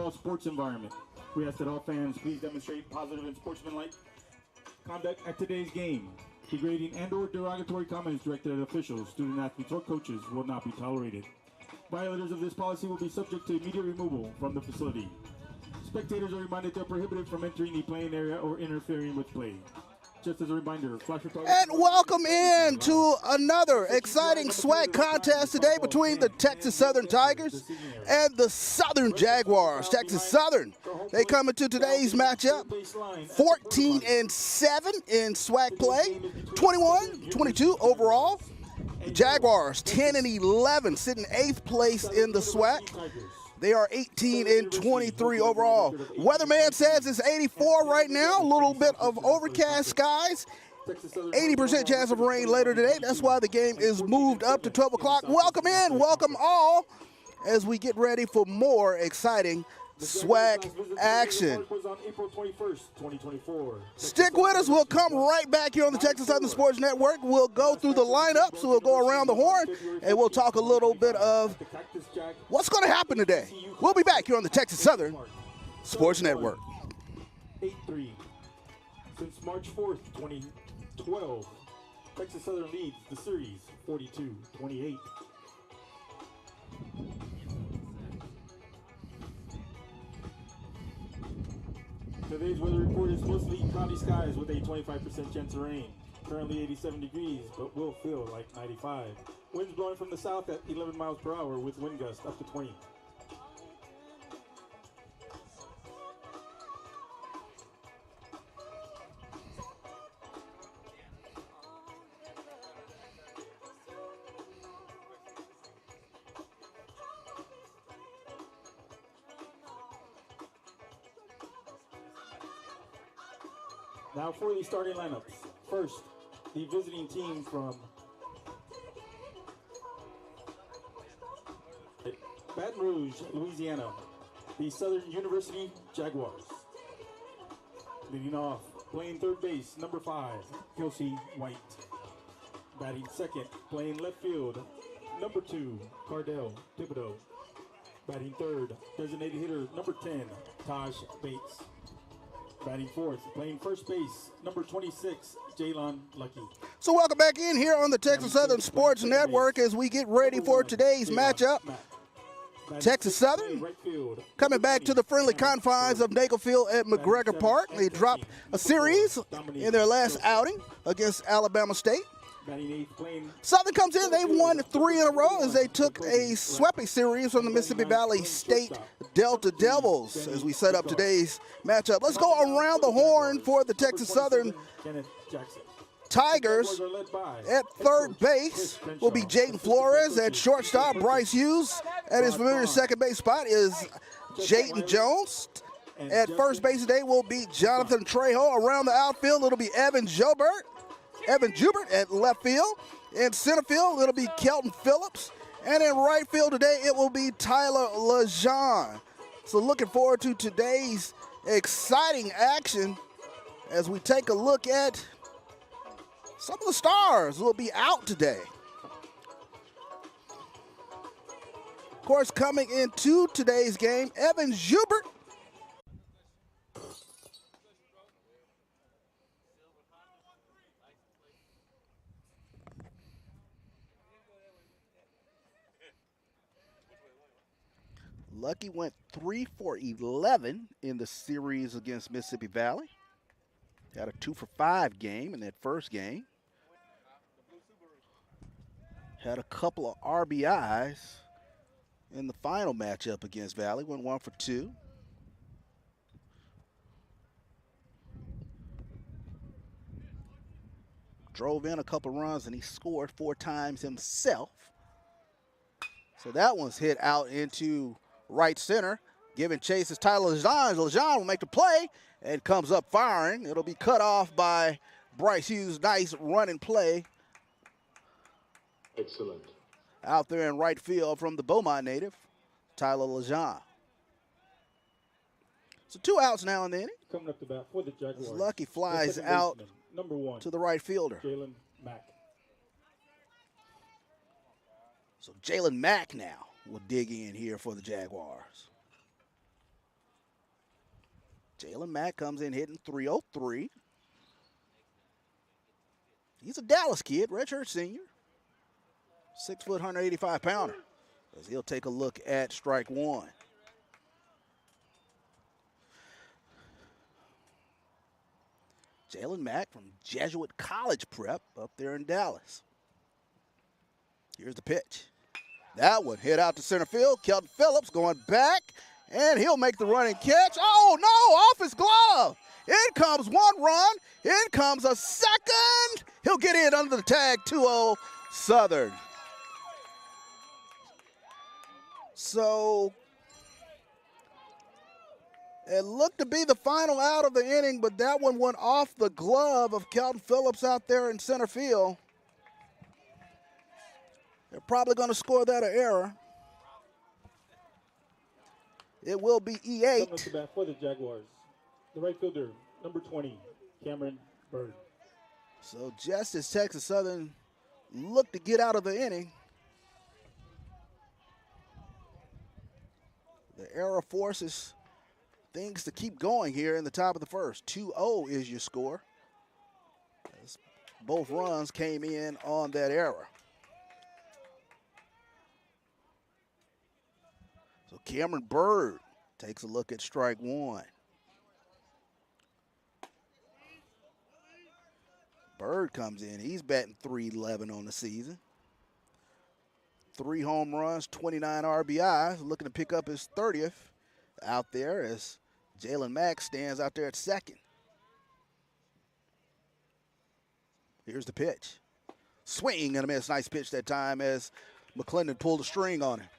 all sports environment. We ask that all fans please demonstrate positive and sportsmanlike conduct at today's game. Degrading and/or derogatory comments directed at officials, student athletes, or coaches will not be tolerated. Violators of this policy will be subject to immediate removal from the facility. Spectators are reminded they're prohibited from entering the playing area or interfering with play. Just as a reminder, flash photography. And welcome in to another exciting swag contest today between the Texas Southern Tigers and the Southern Jaguars. Texas Southern, they come into today's matchup 14-7 in swag play, 21-22 overall. The Jaguars 10-11, sitting 8th place in the SWAC. They are 18-23 overall. Weatherman says it's 84 right now, a little bit of overcast skies. 80% chance of rain later today. That's why the game is moved up to 12 o'clock. Welcome in, welcome all, as we get ready for more exciting SWAC action. Stick with us. We'll come right back here on the Texas Southern Sports Network. We'll go through the lineups. We'll go around the horn, and we'll talk a little bit of what's going to happen today. We'll be back here on the Texas Southern Sports Network. 8-3. Since March 4th, 2012, Texas Southern leads the series 42-28. Today's weather report is mostly cloudy skies with a 25% chance of rain. Currently 87 degrees, but will feel like 95. Winds blowing from the south at 11 miles per hour with wind gusts up to 20. Now for the starting lineups. First, the visiting team from Baton Rouge, Louisiana, the Southern University Jaguars. Leading off, playing third base, number 5, Kelsey White. Batting second, playing left field, number 2, Cardell Thibodeau. Batting third, designated hitter, number 10, Taj Bates. Batting fourth, playing first base, number 26, Jalen Lucky. So welcome back in here on the Texas Southern Sports Network as we get ready for today's matchup. Texas Southern coming back to the friendly confines of Nagel Field at McGregor Park. They dropped a series in their last outing against Alabama State. Southern comes in, they've won 3 in a row as they swept a series from the Mississippi Valley State Delta Devils as we set up today's matchup. Let's go around the horn for the Texas Southern Tigers. At third base will be Jaden Flores. At shortstop, Bryce Hughes. At his familiar second base spot is Jayden Jones. At first base today will be Jonathan Trejo. Around the outfield, it'll be Evan Joubert at left field. In center field, it'll be Kelton Phillips. And in right field today, it will be Tyler Lejean. So looking forward to today's exciting action as we take a look at some of the stars who will be out today. Of course, coming into today's game, Evan Joubert. Lucky went 3 for 11 in the series against Mississippi Valley. Had a 2 for 5 game in that first game. Had a couple of RBIs in the final matchup against Valley. Went 1 for 2. Drove in a couple runs and he scored 4 times himself. So that one's hit out into right center. Giving chase is Tyler Lejean. Lejean will make the play and comes up firing. It'll be cut off by Bryce Hughes. Nice running play. Excellent. Out there in right field from the Beaumont native, Tyler Lejean. So 2 outs now in the inning. Coming up to bat for the Jaguars. Lucky flies out number 1 to the right fielder. Jalen Mack. So Jalen Mack now will dig in here for the Jaguars. Jalen Mack comes in hitting 303. He's a Dallas kid, redshirt senior. 6 foot, 185 pounder. As he'll take a look at strike one. Jalen Mack from Jesuit College Prep up there in Dallas. Here's the pitch. That one hit out to center field. Kelton Phillips going back, and he'll make the running catch. Oh, no, off his glove. In comes one run. In comes a second. He'll get in under the tag, 2-0 Southern. So it looked to be the final out of the inning, but that one went off the glove of Kelton Phillips out there in center field. They're probably going to score that an error. It will be E8. Coming up to bat for the Jaguars, the right fielder, number 20, Cameron Bird. So just as Texas Southern looked to get out of the inning, the error forces things to keep going here in the top of the first. 2-0 is your score, as both runs came in on that error. So Cameron Bird takes a look at strike one. Bird comes in. He's batting .311 on the season. 3 home runs, 29 RBIs, looking to pick up his 30th out there as Jalen Mack stands out there at second. Here's the pitch. Swing and a miss. Nice pitch that time as McClendon pulled a string on him.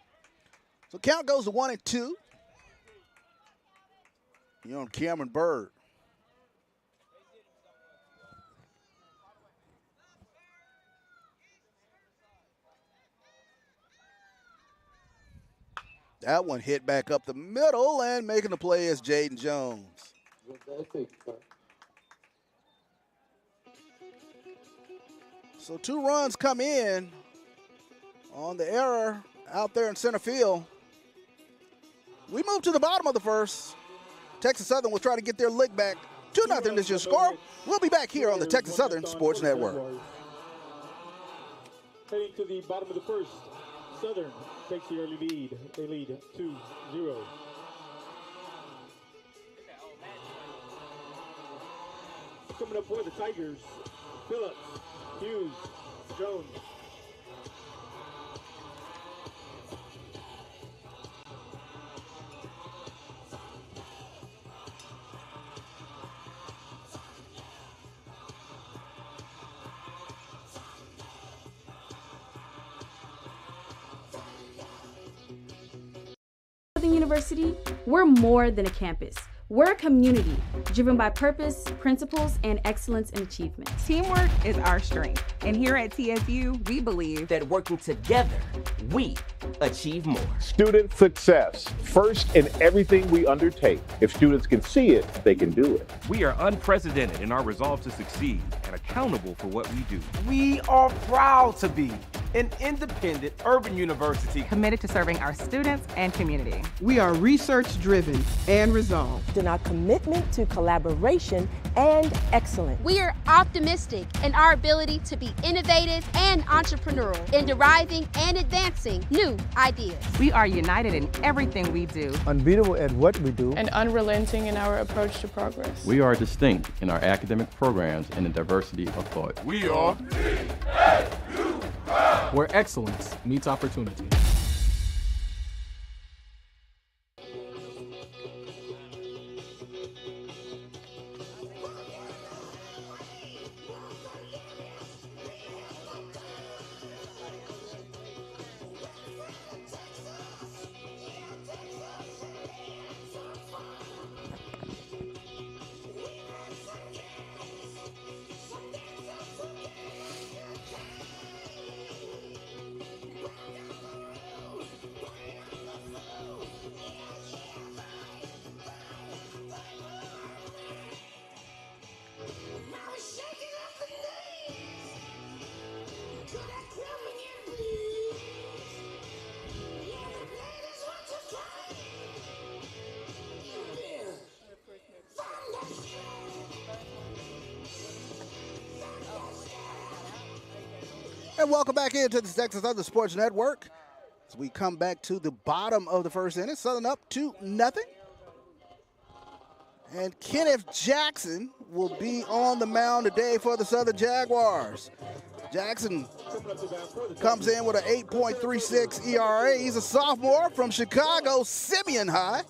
So count goes to 1-2. You're on Cameron Bird. That one hit back up the middle, and making the play is Jaden Jones. So 2 runs come in on the error out there in center field. We move to the bottom of the first. Texas Southern will try to get their lick back. 2-0 is your score. We'll be back here on the Texas Southern Sports Network. Heading to the bottom of the first, Southern takes the early lead. They lead 2-0. Coming up for the Tigers, Phillips, Hughes, Jones. University, we're more than a campus. We're a community driven by purpose, principles, and excellence in achievement. Teamwork is our strength. And here at TSU, we believe that working together, we achieve more. Student success, first in everything we undertake. If students can see it, they can do it. We are unprecedented in our resolve to succeed and accountable for what we do. We are proud to be an independent urban university committed to serving our students and community. We are research-driven and resolved in our commitment to collaboration and excellence. We are optimistic in our ability to be innovative and entrepreneurial in deriving and advancing new ideas. We are united in everything we do, unbeatable at what we do, and unrelenting in our approach to progress. We are distinct in our academic programs and the diversity of thought. We are TSU, where excellence meets opportunity. And welcome back into the Texas Southern Sports Network. As we come back to the bottom of the first inning, Southern up 2-0. And Kenneth Jackson will be on the mound today for the Southern Jaguars. Jackson comes in with an 8.36 ERA. He's a sophomore from Chicago Simeon High.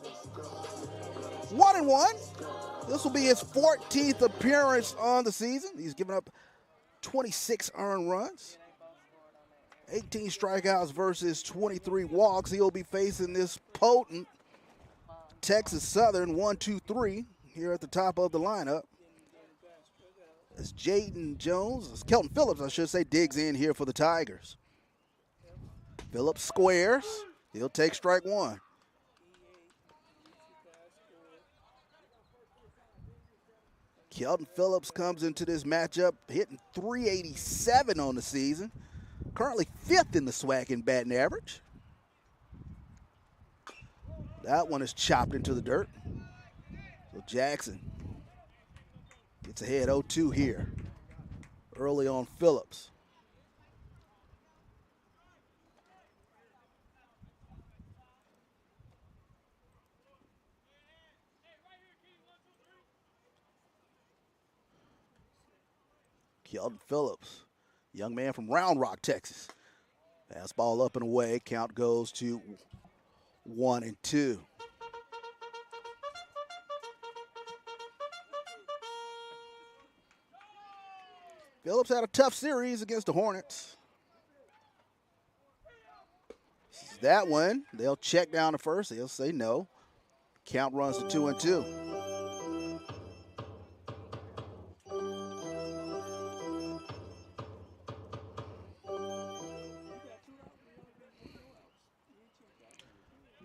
1-1. This will be his 14th appearance on the season. He's given up 26 earned runs. 18 strikeouts versus 23 walks. He'll be facing this potent Texas Southern 1-2-3 here at the top of the lineup. As Kelton Phillips, I should say, digs in here for the Tigers. Phillips squares. He'll take strike one. Kelton Phillips comes into this matchup hitting .387 on the season. Currently 5th in the SWAC in batting average. That one is chopped into the dirt. So Jackson gets ahead 0-2 here. Early on Phillips. Kelton Phillips, young man from Round Rock, Texas. Fastball up and away. Count goes to 1-2. Phillips had a tough series against the Hornets. That one, they'll check down to first. They'll say no. Count runs to 2-2.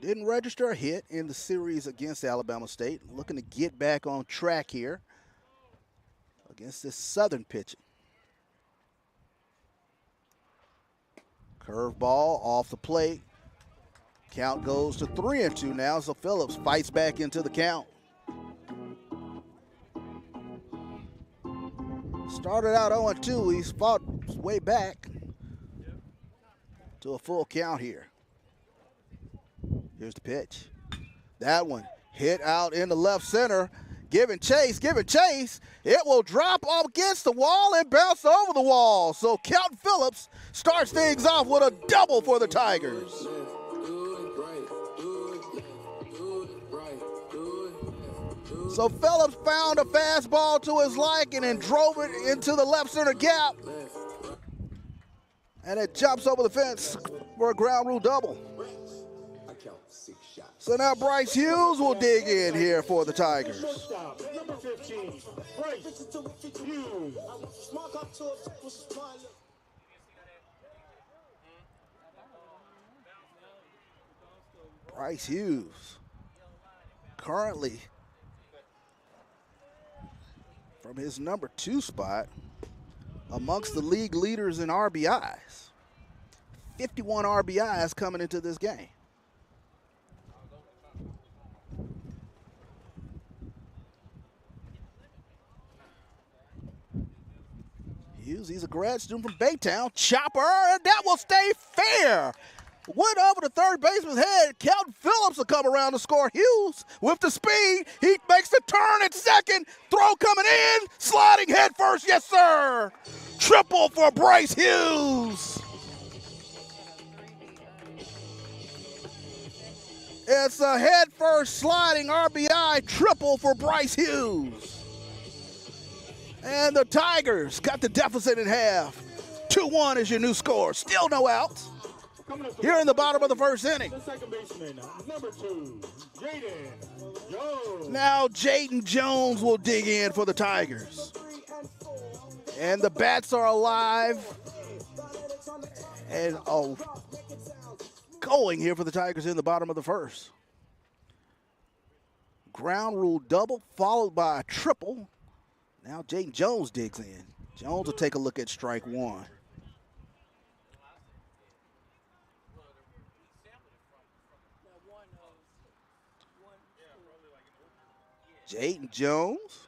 Didn't register a hit in the series against Alabama State. Looking to get back on track here against this Southern pitching. Curveball off the plate. Count goes to 3-2 now, so Phillips fights back into the count. Started out 0-2. He's fought his way back to a full count here. Here's the pitch. That one hit out in the left center. Giving chase. It will drop off against the wall and bounce over the wall. So Kelton Phillips starts things off with a double for the Tigers. So Phillips found a fastball to his liking and drove it into the left center gap. And it jumps over the fence for a ground rule double. So now Bryce Hughes will dig in here for the Tigers. Number 15, Bryce Hughes. Bryce Hughes, currently from his number 2 spot, amongst the league leaders in RBIs. 51 RBIs coming into this game. Hughes, he's a grad student from Baytown. Chopper, and that will stay fair. Went over the third baseman's head. Kelton Phillips will come around to score. Hughes with the speed. He makes the turn at second. Throw coming in. Sliding head first. Yes, sir. Triple for Bryce Hughes. It's a head first sliding RBI triple for Bryce Hughes. And the Tigers got the deficit in half. 2-1 is your new score. Still no outs. Here in the bottom of the first inning. The second baseman, number 2, Jaden Jones. Now Jaden Jones will dig in for the Tigers. And the bats are alive. And going here for the Tigers in the bottom of the first. Ground rule double followed by a triple. Now Jaden Jones digs in. Jones will take a look at strike one. Jaden Jones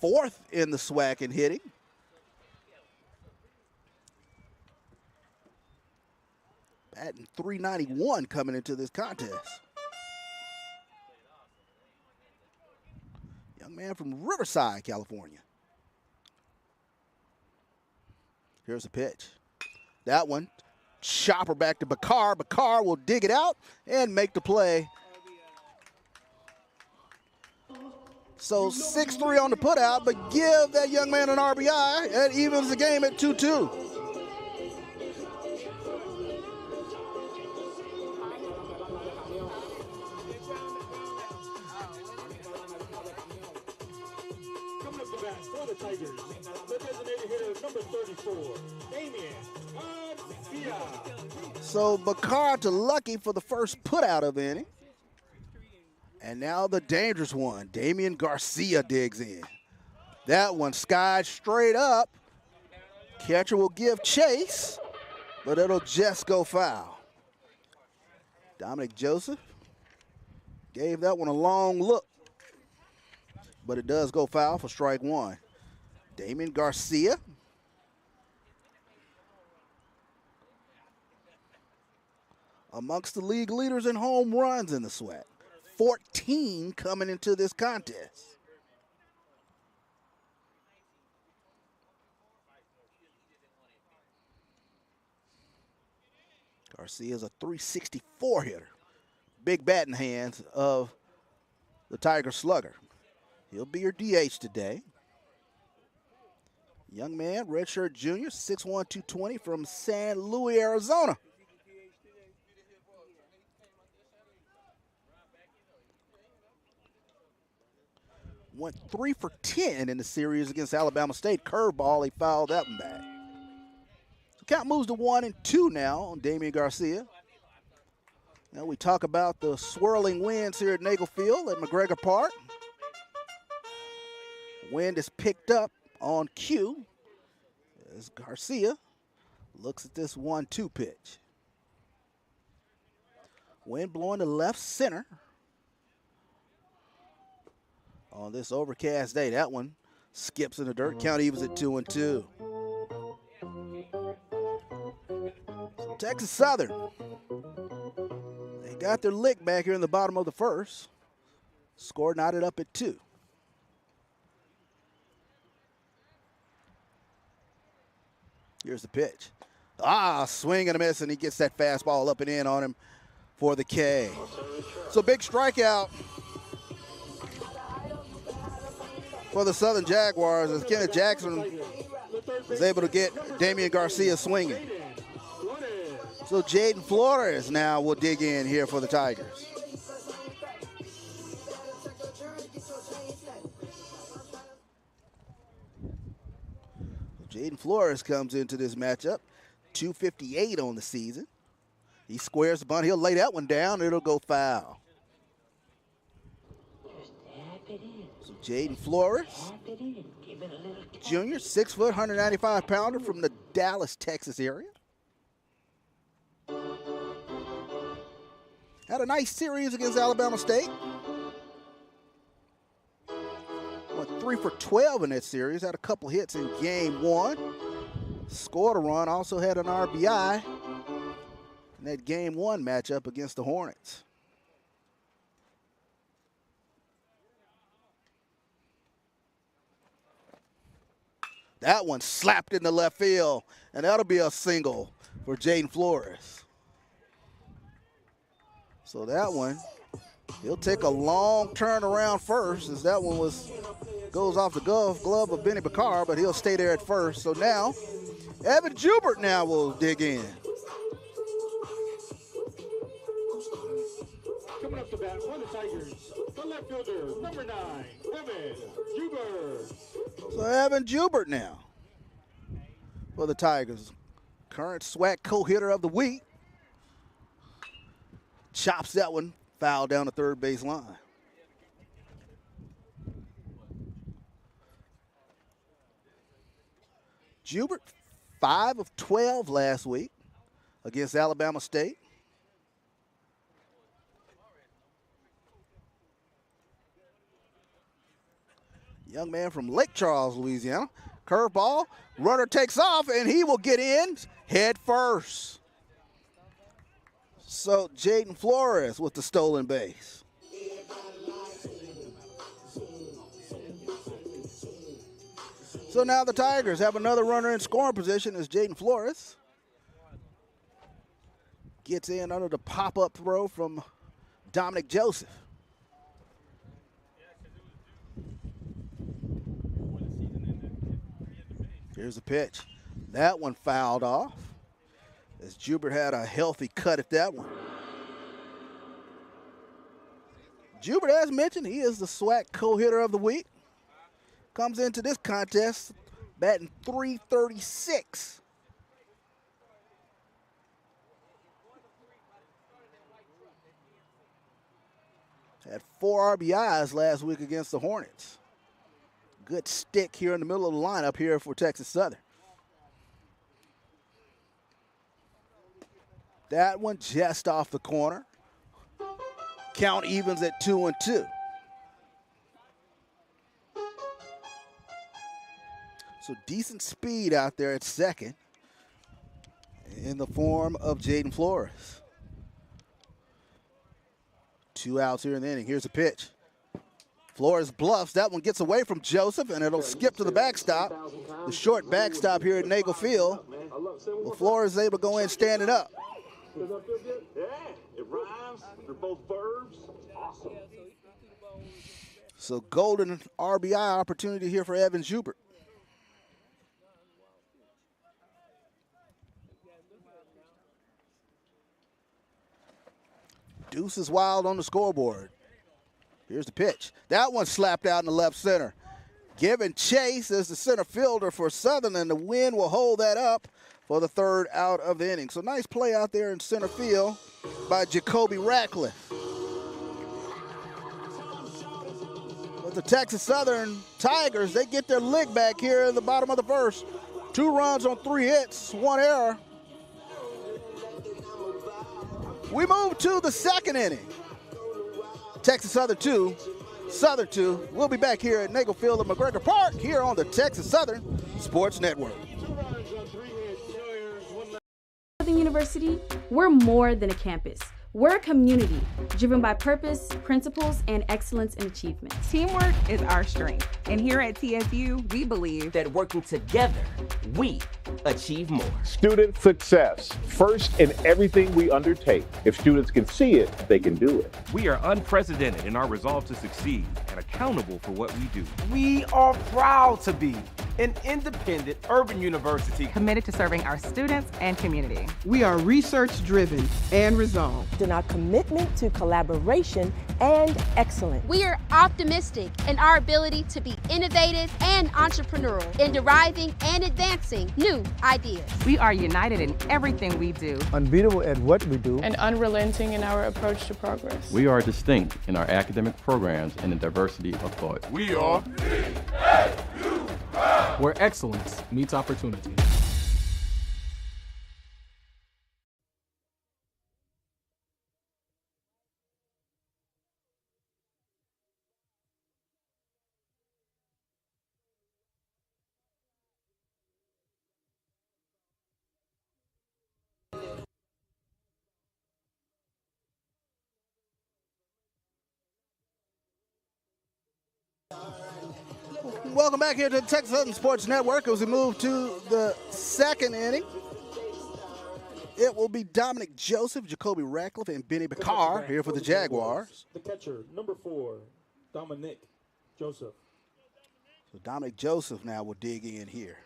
4th in the SWAC in hitting. Batting .391 coming into this contest. Young man from Riverside, California. Here's a pitch. That one, chopper back to Bakar. Bakar will dig it out and make the play. So 6-3 on the putout, but give that young man an RBI. That evens the game at 2-2. Coming up to bat for the Tigers, the designated hitter number 34, Damian Garcia. So Bakar to Lucky for the first putout of the inning. And now the dangerous one, Damian Garcia digs in. That one skied straight up. Catcher will give chase, but it'll just go foul. Dominic Joseph gave that one a long look, but it does go foul for strike one. Damian Garcia. Amongst the league leaders in home runs in the SWAC. 14 coming into this contest. Garcia is a .364 hitter. Big batting hands of the Tiger slugger. He'll be your DH today. Young man, redshirt junior, 6'1", 220 from San Luis, Arizona. Went 3 for 10 in the series against Alabama State. Curveball, he fouled that one back. So count moves to 1-2 now on Damian Garcia. Now we talk about the swirling winds here at Nagel Field at McGregor Park. Wind is picked up on cue as Garcia looks at this 1-2 pitch. Wind blowing to left center. On this overcast day, that one skips in the dirt. Count evens at 2-2. So Texas Southern, they got their lick back here in the bottom of the first. Score knotted up at 2. Here's the pitch. Swing and a miss, and he gets that fastball up and in on him for the K. So big strikeout for the Southern Jaguars as Kenneth Jackson was able to get Damian Garcia swinging. So Jaden Flores now will dig in here for the Tigers. Jaden Flores comes into this matchup, .258 on the season. He squares the bunt. He'll lay that one down. It'll go foul. So Jaden Flores, junior, 6 foot, 195 pounder from the Dallas, Texas area. Had a nice series against Alabama State. Went 3 for 12 in that series. Had a couple hits in game 1. Scored a run. Also had an RBI in that game 1 matchup against the Hornets. That one slapped into left field, and that'll be a single for Jaden Flores. So that one, he'll take a long turn around first, as that one goes off the glove of Benny Bakar, but he'll stay there at first. So now, Evan Jubert now will dig in. Coming up to bat for the Tigers, the left fielder, number 9, Evan Jubert. So Evan Jubert now for the Tigers. Current SWAC co-hitter of the week. Chops that one, foul down the third base line. Jubert, 5 of 12 last week against Alabama State. Young man from Lake Charles, Louisiana. Curveball, runner takes off, and he will get in head first. So Jaden Flores with the stolen base. So now the Tigers have another runner in scoring position as Jaden Flores gets in under the pop-up throw from Dominic Joseph. Here's the pitch. That one fouled off as Jubert had a healthy cut at that one. Jubert, as mentioned, he is the SWAC co-hitter of the week. Comes into this contest batting .336. Had 4 RBIs last week against the Hornets. Good stick here in the middle of the lineup here for Texas Southern. That one just off the corner. Count evens at 2-2. So decent speed out there at second in the form of Jaden Flores. 2 outs here in the inning. Here's a pitch. Flores bluffs. That one gets away from Joseph, and it'll skip to the backstop. The short backstop here at Nagel Field. Well, Flores is able to go in standing up. Does that feel good? Yeah, it rhymes. They're both verbs. Awesome. So golden RBI opportunity here for Evan Jubert. Deuce is wild on the scoreboard. Here's the pitch. That one slapped out in the left center. Giving chase as the center fielder for Southern, and the wind will hold that up for the 3rd out of the inning. So nice play out there in center field by Jacoby Ratcliffe. But the Texas Southern Tigers, they get their lick back here in the bottom of the first. 2 runs on 3 hits, 1 error. We move to the 2nd inning. Texas Southern 2, Southern 2. We'll be back here at Nagel Field at McGregor Park here on the Texas Southern Sports Network. Southern University, we're more than a campus. We're a community driven by purpose, principles, and excellence in achievement. Teamwork is our strength. And here at TSU, we believe that working together, we achieve more. Student success, first in everything we undertake. If students can see it, they can do it. We are unprecedented in our resolve to succeed and accountable for what we do. We are proud to be an independent urban university committed to serving our students and community. We are research-driven and resolved. In our commitment to collaboration and excellence. We are optimistic in our ability to be innovative and entrepreneurial in deriving and advancing new ideas. We are united in everything we do. Unbeatable at what we do. And unrelenting in our approach to progress. We are distinct in our academic programs and the diversity of thought. We are where excellence meets opportunity. Welcome back here to the Texas Southern Sports Network as we move to the 2nd inning. It will be Dominic Joseph, Jacoby Ratcliffe, and Benny Bakar here for the Jaguars. The catcher, number 4, Dominic Joseph. So Dominic Joseph now will dig in here.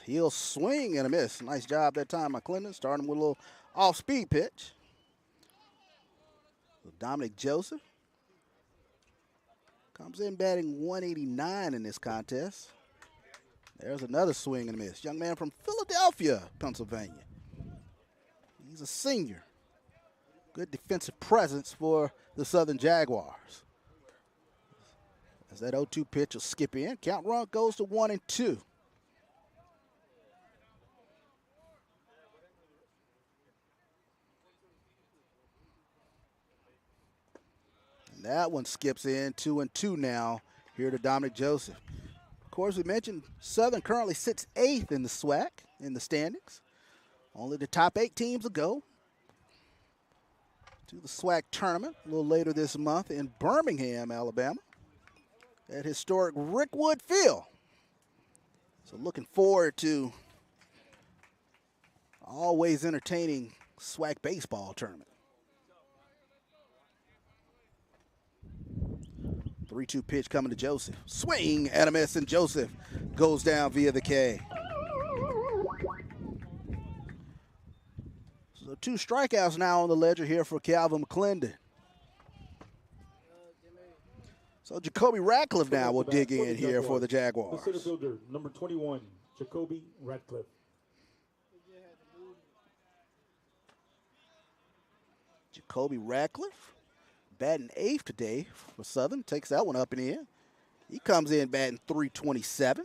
He'll swing and a miss. Nice job that time by Clinton, starting with a little off-speed pitch. So Dominic Joseph comes in batting 189 in this contest. There's another swing and a miss. Young man from Philadelphia, Pennsylvania. He's a senior. Good defensive presence for the Southern Jaguars. As that 0-2 pitch will skip in, count run goes to 1-2. That one skips in, 2-2 now here to Dominic Joseph. Of course, we mentioned Southern currently sits 8th in the SWAC in the standings. Only the top 8 teams will go to the SWAC tournament a little later this month in Birmingham, Alabama, at historic Rickwood Field. So looking forward to always entertaining SWAC baseball tournament. 3-2 pitch coming to Joseph. Swing and a miss, and Joseph goes down via the K. So 2 strikeouts now on the ledger here for Calvin McClendon. So Jacoby Ratcliffe now will dig in here for the Jaguars. The center fielder, number 21, Jacoby Ratcliffe. Jacoby Ratcliffe batting 8th today for Southern. Takes that one up and in. He comes in batting .327.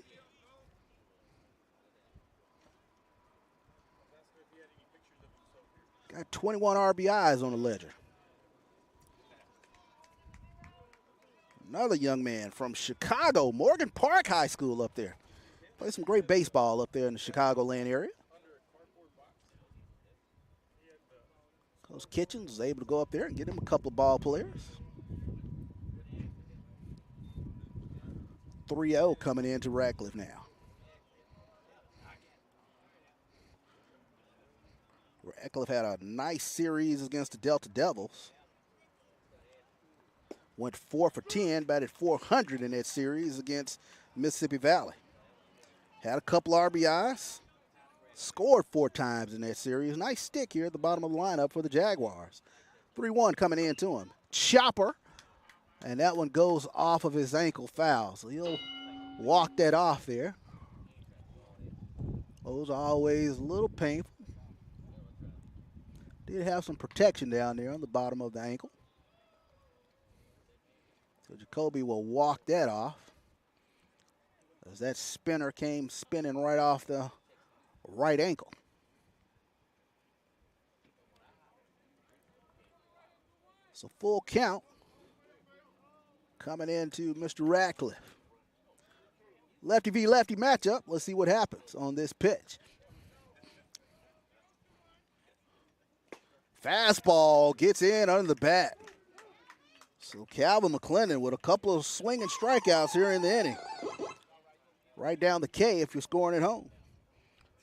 Got 21 RBIs on the ledger. Another young man from Chicago, Morgan Park High School up there. Played some great baseball up there in the Chicagoland area. Coach Kitchens was able to go up there and get him a couple of ball players. 3-0 coming into Ratcliffe now. Ratcliffe had a nice series against the Delta Devils. Went 4 for 10, batted .400 in that series against Mississippi Valley. Had a couple RBIs, scored 4 times in that series. Nice stick here at the bottom of the lineup for the Jaguars. 3-1 coming in to him. Chopper, and that one goes off of his ankle foul, so he'll walk that off there. Those are always a little painful. Did have some protection down there on the bottom of the ankle. So Jacoby will walk that off as that spinner came spinning right off the right ankle. So full count coming into Mr. Ratcliffe. Lefty v. lefty matchup. Let's see what happens on this pitch. Fastball gets in under the bat. So Calvin McClendon with a couple of swinging strikeouts here in the inning. Right down the K if you're scoring at home.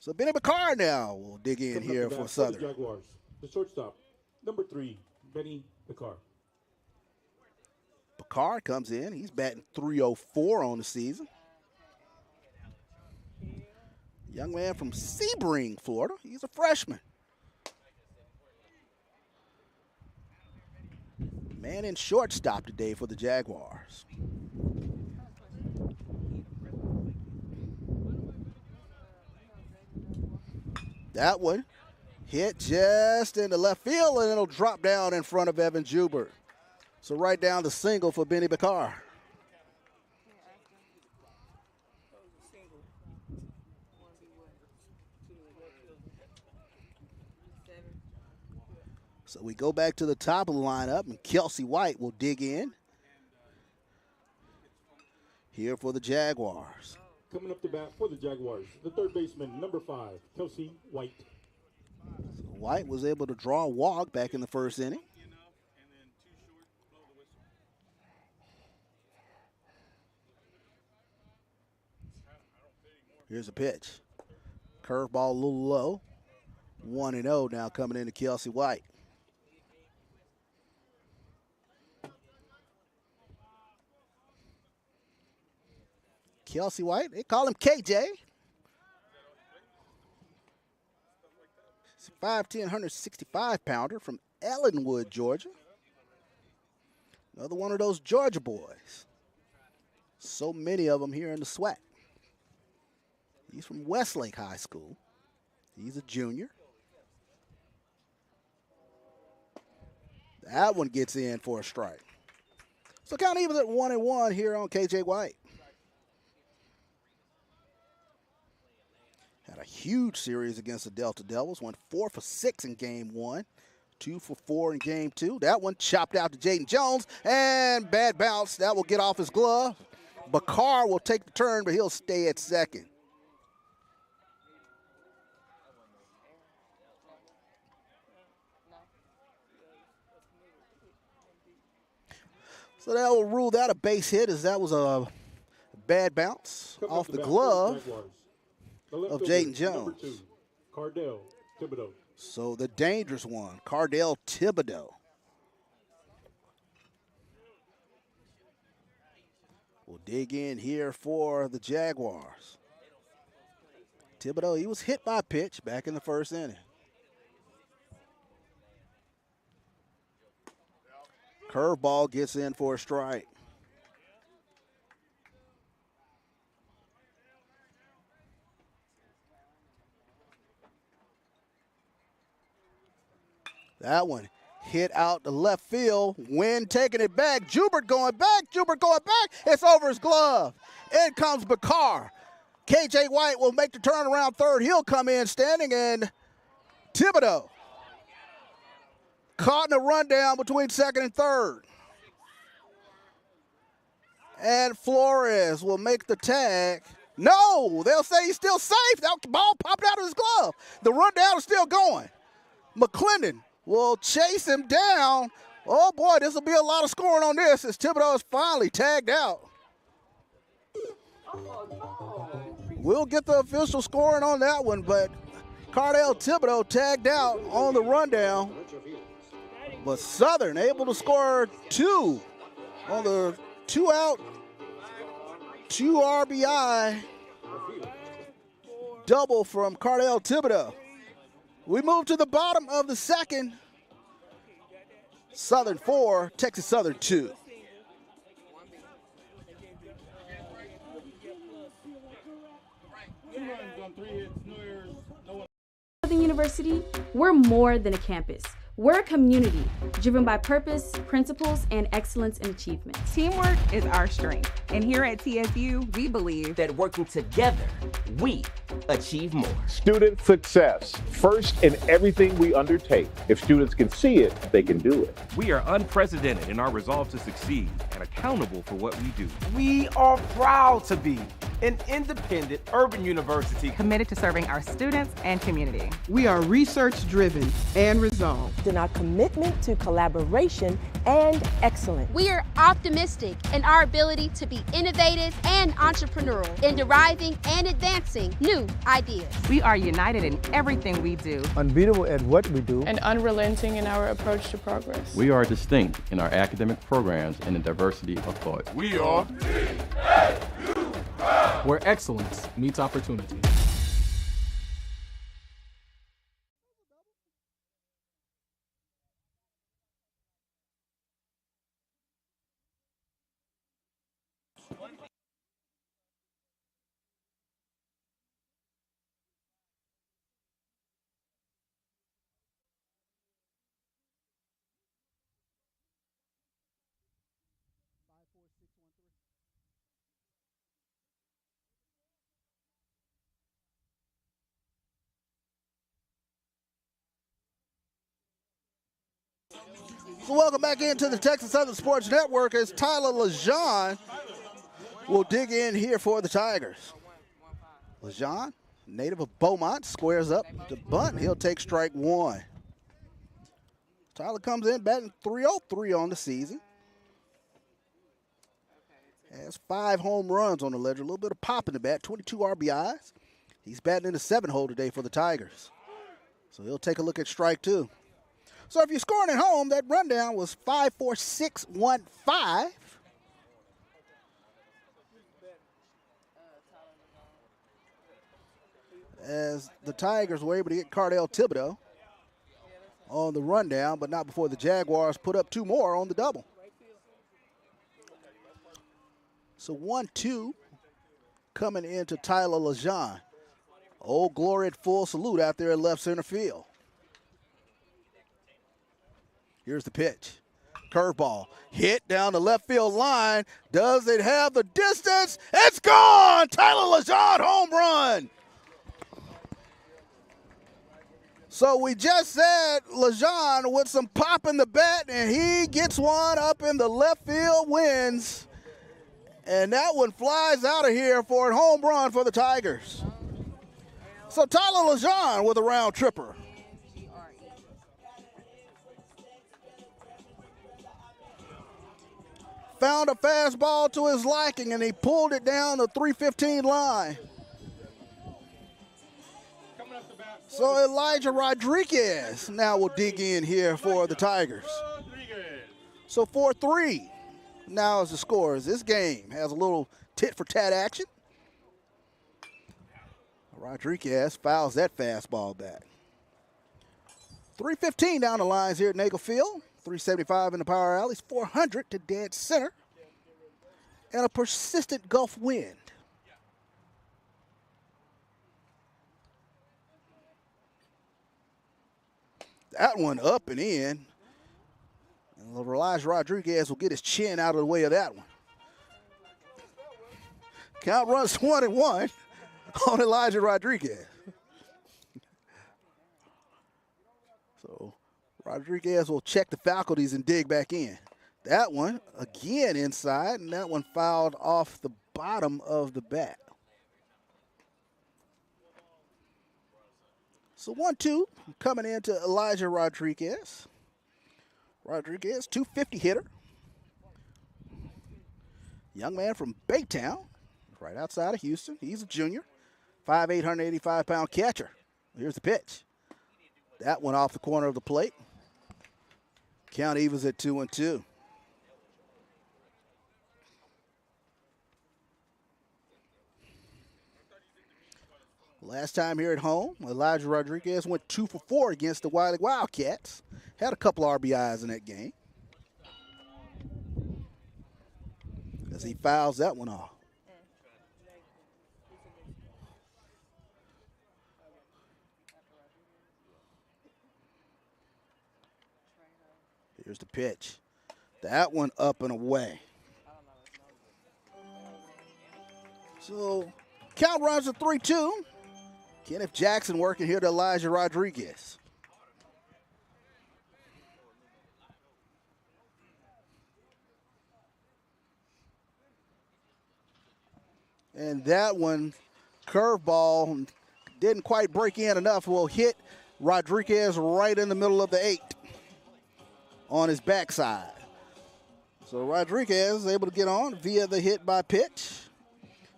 So Benny Bacard now will dig in here for Southern. The Jaguars, the shortstop, number 3, Benny Bacard. Bacard comes in. He's batting .304 on the season. Young man from Sebring, Florida. He's a freshman. Man in shortstop today for the Jaguars. That one hit just in the left field, and it'll drop down in front of Evan Joubert. So right down the single for Benny Bacard. So we go back to the top of the lineup, and Kelsey White will dig in here for the Jaguars. Coming up to bat for the Jaguars, the third baseman, number 5, Kelsey White. So White was able to draw a walk back in the first inning. Here's a pitch. Curveball a little low. 1-0 now coming into Kelsey White. Kelsey White, they call him KJ. He's a 5'10", 165-pounder from Ellenwood, Georgia. Another one of those Georgia boys. So many of them here in the SWAC. He's from Westlake High School. He's a junior. That one gets in for a strike. So count even at 1-1 here on KJ White. Had a huge series against the Delta Devils. Went 4 for 6 in game 1. 2 for 4 in game 2. That one chopped out to Jaden Jones, and bad bounce. That will get off his glove. Bakar will take the turn, but he'll stay at second. So that will rule that a base hit, as that was a bad bounce off the glove of Jaden Jones. Cardell Thibodeau. So the dangerous one, Cardell Thibodeau. We'll dig in here for the Jaguars. Thibodeau, he was hit by a pitch back in the first inning. Curveball gets in for a strike. That one hit out to left field. Wynn taking it back. Jubert going back. Jubert going back. It's over his glove. In comes Bakar. KJ White will make the turn around third. He'll come in standing, and Thibodeau caught in a rundown between second and third. And Flores will make the tag. No, they'll say he's still safe. That ball popped out of his glove. The rundown is still going. McClendon will chase him down. Oh boy, this will be a lot of scoring on this as Thibodeau is finally tagged out. We'll get the official scoring on that one, but Cardell Thibodeau tagged out on the rundown. But Southern able to score 2 on the 2 out, 2 RBI double from Cardell Thibodeau. We move to the bottom of the second. Southern 4, Texas Southern 2. Southern University, we're more than a campus. We're a community driven by purpose, principles, and excellence in achievement. Teamwork is our strength. And here at TSU, we believe that working together, we achieve more. Student success, first in everything we undertake. If students can see it, they can do it. We are unprecedented in our resolve to succeed and accountable for what we do. We are proud to be an independent urban university committed to serving our students and community. We are research-driven and resolved in our commitment to collaboration and excellence. We are optimistic in our ability to be innovative and entrepreneurial in deriving and advancing new ideas. We are united in everything we do, unbeatable at what we do, and unrelenting in our approach to progress. We are distinct in our academic programs and the diversity of thought. We are TSU. Where excellence meets opportunity. So welcome back into the Texas Southern Sports Network as Tyler Lejean will dig in here for the Tigers. Lejean, native of Beaumont, squares up to bunt. He'll take strike 1. Tyler comes in batting .303 on the season. Has 5 home runs on the ledger, a little bit of pop in the bat, 22 RBIs. He's batting in the 7-hole today for the Tigers. So he'll take a look at strike 2. So if you're scoring at home, that rundown was 5-4-6-1-5. As the Tigers were able to get Cardell Thibodeau on the rundown, but not before the Jaguars put up 2 more on the double. So 1-2 coming into Tyler Lejean. Old Glory at full salute out there at left center field. Here's the pitch. Curveball. Hit down the left field line. Does it have the distance? It's gone! Tyler Lejean home run! So we just said LeJean with some pop in the bat, and he gets one up in the left field, wins. And that one flies out of here for a home run for the Tigers. So Tyler LeJean with a round tripper. Found a fastball to his liking, and he pulled it down the 315 line. So Elijah Rodriguez now will dig in here for the Tigers. So 4-3 now is the score. This game has a little tit-for-tat action. Rodriguez fouls that fastball back. 3:15 down the lines here at Nagel Field. 375 in the power alleys, 400 to dead center, and a persistent Gulf wind. That one up and in. And Elijah Rodriguez will get his chin out of the way of that one. Count runs 1-1 on Elijah Rodriguez. So Rodriguez will check the faculties and dig back in. That one again inside, and that one fouled off the bottom of the bat. So 1-2 coming into Elijah Rodriguez. Rodriguez, 250 hitter. Young man from Baytown, right outside of Houston. He's a junior. 5'8", 185-pound catcher. Here's the pitch. That one off the corner of the plate. Count evens at 2-2. Last time here at home, Elijah Rodriguez went 2 for 4 against the Wiley Wildcats. Had a couple RBIs in that game. As he fouls that one off. Here's the pitch. That one up and away. So count runs to 3-2. Kenneth Jackson working here to Elijah Rodriguez. And that one, curveball, didn't quite break in enough, will hit Rodriguez right in the middle of the 8 on his backside. So Rodriguez is able to get on via the hit by pitch.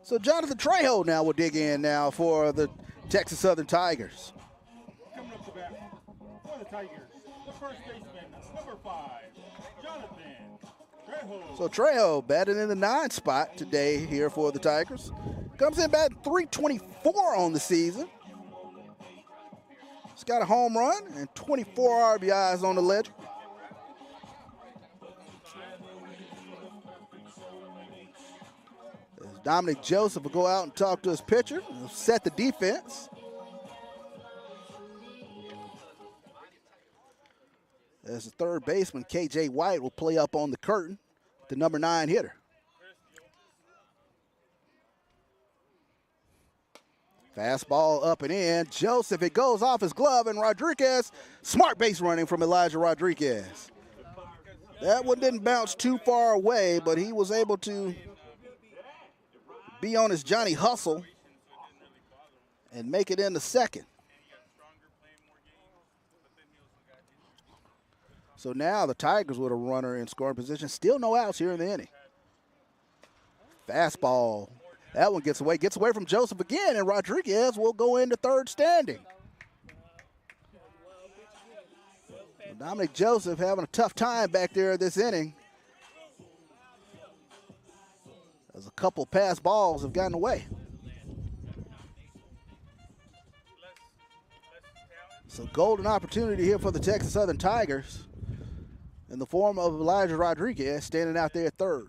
So Jonathan Trejo now will dig in now for the Texas Southern Tigers. Coming up to bat for the Tigers, the first baseman, number 5, Jonathan Trejo. So Trejo batting in the 9 spot today here for the Tigers. Comes in batting .324 on the season. He's got a home run and 24 RBIs on the ledger. Dominic Joseph will go out and talk to his pitcher and set the defense. As the third baseman, KJ White, will play up on the curtain, the number 9 hitter. Fastball up and in. Joseph, it goes off his glove, and Rodriguez, smart base running from Elijah Rodriguez. That one didn't bounce too far away, but he was able to be on his Johnny Hustle and make it into second. So now the Tigers with a runner in scoring position. Still no outs here in the inning. Fastball. That one gets away from Joseph again, and Rodriguez will go into third standing. Dominic Joseph having a tough time back there this inning, as a couple pass balls have gotten away. So golden opportunity here for the Texas Southern Tigers in the form of Elijah Rodriguez standing out there at third.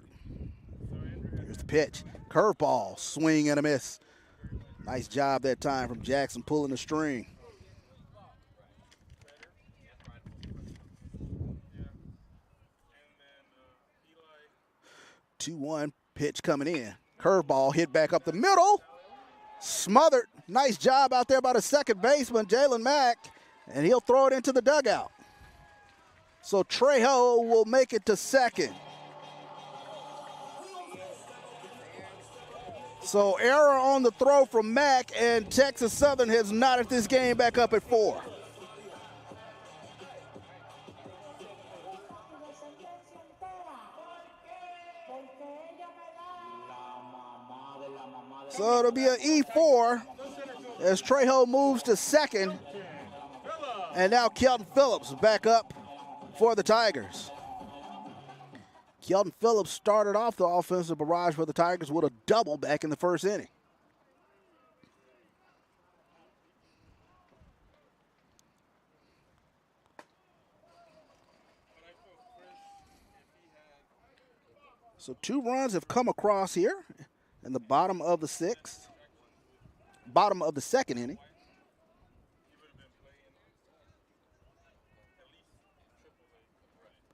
Here's the pitch. Curveball, swing and a miss. Nice job that time from Jackson pulling the string. Two-one pitch coming in. Curveball hit back up the middle. Smothered. Nice job out there by the second baseman, Jalen Mack. and he'll throw it into the dugout. So Trejo will make it to second. So error on the throw from Mack, and Texas Southern has knotted this game back up at 4. So it'll be an E4 as Trejo moves to second. And now Kelton Phillips back up for the Tigers. Kelton Phillips started off the offensive barrage for the Tigers with a double back in the first inning. So 2 runs have come across here in the bottom of the second inning.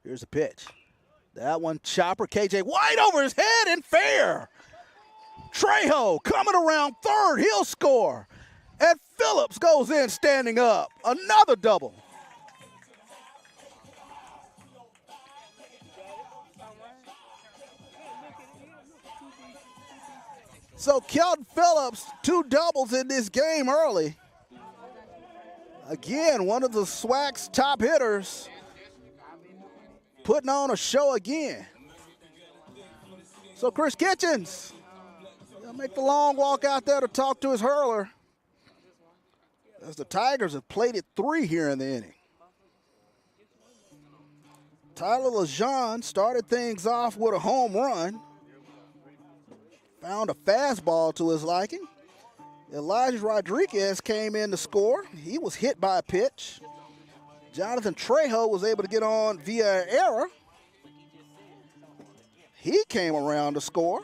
Here's a pitch. That one, chopper, KJ White over his head and fair. Trejo coming around third, he'll score. And Phillips goes in standing up. Another double. So Kelton Phillips, 2 doubles in this game early. Again, one of the SWAC's top hitters, putting on a show again. So Chris Kitchens, he'll make the long walk out there to talk to his hurler, as the Tigers have played it 3 here in the inning. Tyler Lejeune started things off with a home run. Found a fastball to his liking. Elijah Rodriguez came in to score. He was hit by a pitch. Jonathan Trejo was able to get on via error. He came around to score.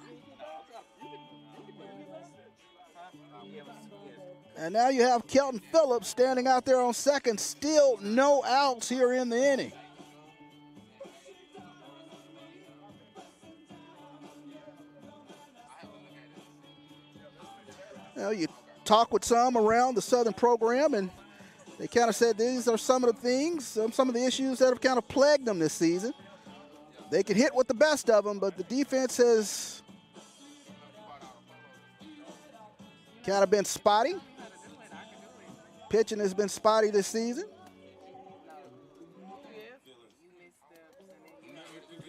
And now you have Kelton Phillips standing out there on second. Still no outs here in the inning. Now you talk with some around the Southern program, and they kind of said these are some of the things, some of the issues that have kind of plagued them this season. They can hit with the best of them, but the defense has kind of been spotty. Pitching has been spotty this season.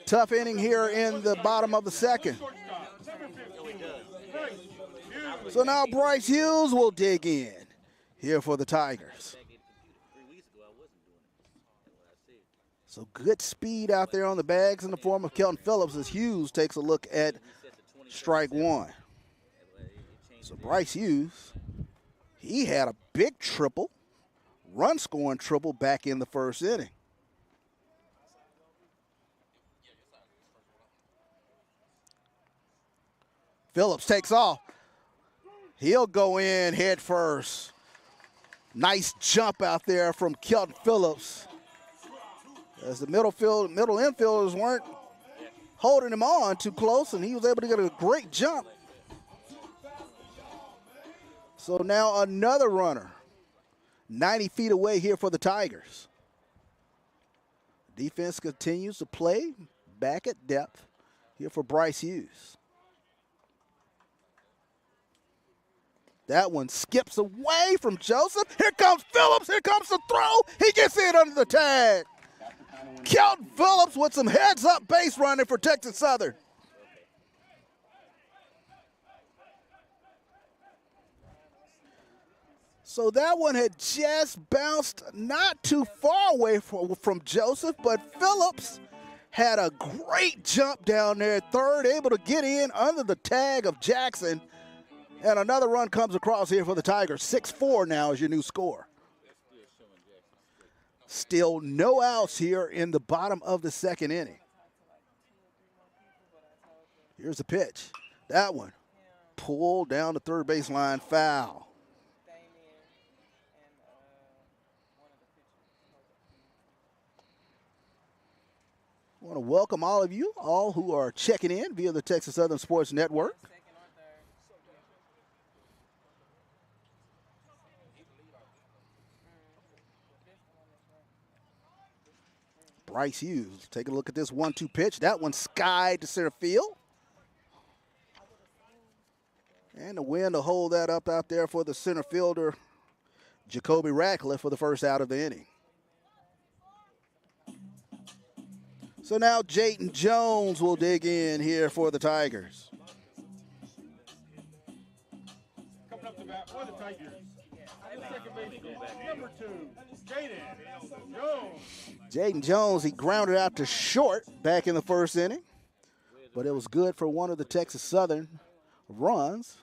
Tough inning here in the bottom of the second. So now Bryce Hughes will dig in here for the Tigers. So good speed out there on the bags in the form of Kelton Phillips as Hughes takes a look at strike 1. So Bryce Hughes, he had a big triple, run-scoring triple back in the first inning. Phillips takes off. He'll go in head first. Nice jump out there from Kelton Phillips, as the middle infielders weren't holding him on too close, and he was able to get a great jump. So now another runner, 90 feet away here for the Tigers. Defense continues to play back at depth here for Bryce Hughes. That one skips away from Joseph. Here comes Phillips. Here comes the throw. He gets in under the tag. Kelton Phillips with some heads-up base running for Texas Southern. So that one had just bounced not too far away from Joseph, but Phillips had a great jump down there at third, able to get in under the tag of Jackson. And another run comes across here for the Tigers. 6-4 now is your new score. Still no outs here in the bottom of the second inning. Here's the pitch. That one pulled down the third baseline, foul. I want to welcome all of you, all who are checking in via the Texas Southern Sports Network. Bryce Hughes taking a look at this 1-2 pitch. That one skied to center field. And the wind will hold that up out there for the center fielder, Jacoby Ratcliffe, for the first out of the inning. So now Jayden Jones will dig in here for the Tigers. Coming up to bat for the Tigers. Second baseman, number 2, Jayden Jones. Jayden Jones, he grounded out to short back in the first inning, but it was good for one of the Texas Southern runs.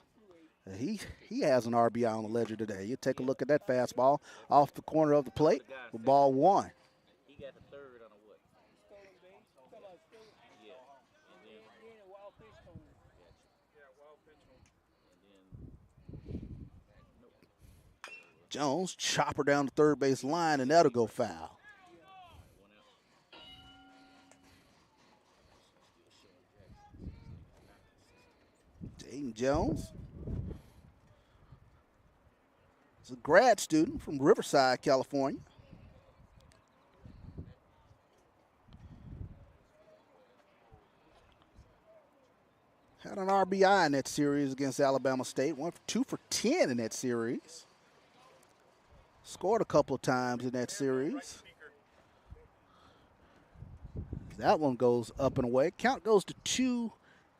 He has an RBI on the ledger today. You take a look at that fastball off the corner of the plate for ball 1. He got the third on a what? Jones chopper down the third base line, and that'll go foul. Jayden Jones is a grad student from Riverside, California. Had an RBI in that series against Alabama State. Went 2 for 10 in that series. Scored a couple of times in that series. That one goes up and away. Count goes to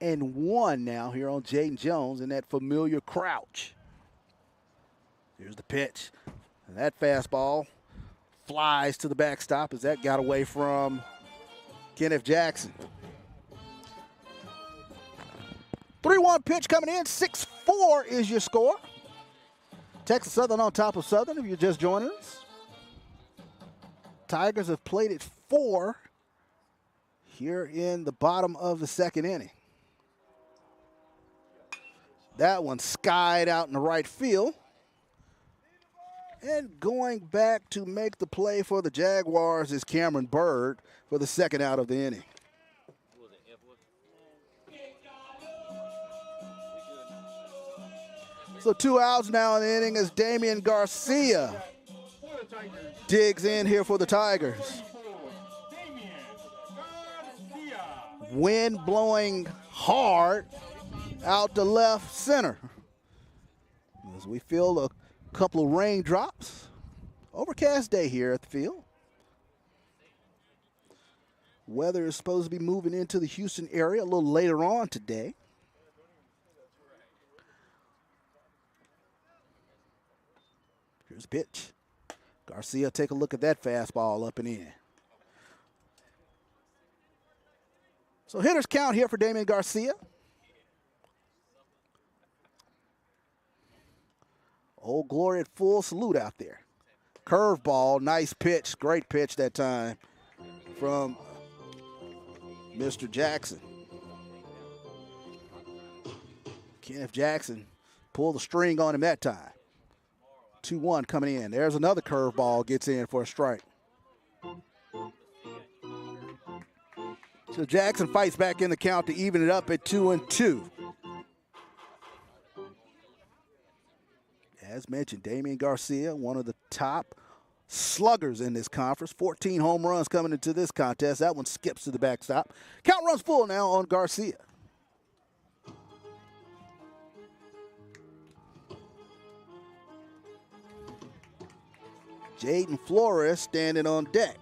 2-1 now here on Jayden Jones in that familiar crouch. Here's the pitch. And that fastball flies to the backstop as that got away from Kenneth Jackson. 3-1 pitch coming in. 6-4 is your score. Texas Southern on top of Southern if you're just joining us. Tigers have played it 4 here in the bottom of the second inning. That one skied out in the right field. And going back to make the play for the Jaguars is Cameron Bird for the second out of the inning. So 2 outs now in the inning as Damian Garcia digs in here for the Tigers. Wind blowing hard out to left center. As we feel a couple of raindrops. Overcast day here at the field. Weather is supposed to be moving into the Houston area a little later on today. Here's the pitch. Garcia, take a look at that fastball up and in. So hitters count here for Damian Garcia. Old Glory at full salute out there. Curveball, nice pitch, great pitch that time from Mr. Jackson. Kenneth Jackson pulled the string on him that time. 2-1 coming in. There's another curveball, gets in for a strike. So Jackson fights back in the count to even it up at 2-2. As mentioned, Damian Garcia, one of the top sluggers in this conference. 14 home runs coming into this contest. That one skips to the backstop. Count runs full now on Garcia. Jaden Flores standing on deck.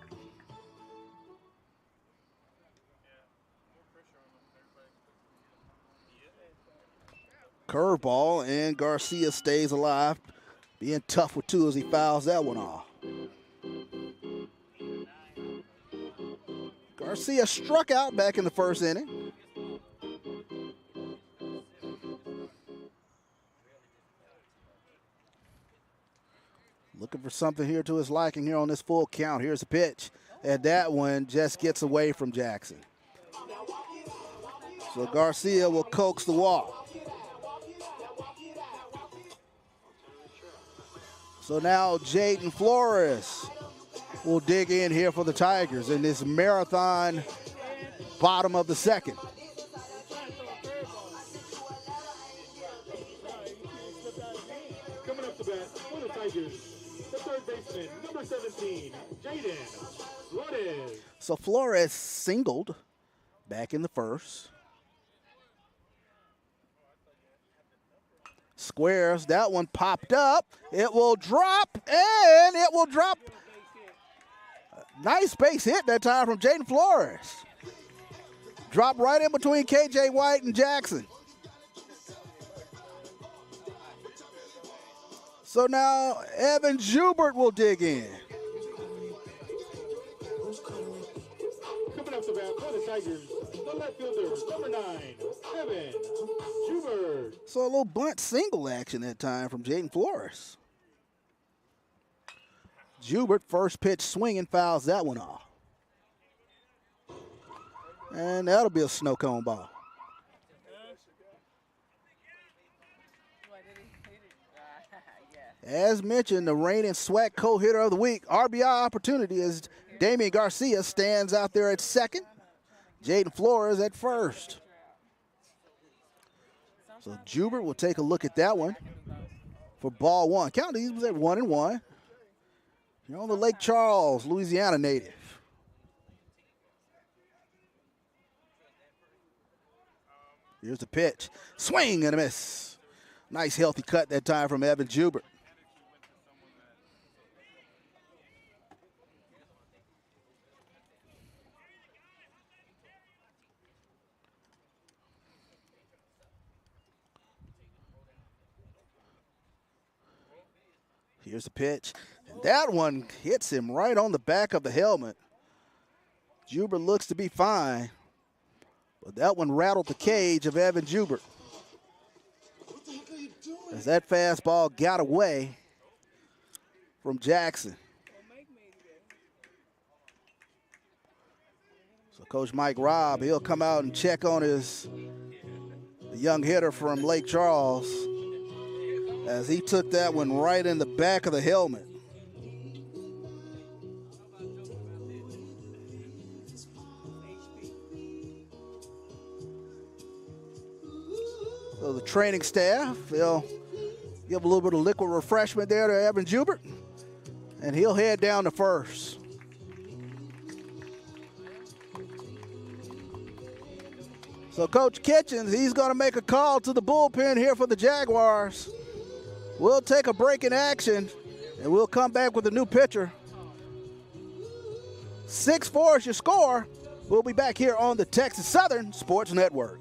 Curveball, and Garcia stays alive, being tough with 2 as he fouls that one off. Garcia struck out back in the first inning. Looking for something here to his liking here on this full count. Here's a pitch, and that one just gets away from Jackson. So Garcia will coax the walk. So now Jaden Flores will dig in here for the Tigers in this marathon bottom of the second. Coming up to bat for the Tigers, The third baseman, number 17, Jaden Flores. So Flores singled back in the first. Squares, that one popped up. It will drop, and it will drop. Nice base hit that time from Jaden Flores. Dropped right in between KJ White and Jackson. So now Evan Jubert will dig in. Coming up the bat for the Tigers, the left fielder, number 9, Evan Jubert. So a little bunt single action that time from Jaden Flores. Jubert, first pitch swinging, fouls that one off. And that'll be a snow cone ball. As mentioned, the reigning SWAC co-hitter of the week, RBI opportunity as Damian Garcia stands out there at second. Jaden Flores at first. So Jubert will take a look at that one for ball one. Count these was at 1-1. You're on the Lake Charles, Louisiana native. Here's the pitch. Swing and a miss. Nice healthy cut that time from Evan Jubert. Here's the pitch. And that one hits him right on the back of the helmet. Jubert looks to be fine, but that one rattled the cage of Evan Jubert. As that fastball got away from Jackson. So Coach Mike Robb, he'll come out and check on the young hitter from Lake Charles, as he took that one right in the back of the helmet. So the training staff, they'll give a little bit of liquid refreshment there to Evan Jubert, and he'll head down to first. So Coach Kitchens, he's going to make a call to the bullpen here for the Jaguars. We'll take a break in action, and we'll come back with a new pitcher. 6-4 is your score. We'll be back here on the Texas Southern Sports Network.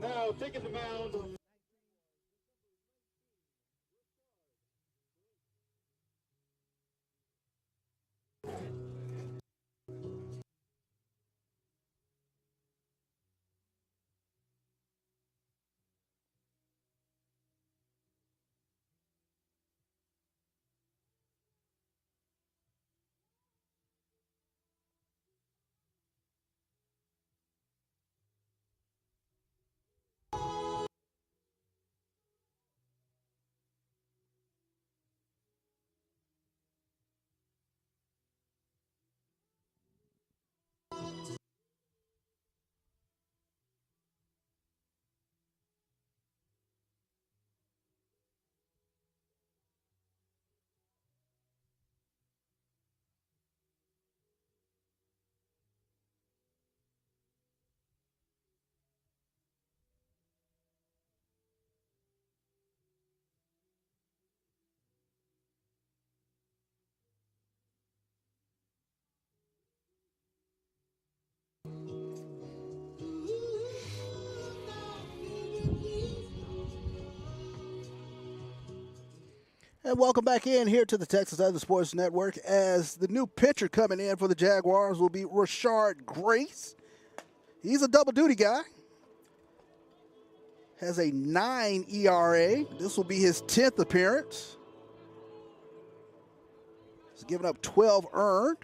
Now taking the mound, And welcome back in here to the Texas Southern Sports Network, as the new pitcher coming in for the Jaguars will be Rashard Grace. He's a double duty guy. Has a 9 ERA. This will be his 10th appearance. He's given up 12 earned.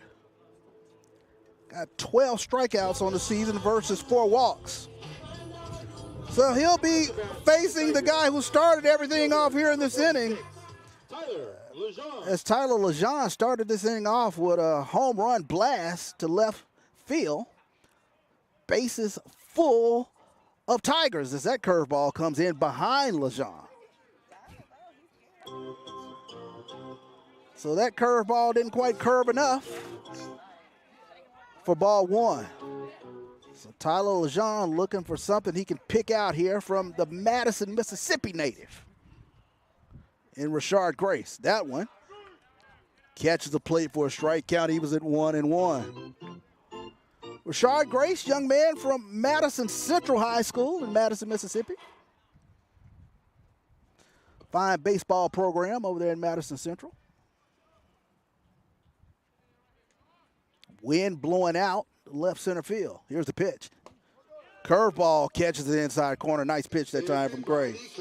Got 12 strikeouts on the season versus 4 walks. So he'll be facing the guy who started everything off here in this inning, as Tyler Lejeune started this inning off with a home run blast to left field. Bases full of Tigers as that curveball comes in behind Lejeune. So that curveball didn't quite curve enough for ball 1. So Tyler Lejeune looking for something he can pick out here from the Madison, Mississippi native in Rashard Grace. That one catches the plate for a strike count. He was at 1-1. Rashard Grace, young man from Madison Central High School in Madison, Mississippi. Fine baseball program over there in Madison Central. Wind blowing out left center field. Here's the pitch. Curveball catches the inside corner. Nice pitch that time from Grace.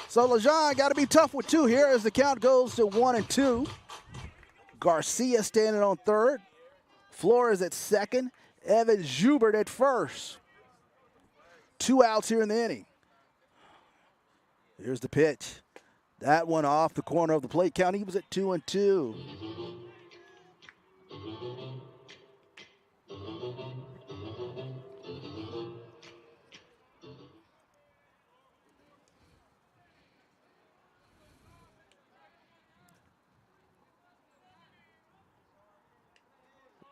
So Lejeune got to be tough with 2 here as the count goes to 1-2. Garcia standing on third. Flores at second. Evan Schubert at first. 2 outs here in the inning. Here's the pitch. That one off the corner of the plate count. He was at 2-2.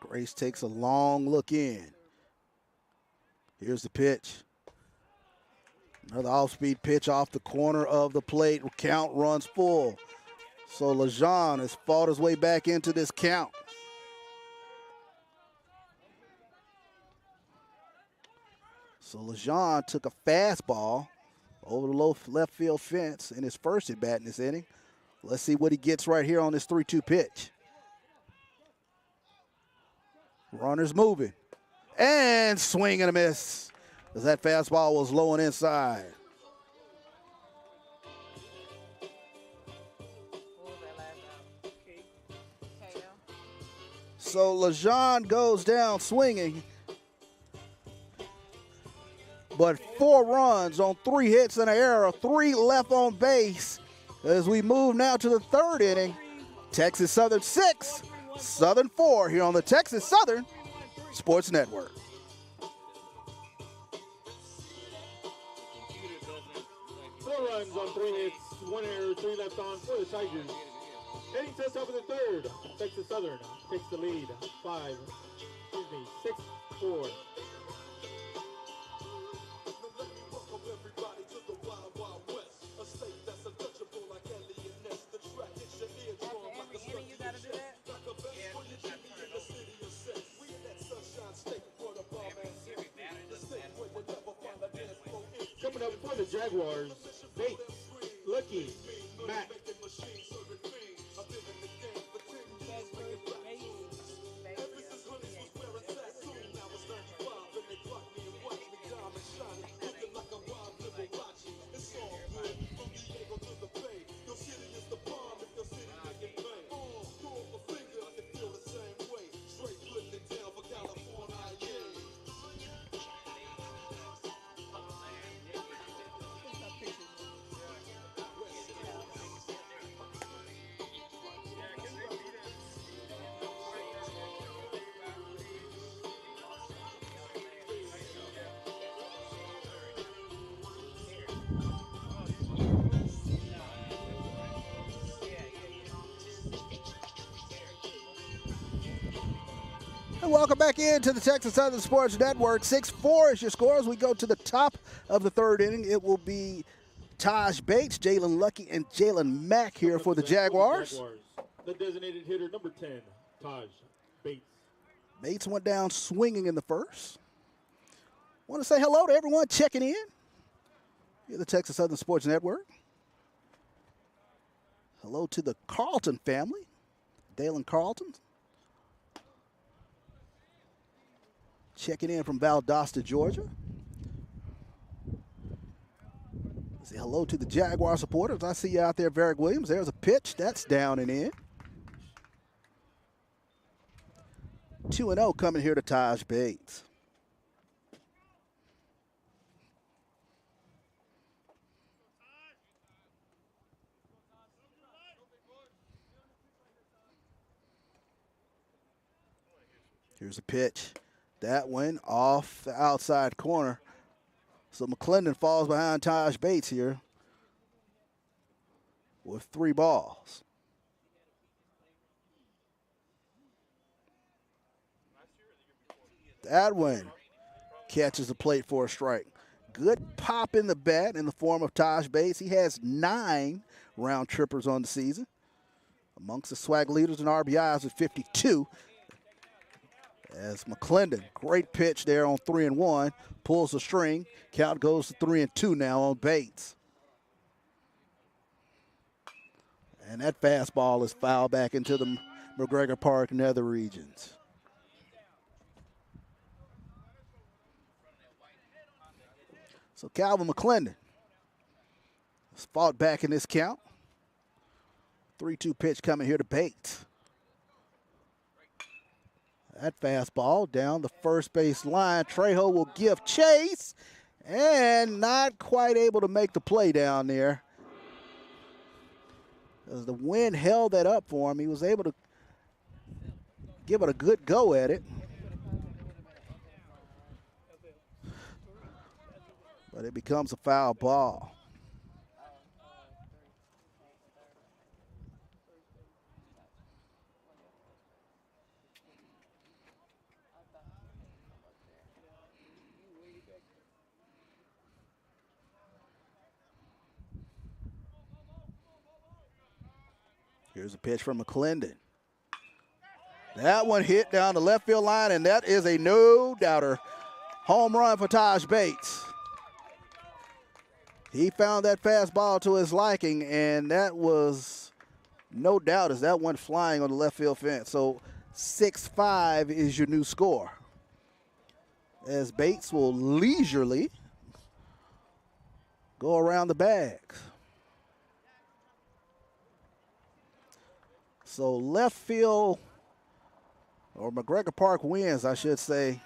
Grace takes a long look in. Here's the pitch. Another off-speed pitch off the corner of the plate. Count runs full. So Lejeune has fought his way back into this count. So Lejeune took a fastball over the low left field fence in his first at-bat in this inning. Let's see what he gets right here on this 3-2 pitch. Runners moving. And swing and a miss, as that fastball was low and inside. So Lejeune goes down swinging, but 4 runs on 3 hits and an error, 3 left on base. As we move now to the 3rd inning, Texas Southern 6, Southern 4 here on the Texas Southern Sports Network. Runs on 3 hits, 1 error, 3 left on for the Tigers. Heading test over the 3rd. Texas Southern takes the lead. 6-4. Coming up for the Jaguars, Bates, Lucky, Matt. Welcome back into the Texas Southern Sports Network. 6-4 is your score. As we go to the top of the 3rd inning, it will be Taj Bates, Jalen Lucky, and Jalen Mack here for the Jaguars. The designated hitter, number 10, Taj Bates. Bates went down swinging in the first. Want to say hello to everyone checking in here at the Texas Southern Sports Network. Hello to the Carlton family. Dalen Carlton. Checking in from Valdosta, Georgia. Say hello to the Jaguar supporters. I see you out there, Varick Williams. There's a pitch. That's down and in. 2-0 coming here to Taj Bates. Here's a pitch. That one off the outside corner. So McClendon falls behind Taj Bates here with 3 balls. That one catches the plate for a strike. Good pop in the bat in the form of Taj Bates. He has 9 round trippers on the season. Amongst the swag leaders in RBIs with 52. As McClendon, great pitch there on 3-1, pulls the string. Count goes to 3-2 now on Bates. And that fastball is fouled back into the McGregor Park nether regions. So Calvin McClendon has fought back in this count. 3-2 pitch coming here to Bates. That fastball down the first base line. Trejo will give chase and not quite able to make the play down there. As the wind held that up for him, he was able to give it a good go at it. But it becomes a foul ball. Here's a pitch from McClendon. That one hit down the left field line, and that is a no-doubter. Home run for Taj Bates. He found that fastball to his liking, and that was no doubt as that went flying on the left field fence. So 6-5 is your new score. As Bates will leisurely go around the bags. So left field, or McGregor Park wins, I should say.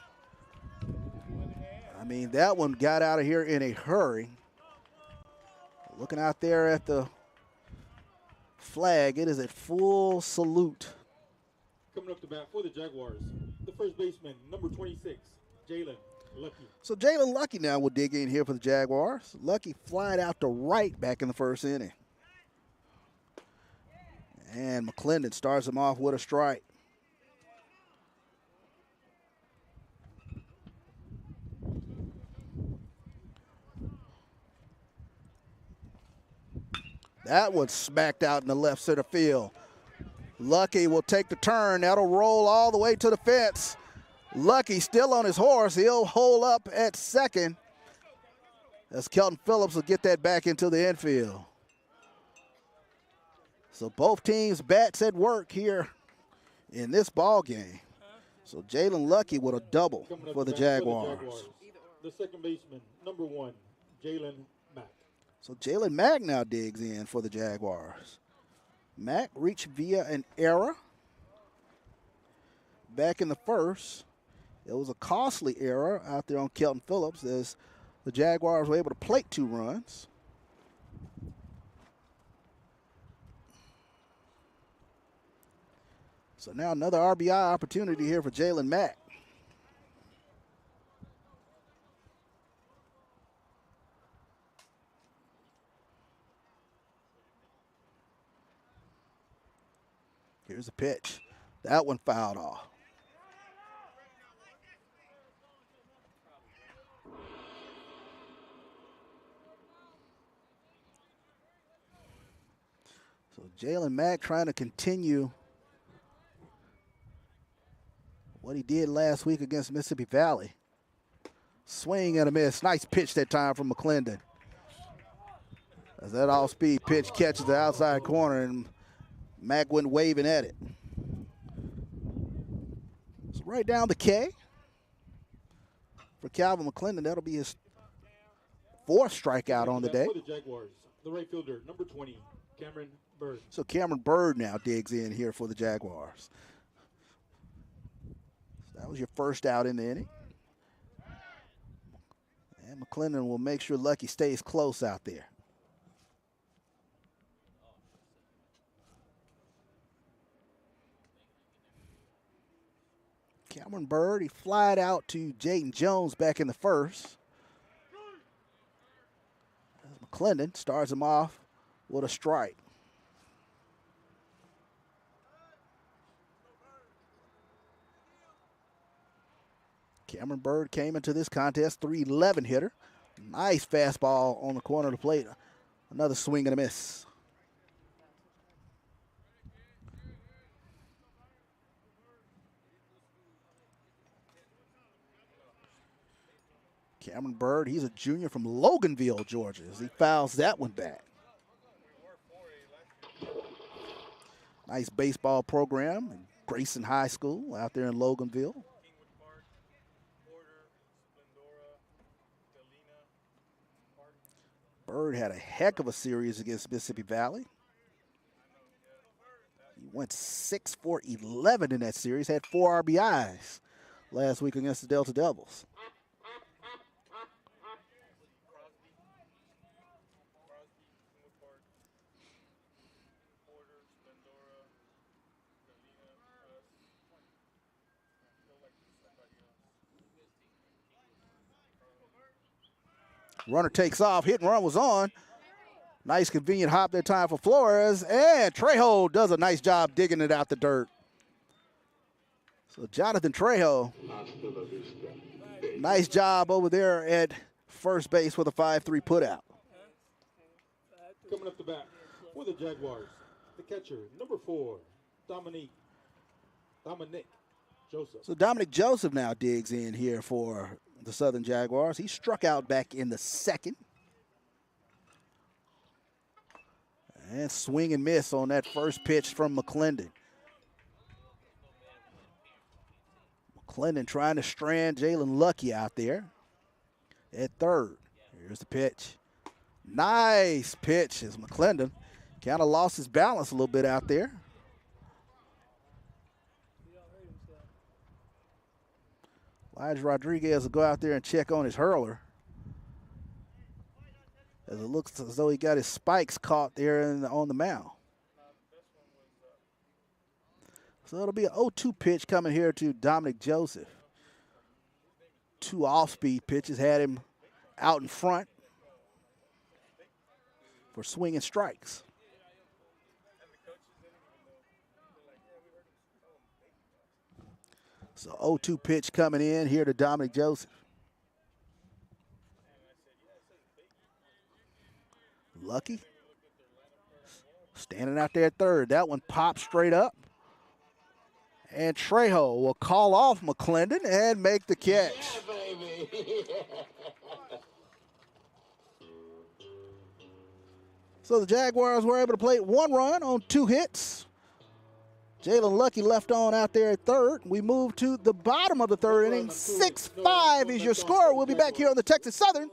I mean, that one got out of here in a hurry. Looking out there at the flag, it is at full salute. Coming up to bat for the Jaguars, the first baseman, number 26, Jalen Lucky. So Jalen Lucky now will dig in here for the Jaguars. Lucky flying out to right back in the first inning. And McClendon starts him off with a strike. That one smacked out in the left center field. Lucky will take the turn. That'll roll all the way to the fence. Lucky still on his horse. He'll hold up at second as Kelton Phillips will get that back into the infield. So both teams bats at work here in this ball game. So Jalen Lucky with a double for the Jaguars. The second baseman, number 1, Jalen Mack. So Jalen Mack now digs in for the Jaguars. Mack reached via an error back in the first. It was a costly error out there on Kelton Phillips as the Jaguars were able to plate 2 runs. So now another RBI opportunity here for Jalen Mack. Here's a pitch. That one fouled off. So Jalen Mack trying to continue what he did last week against Mississippi Valley. Swing and a miss. Nice pitch that time from McClendon. As that off-speed pitch catches the outside corner, and Mack went waving at it. So right down the K for Calvin McClendon. That'll be his 4th strikeout on the day. For the Jaguars, the right fielder, number 20, Cameron Bird. So Cameron Bird now digs in here for the Jaguars. So that was your first out in the inning. And McClendon will make sure Lucky stays close out there. Cameron Bird, he flied out to Jayden Jones back in the first. As McClendon starts him off with a strike. Cameron Bird came into this contest, 311 hitter. Nice fastball on the corner of the plate. Another swing and a miss. Cameron Bird, he's a junior from Loganville, Georgia, as he fouls that one back. Nice baseball program in Grayson High School out there in Loganville. Bird had a heck of a series against Mississippi Valley. He went 6 for 11 in that series, had 4 RBIs last week against the Delta Devils. Runner takes off, hit and run was on. Nice convenient hop that time for Flores, and Trejo does a nice job digging it out the dirt. So Jonathan Trejo, nice job over there at first base with a 5-3 putout. Coming up the bat for the Jaguars, the catcher, number 4, Dominic Joseph. So Dominic Joseph now digs in here for the Southern Jaguars. He struck out back in the second. And swing and miss on that first pitch from McClendon. McClendon trying to strand Jalen Lucky out there at third. Here's the pitch. Nice pitch as McClendon kind of lost his balance a little bit out there. Elijah Rodriguez will go out there and check on his hurler, as it looks as though he got his spikes caught there on the mound. So it'll be an 0-2 pitch coming here to Dominic Joseph. 2 off-speed pitches had him out in front for swinging strikes. So 0-2 pitch coming in here to Dominic Joseph. Lucky standing out there at third. That one popped straight up. And Trejo will call off McClendon and make the catch. So the Jaguars were able to play 1 run on 2 hits. Jalen Lucky left on out there at third. We move to the bottom of the third inning. 6-5 is your score. We'll be back here on the Texas Southern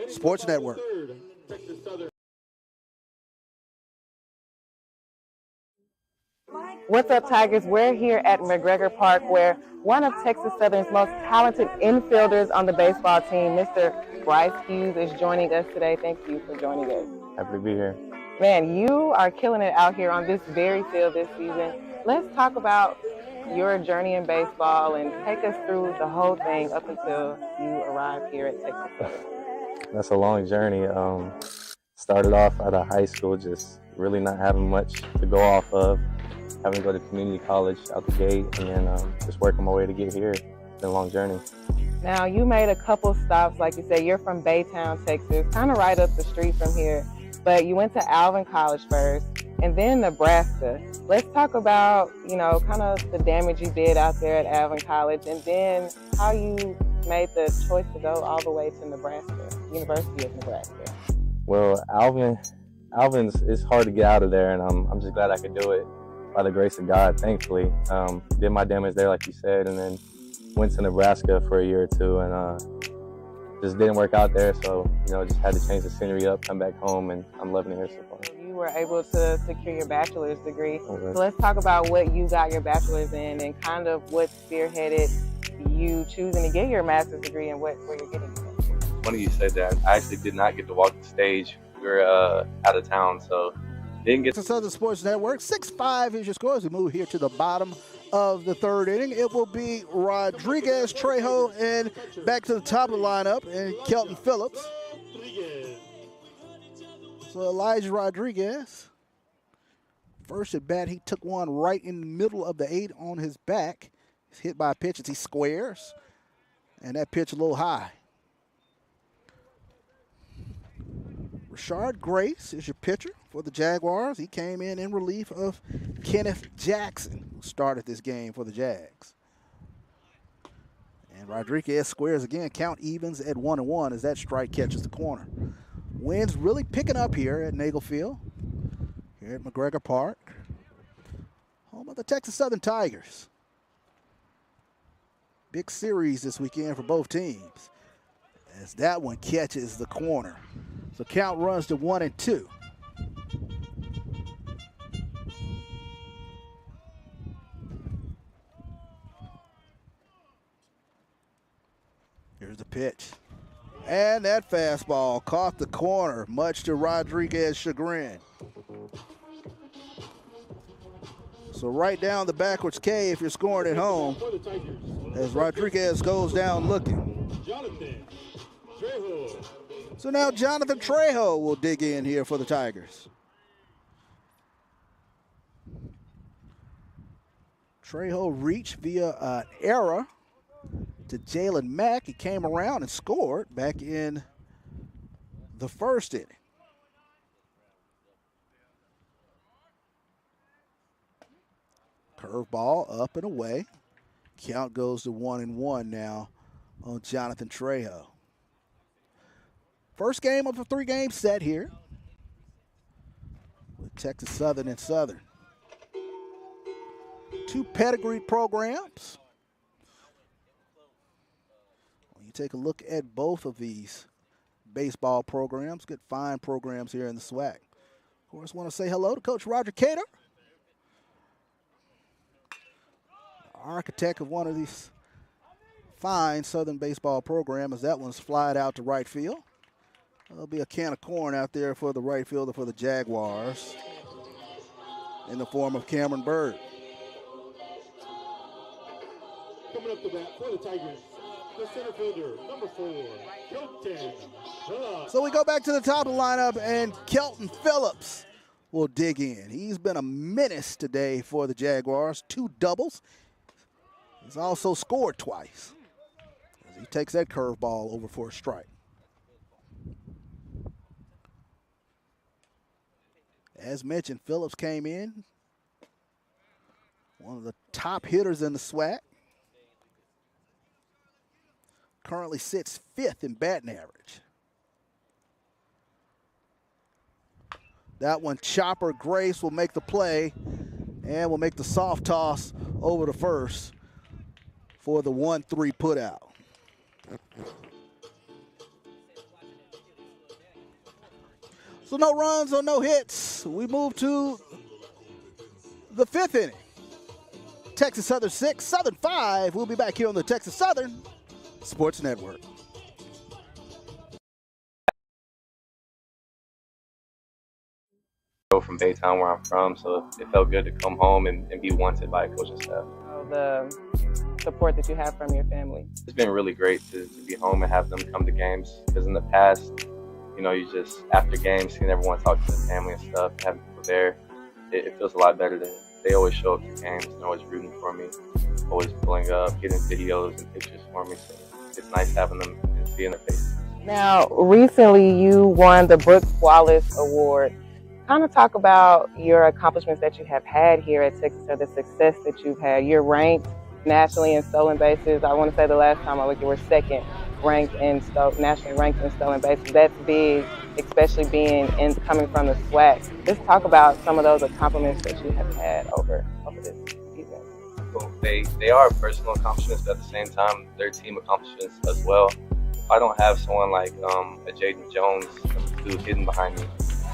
Sports Network. What's up, Tigers? We're here at McGregor Park, where one of Texas Southern's most talented infielders on the baseball team, Mr. Bryce Hughes, is joining us today. Thank you for joining us. Happy to be here. Man, you are killing it out here on this very field this season. Let's talk about your journey in baseball and take us through the whole thing up until you arrived here at Texas Southern. That's a long journey. Started off out of high school, just really not having much to go off of. Having to go to community college out the gate, and then just working my way to get here. It's been a long journey. Now, you made a couple stops, like you said. You're from Baytown, Texas, kind of right up the street from here. But you went to Alvin College first, and then Nebraska. Let's talk about, kind of the damage you did out there at Alvin College, and then how you made the choice to go all the way to Nebraska, University of Nebraska. Well, Alvin's, it's hard to get out of there, and I'm just glad I could do it by the grace of God, thankfully. Did my damage there, like you said, and then went to Nebraska for a year or two, and just didn't work out there. So, just had to change the scenery up, come back home, and I'm loving it here so far. You were able to secure your bachelor's degree. Okay. So let's talk about what you got your bachelor's in and kind of what spearheaded you choosing to get your master's degree and where you're getting it. Funny you said that. I actually did not get to walk the stage. We were out of town, so didn't get to. Southern Sports Network, 6-5 is your score as we move here to the bottom of the third inning. It will be Rodriguez, Trejo, and back to the top of the lineup, and Kelton Phillips. So Elijah Rodriguez, first at bat, he took one right in the middle of the 8 on his back. He's hit by a pitch as he squares, and that pitch a little high. Rashard Grace is your pitcher for the Jaguars. He came in relief of Kenneth Jackson, who started this game for the Jags. And Rodriguez squares again. Count evens at 1-1 as that strike catches the corner. Winds really picking up here at Nagel Field, here at McGregor Park, home of the Texas Southern Tigers. Big series this weekend for both teams, as that one catches the corner. So count runs to 1-2. Here's the pitch. And that fastball caught the corner, much to Rodriguez's chagrin. So right down the backwards K if you're scoring at home, as Rodriguez goes down looking. So now Jonathan Trejo will dig in here for the Tigers. Trejo reached via an error to Jalen Mack. He came around and scored back in the first inning. Curveball up and away. Count goes to 1-1 now on Jonathan Trejo. First game of a 3-game set here with Texas Southern and Southern. Two pedigreed programs. When you take a look at both of these baseball programs, good fine programs here in the SWAC. Of course, want to say hello to Coach Roger Cater, architect of one of these fine Southern baseball programs, as that one's flied out to right field. There'll be a can of corn out there for the right fielder for the Jaguars in the form of Cameron Bird. Coming up to bat for the Tigers, the center fielder, number 4, Kelton Phillips. So we go back to the top of the lineup, and Kelton Phillips will dig in. He's been a menace today for the Jaguars, 2 doubles. He's also scored twice, as he takes that curveball over for a strike. As mentioned, Phillips came in, one of the top hitters in the SWAC. Currently sits 5th in batting average. That one, Chopper Grace will make the play and will make the soft toss over to first for the 1-3 put out. So no runs or no hits. We move to the 5th inning. Texas Southern 6, Southern 5. We'll be back here on the Texas Southern Sports Network. From Baytown, where I'm from, so it felt good to come home and be wanted by a coaching staff. The support that you have from your family. It's been really great to be home and have them come to games, because in the past, you just, after games, you never want to talk to the family and stuff, having people there, it feels a lot better. They always show up to games, and always rooting for me, always pulling up, getting videos and pictures for me, so it's nice having them and seeing their faces. Now, recently you won the Brooks Wallace Award. Kind of talk about your accomplishments that you have had here at Texas, or the success that you've had. You're ranked nationally in stolen bases. I want to say the last time I looked, you were 2nd ranked in nationally ranked in stolen bases. That's big, especially coming from the SWAC. Just talk about some of those accomplishments that you have had over this season. Well, they are personal accomplishments, but at the same time, they're team accomplishments as well. If I don't have someone like a Jaden Jones who's hidden behind me,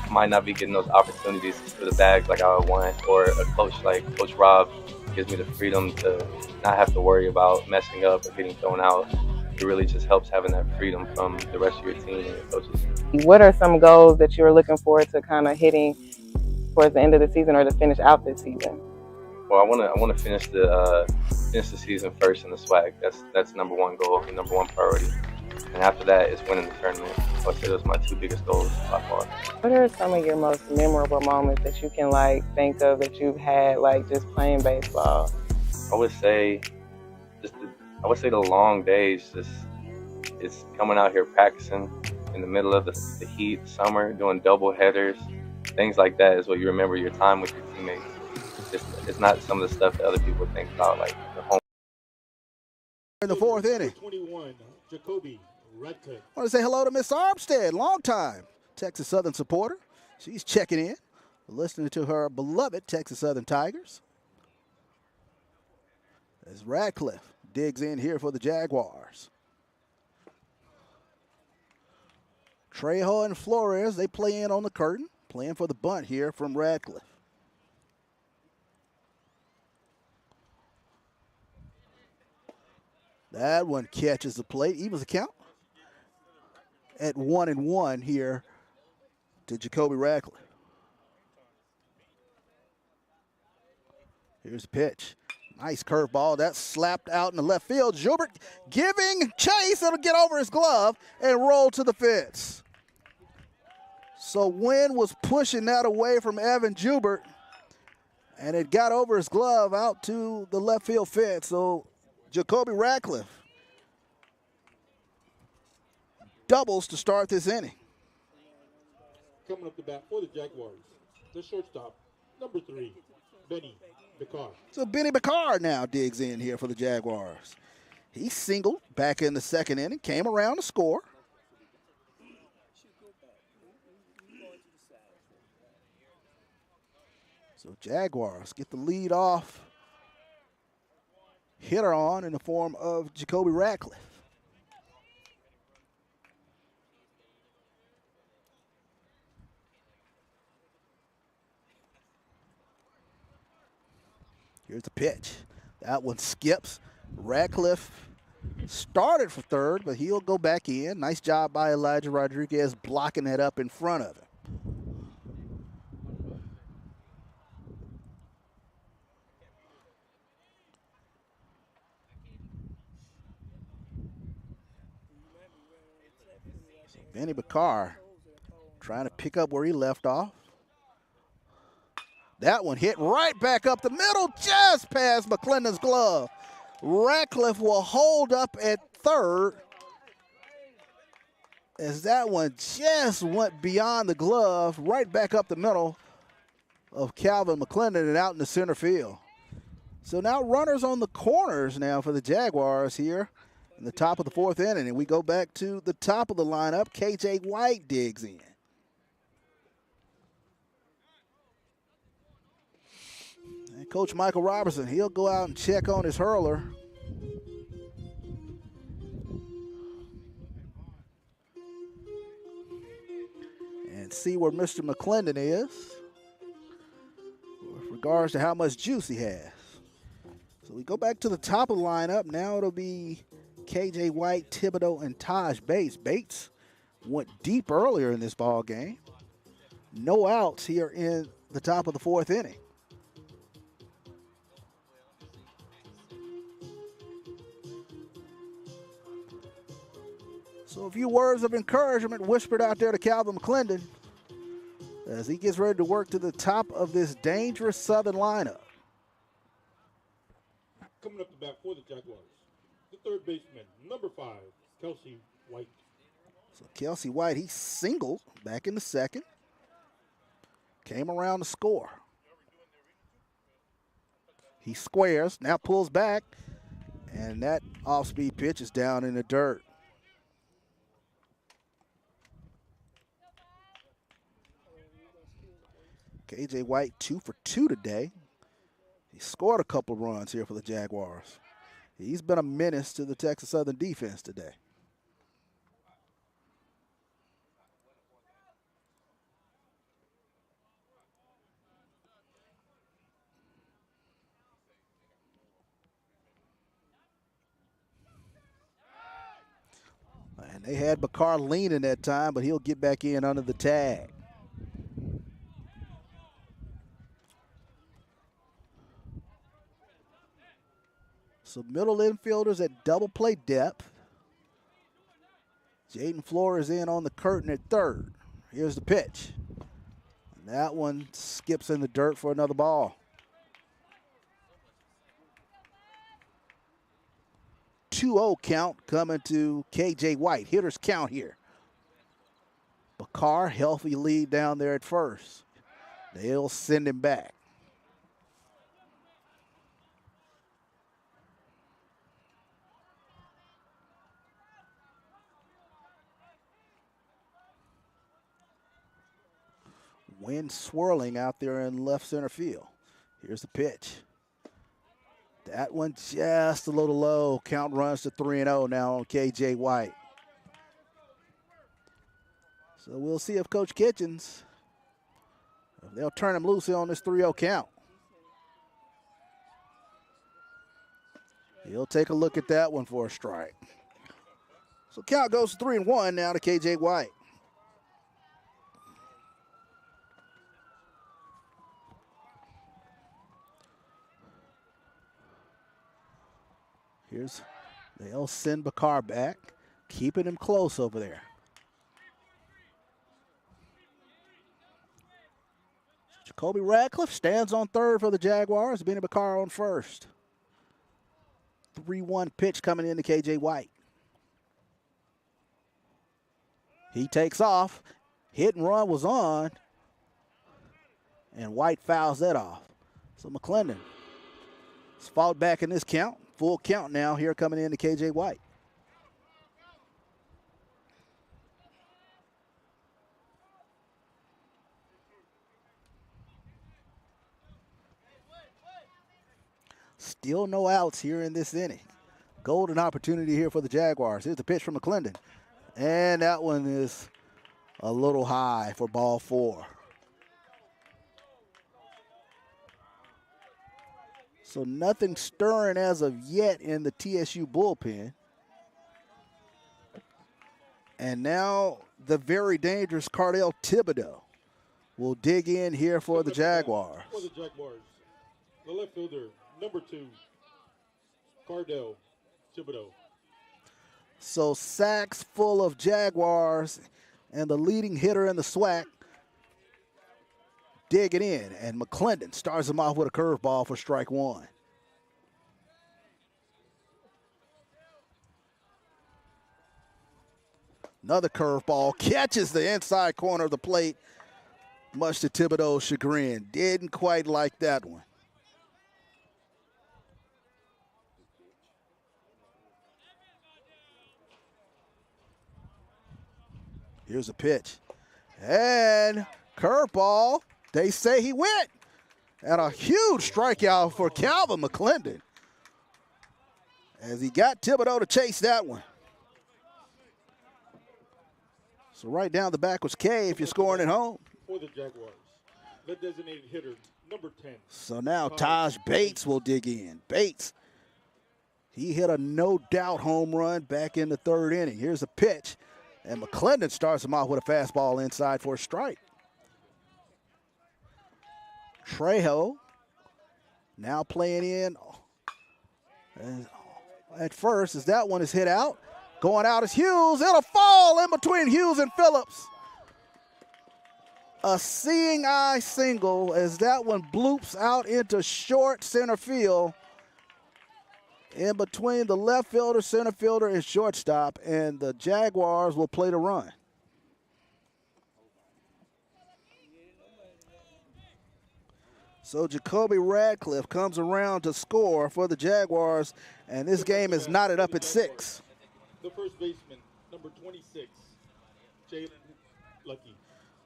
I might not be getting those opportunities for the bags like I would want, or a coach like Coach Rob gives me the freedom to not have to worry about messing up or getting thrown out. It really just helps having that freedom from the rest of your team and your coaches. What are some goals that you're looking forward to kind of hitting towards the end of the season or to finish out this season? Well, I want to finish the season first in the SWAC. That's number one goal and number one priority. And after that is winning the tournament. I would say those are my two biggest goals by far. What are some of your most memorable moments that you can think of that you've had just playing baseball? I would say the long days, it's coming out here practicing in the middle of the heat, summer, doing double headers, things like that is what you remember your time with your teammates. It's not some of the stuff that other people think about, like the home. In the fourth inning. 21, Jacoby Radcliffe. I want to say hello to Miss Armstead, longtime Texas Southern supporter. She's checking in, listening to her beloved Texas Southern Tigers. As Radcliffe digs in here for the Jaguars. Trejo and Flores, they play in on the curtain, playing for the bunt here from Radcliffe. That one catches the plate, evens the count at 1-1 here to Jacoby Radcliffe. Here's the pitch. Nice curveball. That's slapped out in the left field. Joubert giving chase. It'll get over his glove and roll to the fence. So Wynn was pushing that away from Evan Joubert, and it got over his glove out to the left field fence. So Jacoby Radcliffe doubles to start this inning. Coming up to bat for the Jaguars, the shortstop, number 3, Benny Bakar. So Benny Bakar now digs in here for the Jaguars. He singled back in the second inning, came around to score. So Jaguars get the lead off hitter on in the form of Jacoby Radcliffe. Here's the pitch. That one skips. Radcliffe started for third, but he'll go back in. Nice job by Elijah Rodriguez blocking that up in front of him. Benny Bakar trying to pick up where he left off. That one hit right back up the middle, just past McClendon's glove. Radcliffe will hold up at third as that one just went beyond the glove, right back up the middle of Calvin McClendon and out in the center field. So now runners on the corners now for the Jaguars here in the top of the fourth inning. And we go back to the top of the lineup. KJ White digs in. And Coach Michael Robertson, he'll go out and check on his hurler. And see where Mr. McClendon is with regards to how much juice he has. So we go back to the top of the lineup. Now it'll be KJ White, Thibodeau, and Taj Bates. Bates went deep earlier in this ball game. No outs here in the top of the fourth inning. So a few words of encouragement whispered out there to Calvin McClendon as he gets ready to work to the top of this dangerous Southern lineup. Coming up to bat for the Jaguars, the third baseman, number 5, Kelsey White. So Kelsey White, he singled back in the second. Came around to score. He squares, now pulls back, and that off-speed pitch is down in the dirt. KJ White 2 for 2 today. He scored a couple runs here for the Jaguars. He's been a menace to the Texas Southern defense today. And they had Bakar leaning that time, but he'll get back in under the tag. So middle infielders at double play depth. Jaden Flores in on the curtain at third. Here's the pitch. And that one skips in the dirt for another ball. 2-0 count coming to KJ White. Hitters count here. Bakar, healthy lead down there at first. They'll send him back. Wind swirling out there in left center field. Here's the pitch. That one just a little low. Count runs to 3-0 now on KJ White. So we'll see if Coach Kitchens, if they'll turn him loose on this 3-0 count. He'll take a look at that one for a strike. So count goes to 3-1 now to KJ White. They'll send Bakar back, keeping him close over there. Jacoby Radcliffe stands on third for the Jaguars. Benny Bakar on first. 3-1 pitch coming into KJ White. He takes off. Hit and run was on. And White fouls that off. So McClendon has fought back in this count. Full count now here coming into KJ White. Still no outs here in this inning. Golden opportunity here for the Jaguars. Here's the pitch from McClendon. And that one is a little high for ball 4. So nothing stirring as of yet in the TSU bullpen. And now the very dangerous Cardell Thibodeau will dig in here for the Jaguars. For the Jaguars, the left fielder, number 2, Cardell Thibodeau. So sacks full of Jaguars and the leading hitter in the SWAC digging in, and McClendon starts him off with a curveball for strike 1. Another curveball catches the inside corner of the plate, much to Thibodeau's chagrin. Didn't quite like that one. Here's a pitch. And curveball. They say he went. And a huge strikeout for Calvin McClendon, as he got Thibodeau to chase that one. So right down the back was K if you're scoring at home. For the Jaguars, the designated hitter, number 10. So now Taj Bates will dig in. Bates, he hit a no-doubt home run back in the 3rd inning. Here's a pitch. And McClendon starts him off with a fastball inside for a strike. Trejo now playing in at first as that one is hit out. Going out is Hughes. It'll fall in between Hughes and Phillips. A seeing eye single as that one bloops out into short center field. In between the left fielder, center fielder, and shortstop, and the Jaguars will play the run. So Jacoby Radcliffe comes around to score for the Jaguars, and this game is knotted up at 6. The first baseman, number 26, Jalen Lucky.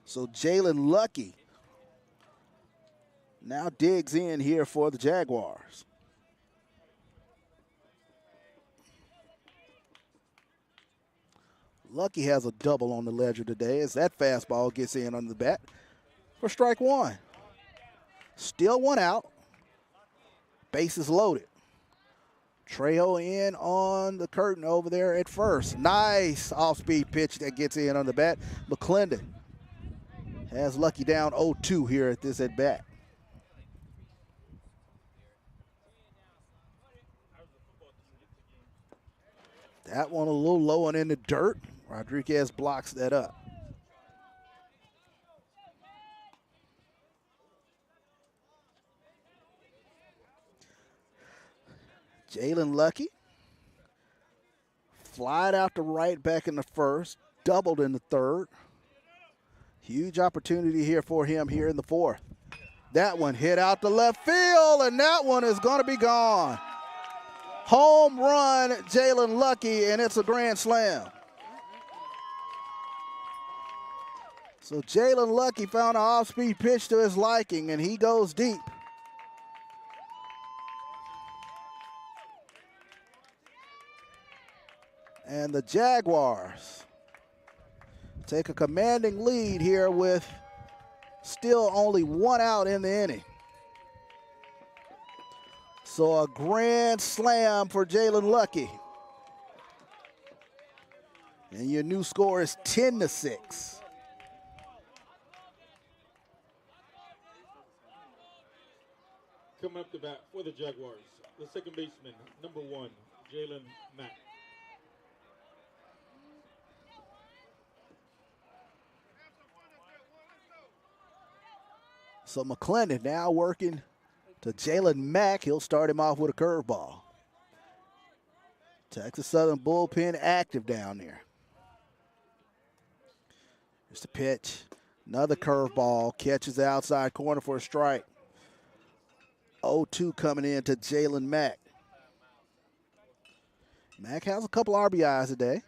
So Jalen Lucky now digs in here for the Jaguars. Lucky has a double on the ledger today as that fastball gets in under the bat for strike one. Still one out. Bases loaded. Trejo in on the curtain over there at first. Nice off-speed pitch that gets in on the bat. McClendon has Lucky down 0-2 here at this at-bat. That one a little low and in the dirt. Rodriguez blocks that up. Jalen Lucky flied out to right back in the first, doubled in the third. Huge opportunity here for him here in the fourth. That one hit out to left field, and that one is going to be gone. Home run, Jalen Lucky, and it's a grand slam. So Jalen Lucky found an off-speed pitch to his liking, and he goes deep. And the Jaguars take a commanding lead here with still only one out in the inning. So a grand slam for Jalen Lucky. And your new score is 10-6. Coming up to bat for the Jaguars, the second baseman, number 1, Jalen Mack. So McClendon now working to Jalen Mack. He'll start him off with a curveball. Texas Southern bullpen active down there. Here's the pitch. Another curveball. Catches the outside corner for a strike. 0-2 coming in to Jalen Mack. Mack has a couple RBIs today.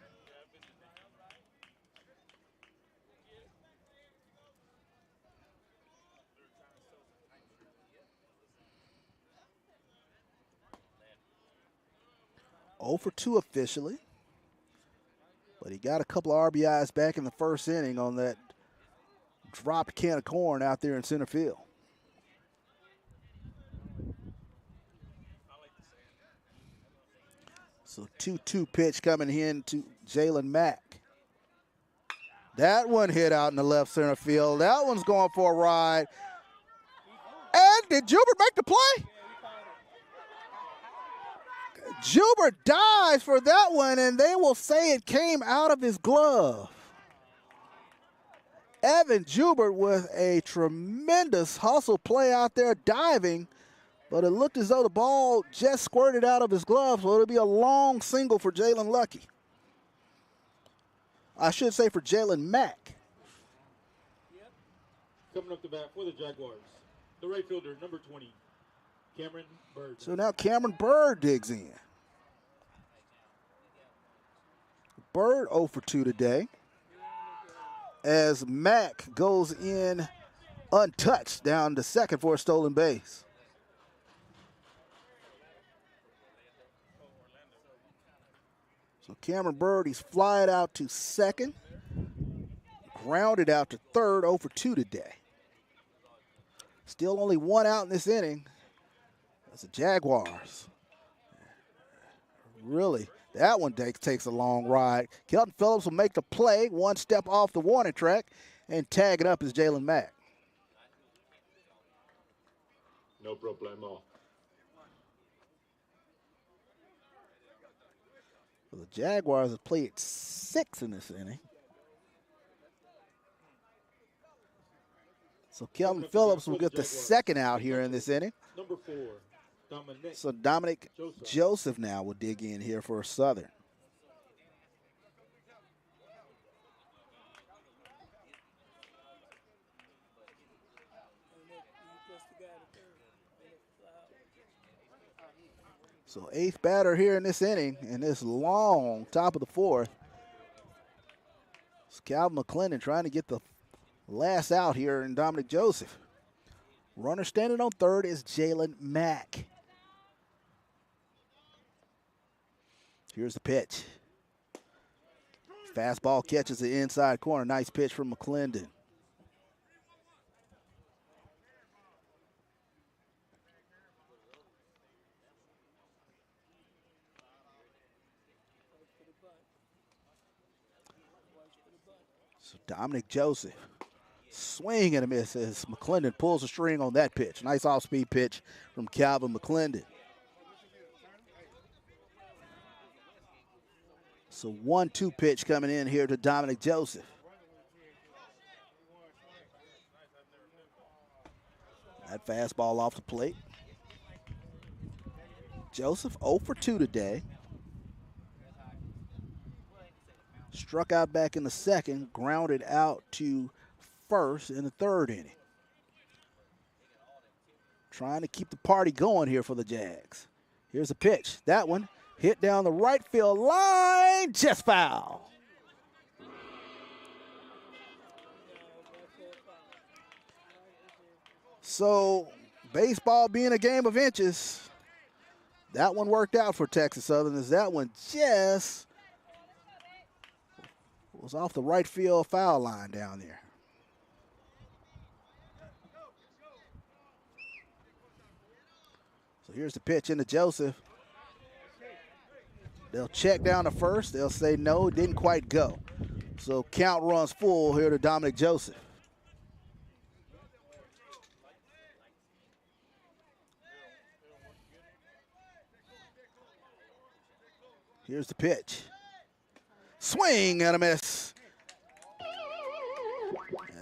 For 2 officially, but he got a couple of RBIs back in the first inning on that dropped can of corn out there in center field. So 2-2 pitch coming in to Jalen Mack. That one hit out in the left center field. That one's going for a ride. And did Jubert make the play? Jubert dives for that one, and they will say it came out of his glove. Evan Jubert with a tremendous hustle play out there diving, but it looked as though the ball just squirted out of his glove, so it'll be a long single for Jalen Lucky. I should say for Jalen Mack. Coming up to bat for the Jaguars, the right fielder, number 20, Cameron Bird. So now Cameron Bird digs in. Bird 0 for 2 today as Mack goes in untouched down to second for a stolen base. So Cameron Bird, he's flying out to second, grounded out to third, 0 for 2 today. Still only one out in this inning. That's the Jaguars. Really, that one takes a long ride. Kelton Phillips will make the play, one step off the warning track, and tag it up as Jalen Mack. No problemo. So the Jaguars have played 6 in this inning. So Kelton Phillips will get the second out here in this inning. Number 4, Dominic. So Dominic Joseph now will dig in here for Southern. So 8th batter here in this inning, in this long top of the 4th. It's Calvin McClendon trying to get the last out here in Dominic Joseph. Runner standing on third is Jalen Mack. Here's the pitch. Fastball catches the inside corner. Nice pitch from McClendon. So Dominic Joseph, swing and a miss as McClendon pulls a string on that pitch. Nice off-speed pitch from Calvin McClendon. So 1-2 pitch coming in here to Dominic Joseph. That fastball off the plate. Joseph 0 for 2 today. Struck out back in the second, grounded out to first in the third inning. Trying to keep the party going here for the Jags. Here's a pitch. That one hit down the right field line, just foul. So baseball being a game of inches, that one worked out for Texas Southern as that one just was off the right field foul line down there. So here's the pitch into Joseph. They'll check down to first. They'll say no, it didn't quite go. So count runs full here to Dominic Joseph. Here's the pitch. Swing and a miss.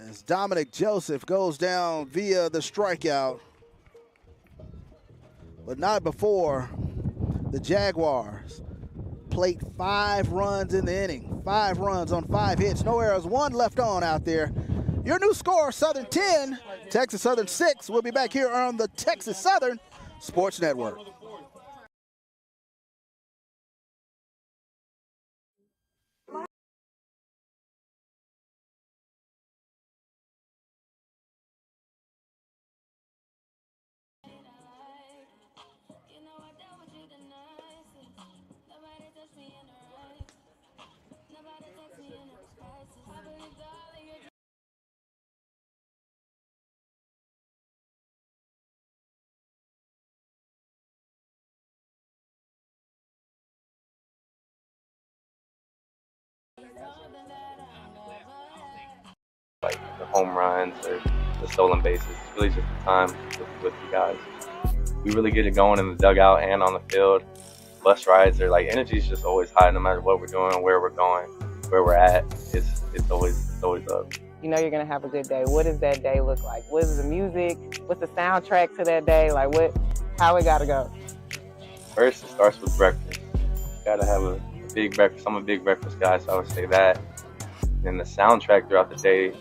As Dominic Joseph goes down via the strikeout. But not before the Jaguars plate 5 runs in the inning. 5 runs on 5 hits. No errors, 1 left on out there. Your new score, Southern 10, Texas Southern 6. We'll be back here on the Texas Southern Sports Network. Like the home runs or the stolen bases. It's really just the time with you guys. We really get it going in the dugout and on the field. Bus rides are like, energy's just always high no matter what we're doing, where we're going, where we're at. It's always up. You know you're gonna have a good day. What does that day look like? What is the music? What's the soundtrack to that day? Like how it gotta go? First, it starts with breakfast. Gotta have a big breakfast. I'm a big breakfast guy, so I would say that. And the soundtrack throughout the day,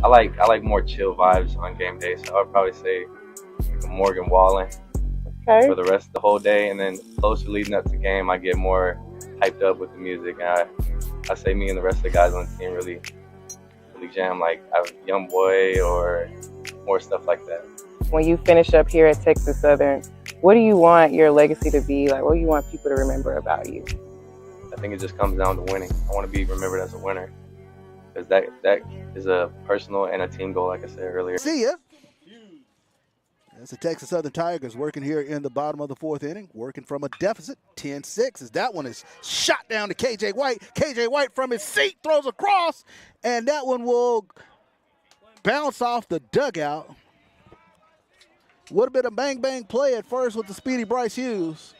I like more chill vibes on game day, so I would probably say like a Morgan Wallen for the rest of the whole day. And then closer leading up to game, I get more hyped up with the music. I say me and the rest of the guys on the team really jam, like Young Boy or more stuff like that. When you finish up here at Texas Southern, what do you want your legacy to be? Like, what do you want people to remember about you? I think it just comes down to winning. I want to be remembered as a winner. Because that is a personal and a team goal, like I said earlier. See ya. That's the Texas Southern Tigers working here in the bottom of the 4th inning, working from a deficit, 10-6, as that one is shot down to KJ White. KJ White from his seat throws across, and that one will bounce off the dugout. Would have been a bang-bang play at first with the speedy Bryce Hughes.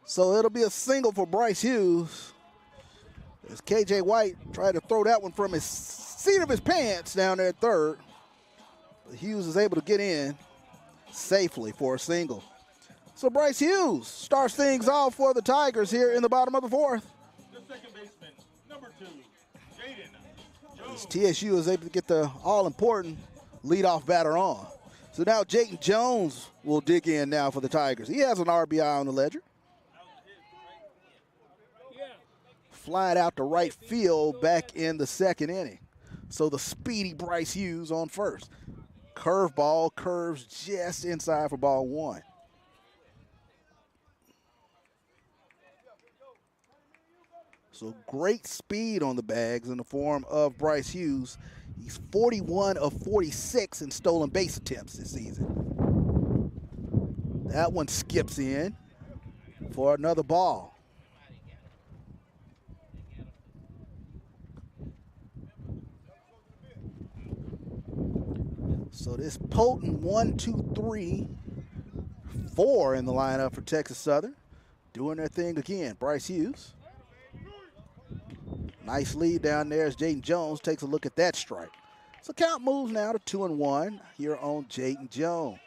So it'll be a single for Bryce Hughes. As KJ White tried to throw that one from his seat of his pants down there at third. But Hughes is able to get in safely for a single. So Bryce Hughes starts things off for the Tigers here in the bottom of the 4th. The second baseman, number 2, Jaden. As TSU is able to get the all-important leadoff batter on. So now Jayden Jones will dig in now for the Tigers. He has an RBI on the ledger. Flied out to right field back in the 2nd inning. So the speedy Bryce Hughes on first. Curveball curves just inside for ball one. So great speed on the bags in the form of Bryce Hughes. He's 41 of 46 in stolen base attempts this season. That one skips in for another ball. So this potent 1, 2, 3, 4 in the lineup for Texas Southern. Doing their thing again. Bryce Hughes. Nice lead down there as Jaden Jones takes a look at that strike. So count moves now to 2-1 here on Jaden Jones.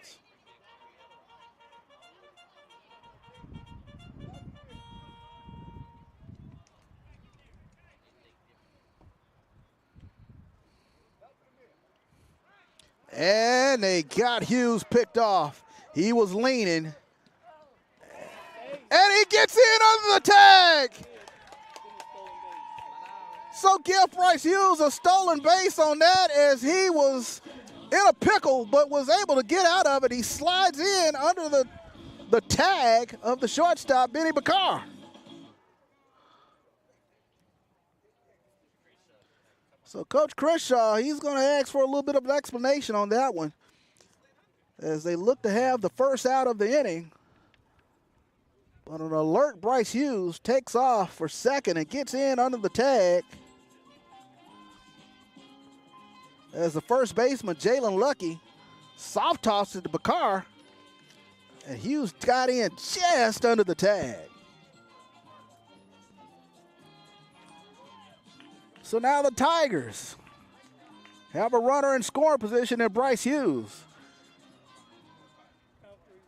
And they got Hughes picked off. He was leaning. And he gets in under the tag. So give Bryce Hughes a stolen base on that as he was in a pickle but was able to get out of it. He slides in under the tag of the shortstop, Benny Bakar. So Coach Crenshaw, he's going to ask for a little bit of an explanation on that one as they look to have the first out of the inning. But an alert Bryce Hughes takes off for second and gets in under the tag. As the first baseman, Jalen Lucky, soft tossed it to Bakar, and Hughes got in just under the tag. So now the Tigers have a runner in scoring position in Bryce Hughes.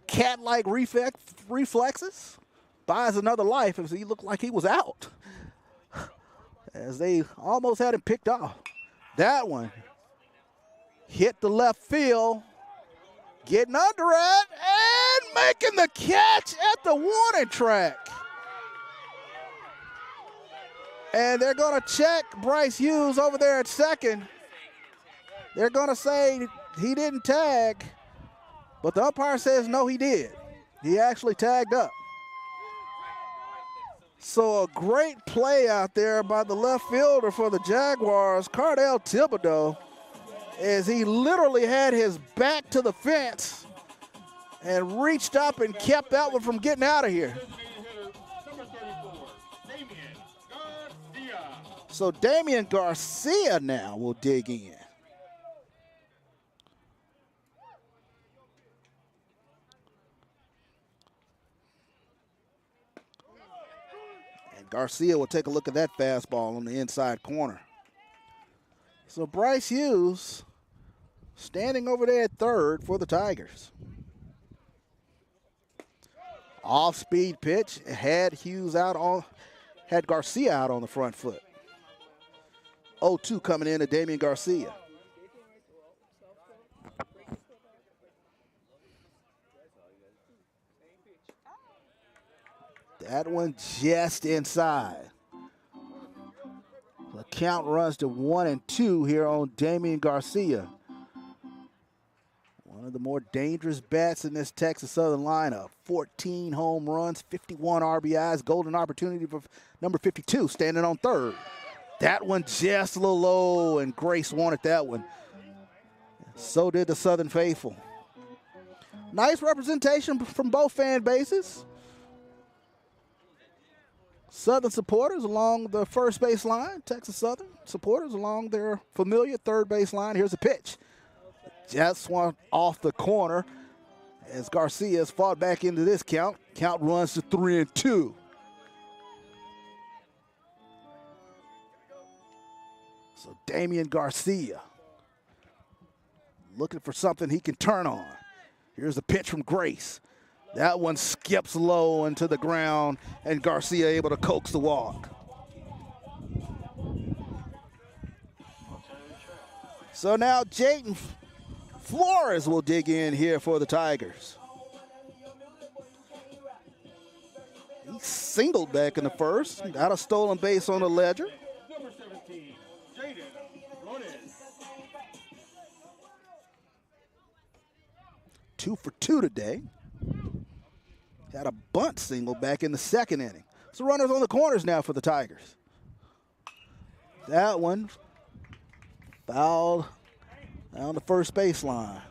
Cat-like reflexes, buys another life as he looked like he was out. As they almost had him picked off. That one hit the left field, getting under it, and making the catch at the warning track. And they're going to check Bryce Hughes over there at second. They're going to say he didn't tag, but the umpire says no, he did. He actually tagged up. So a great play out there by the left fielder for the Jaguars, Cardell Thibodeau, as he literally had his back to the fence and reached up and kept that one from getting out of here. So Damian Garcia now will dig in. And Garcia will take a look at that fastball on the inside corner. So Bryce Hughes standing over there at third for the Tigers. Off-speed pitch, had Garcia out on the front foot. 0-2 coming in to Damian Garcia. That one just inside. The count runs to 1-2 here on Damian Garcia. One of the more dangerous bats in this Texas Southern lineup. 14 home runs, 51 RBIs, golden opportunity for number 52 standing on third. That one just a little low, and Grace wanted that one. So did the Southern faithful. Nice representation from both fan bases. Southern supporters along the first base line. Texas Southern supporters along their familiar third base line. Here's a pitch. Just one off the corner as Garcia has fought back into this count. Count runs to 3-2. So Damian Garcia looking for something he can turn on. Here's a pitch from Grace. That one skips low into the ground, and Garcia able to coax the walk. So now Jaden Flores will dig in here for the Tigers. He singled back in the first, got a stolen base on the ledger. Number 17, Jaden Flores. 2 for 2 today. Had a bunt single back in the second inning. So runners on the corners now for the Tigers. That one fouled down the first baseline.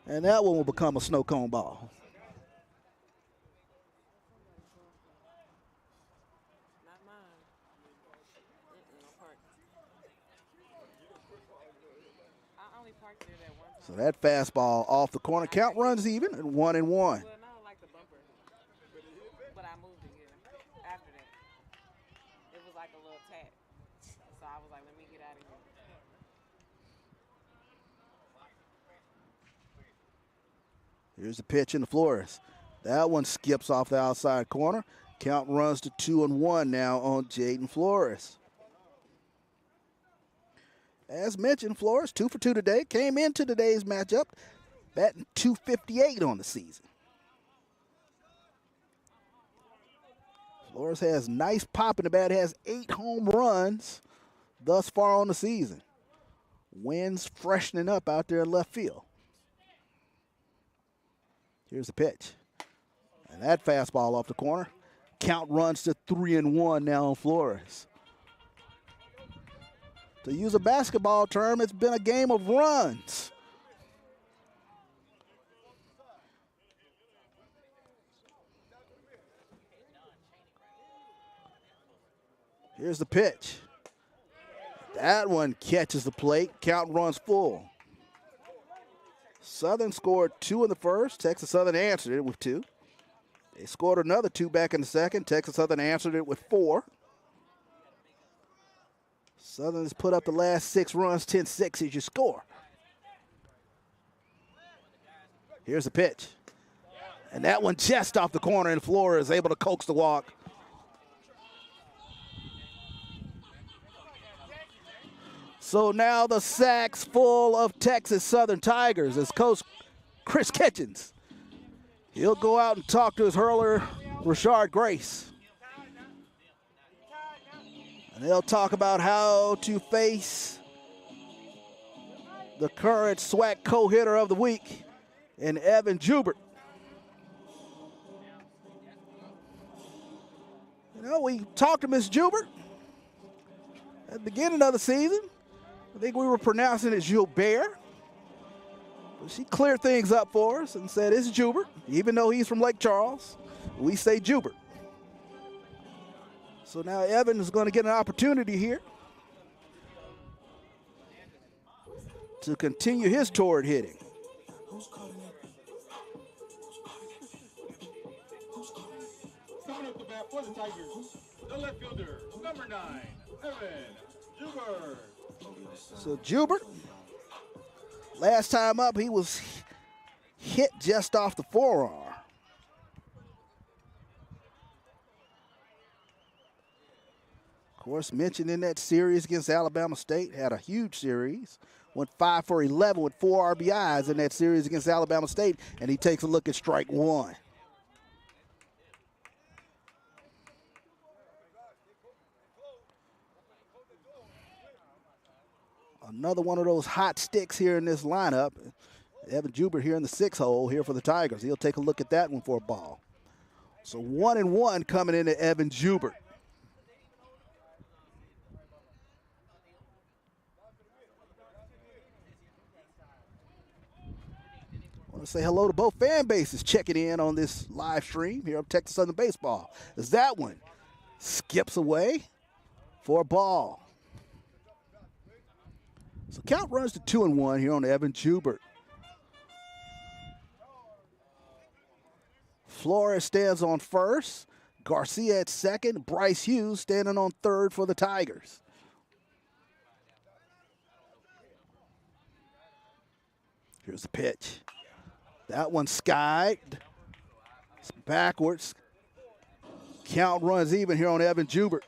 And that one will become a snow cone ball. So that fastball off the corner. Count runs even at 1-1. Here's the pitch in the Flores. That one skips off the outside corner. Count runs to 2-1 now on Jaden Flores. As mentioned, Flores 2 for 2 today. Came into today's matchup batting .258 on the season. Flores has nice pop in the bat. Has 8 home runs thus far on the season. Wind's freshening up out there in left field. Here's the pitch. And that fastball off the corner. Count runs to 3-1 now on Flores. To use a basketball term, it's been a game of runs. Here's the pitch. That one catches the plate. Count runs full. Southern scored 2 in the first. Texas Southern answered it with 2. They scored another 2 back in the second. Texas Southern answered it with 4. Southern has put up the last 6 runs, 10-6 is your score. Here's the pitch. And that one just off the corner, and Flores is able to coax the walk. So now the sack's full of Texas Southern Tigers as Coach Chris Kitchens. He'll go out and talk to his hurler, Rashard Grace. And they'll talk about how to face the current SWAC co-hitter of the week in Evan Jubert. You know, we talked to Miss Jubert at the beginning of the season. I think we were pronouncing it Gilbert. But she cleared things up for us and said it's Jubert. Even though he's from Lake Charles, we say Jubert. So now Evan is going to get an opportunity here to continue his torrid hitting. Coming up the bat for the Tigers, the left fielder, number 9, Evan Jubert. So Jubert, last time up, he was hit just off the forearm. Of course, mentioned in that series against Alabama State, had a huge series. Went 5 for 11 with 4 RBIs in that series against Alabama State, and he takes a look at strike 1. Another one of those hot sticks here in this lineup. Evan Jubert here in the 6th hole here for the Tigers. He'll take a look at that one for a ball. So 1-1 coming into Evan Jubert. I want to say hello to both fan bases checking in on this live stream here on Texas Southern Baseball. As that one skips away for a ball. So count runs to 2-1 here on Evan Jubert. Flores stands on first. Garcia at second. Bryce Hughes standing on third for the Tigers. Here's the pitch. That one skied. It's backwards. Count runs even here on Evan Jubert.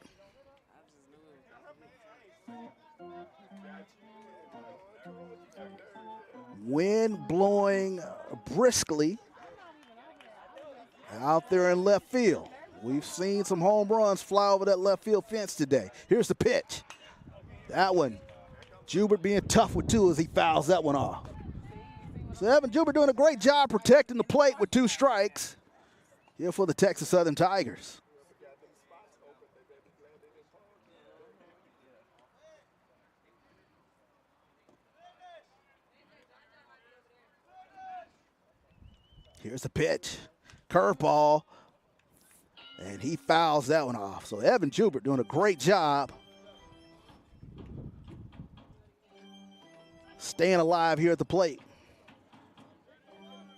Wind blowing briskly out there in left field. We've seen some home runs fly over that left field fence today. Here's the pitch. That one, Jubert being tough with 2 as he fouls that one off. So Evan Juber doing a great job protecting the plate with 2 strikes here for the Texas Southern Tigers. Here's the pitch, curveball, and he fouls that one off. So Evan Jubert doing a great job staying alive here at the plate.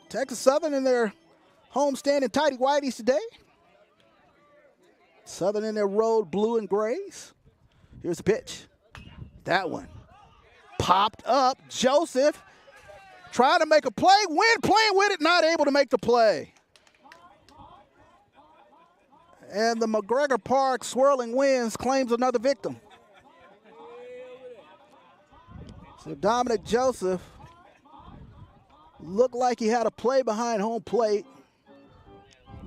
Texas Southern in their homestand in tighty whiteys today. Southern in their road blue and grays. Here's the pitch. That one popped up. Joseph trying to make a play. Wynn playing with it, not able to make the play. And the McGregor Park Swirling Winds claims another victim. So Dominic Joseph looked like he had a play behind home plate.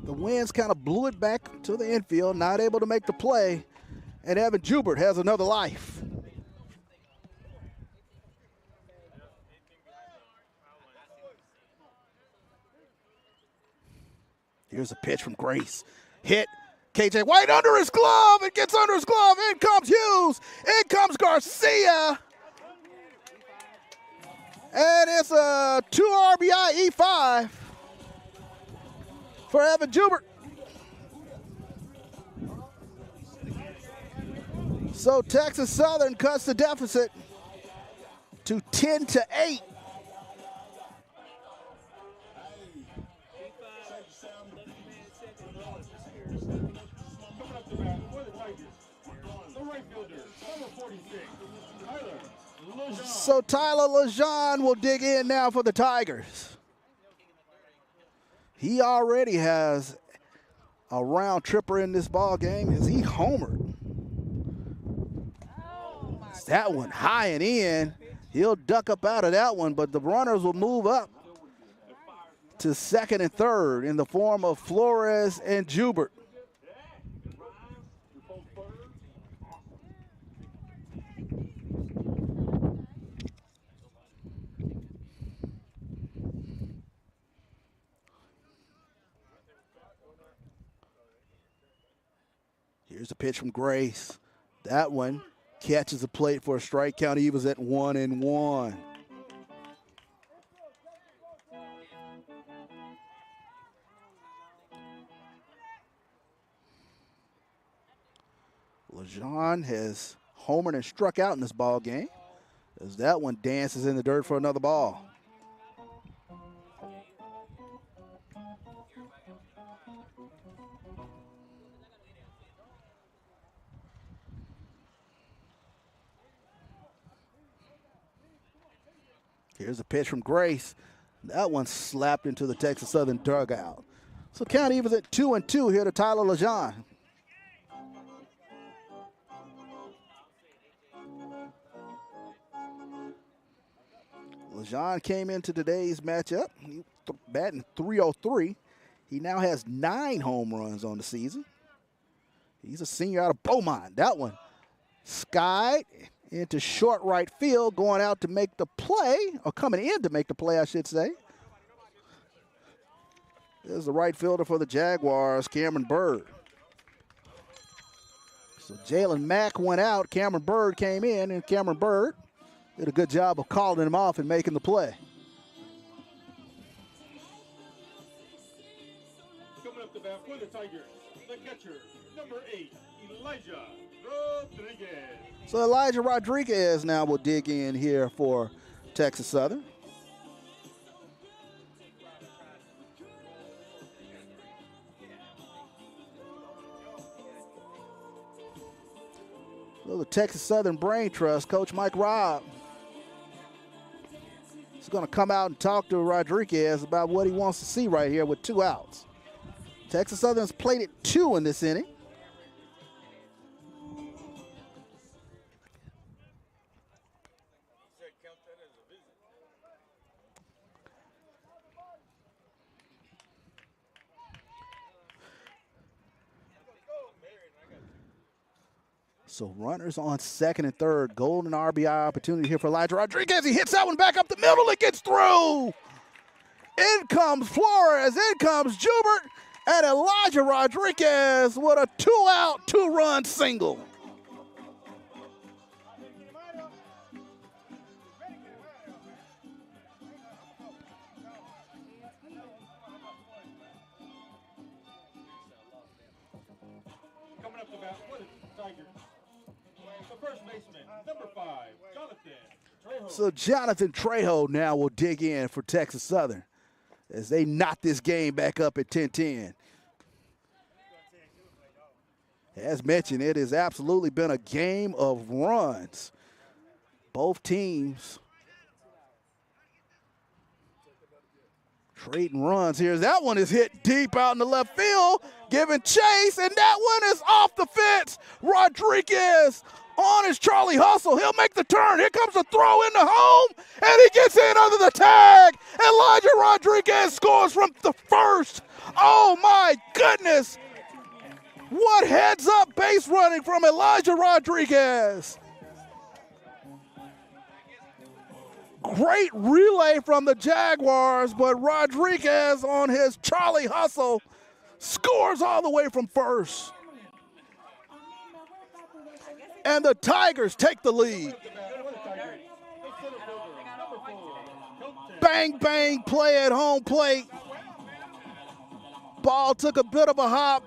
The Winds kind of blew it back to the infield, not able to make the play. And Evan Jubert has another life. Here's a pitch from Grace. Hit. KJ White under his glove. It gets under his glove. In comes Hughes. In comes Garcia. And it's a 2 RBI E5 for Evan Jubert. So Texas Southern cuts the deficit to 10-8. So Tyler Lejean will dig in now for the Tigers. He already has a round tripper in this ball game as he homered. It's that one high and in. He'll duck up out of that one, but the runners will move up to second and third in the form of Flores and Jubert. Here's a pitch from Grace. That one catches the plate for a strike count. He was at 1-1. Lejean has homered and struck out in this ball game as that one dances in the dirt for another ball. Here's a pitch from Grace. That one slapped into the Texas Southern dugout. So count evens at 2-2 here to Tyler Lejean. Lejean came into today's matchup. He batting .303. He now has 9 home runs on the season. He's a senior out of Beaumont. That one skied into short right field, going out to make the play, or coming in to make the play, I should say. There's the right fielder for the Jaguars, Cameron Bird. So Jalen Mack went out, Cameron Bird came in, and Cameron Bird did a good job of calling him off and making the play. Coming up the bat for the Tigers, the catcher, number 8, Elijah Rodriguez. So Elijah Rodriguez now will dig in here for Texas Southern. So the Texas Southern Brain Trust, Coach Mike Robb, is going to come out and talk to Rodriguez about what he wants to see right here with 2 outs. Texas Southern's plated 2 in this inning. So runners on second and third. Golden RBI opportunity here for Elijah Rodriguez. He hits that one back up the middle. It gets through. In comes Flores, in comes Jubert, and Elijah Rodriguez with a 2-out, 2-run single. Coming up to bat for the Tigers, the first baseman, number 5, Jonathan Trejo. So Jonathan Trejo now will dig in for Texas Southern as they knot this game back up at 10-10. As mentioned, it has absolutely been a game of runs. Both teams trading runs here. That one is hit deep out in the left field, giving chase, and that one is off the fence. Rodriguez on his Charlie Hustle. He'll make the turn. Here comes the throw into home, and he gets in under the tag. Elijah Rodriguez scores from the first. Oh, my goodness. What heads-up base running from Elijah Rodriguez. Great relay from the Jaguars, but Rodriguez on his Charlie Hustle scores all the way from first. And the Tigers take the lead. Bang, bang play at home plate. Ball took a bit of a hop.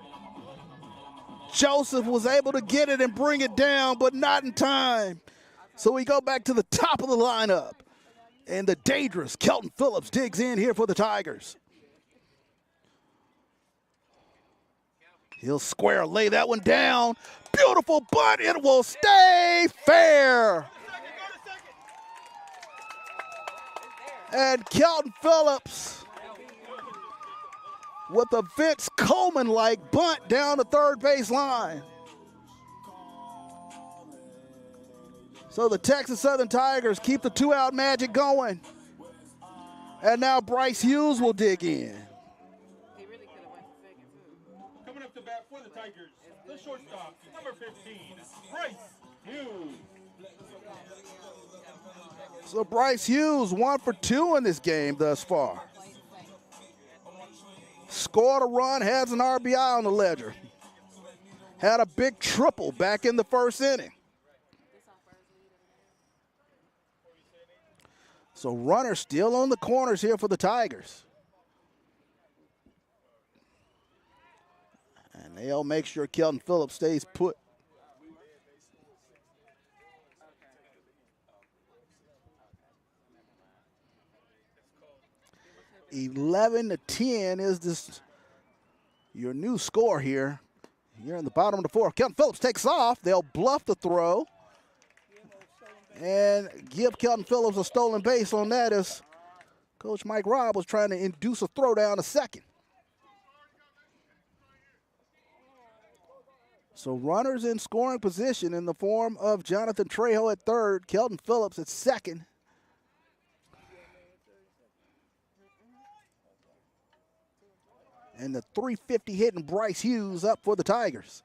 Joseph was able to get it and bring it down, but not in time. So we go back to the top of the lineup. And the dangerous Kelton Phillips digs in here for the Tigers. He'll square lay that one down. Beautiful bunt. It will stay fair. And Kelton Phillips with a Vince Coleman-like bunt down the third base line. So the Texas Southern Tigers keep the 2-out magic going. And now Bryce Hughes will dig in. Coming up to bat for the Tigers, the shortstop, number 15, Bryce Hughes. So Bryce Hughes 1 for 2 in this game thus far. Scored a run, has an RBI on the ledger. Had a big triple back in the first inning. So runners still on the corners here for the Tigers. And they'll make sure Kelton Phillips stays put. (11-10) is this your new score here. You're in the bottom of the fourth. Kelton Phillips takes off. They'll bluff the throw and give Kelton Phillips a stolen base on that as Coach Mike Robb was trying to induce a throw down to second. So runners in scoring position in the form of Jonathan Trejo at third, Kelton Phillips at second. And the .350 hitting Bryce Hughes up for the Tigers.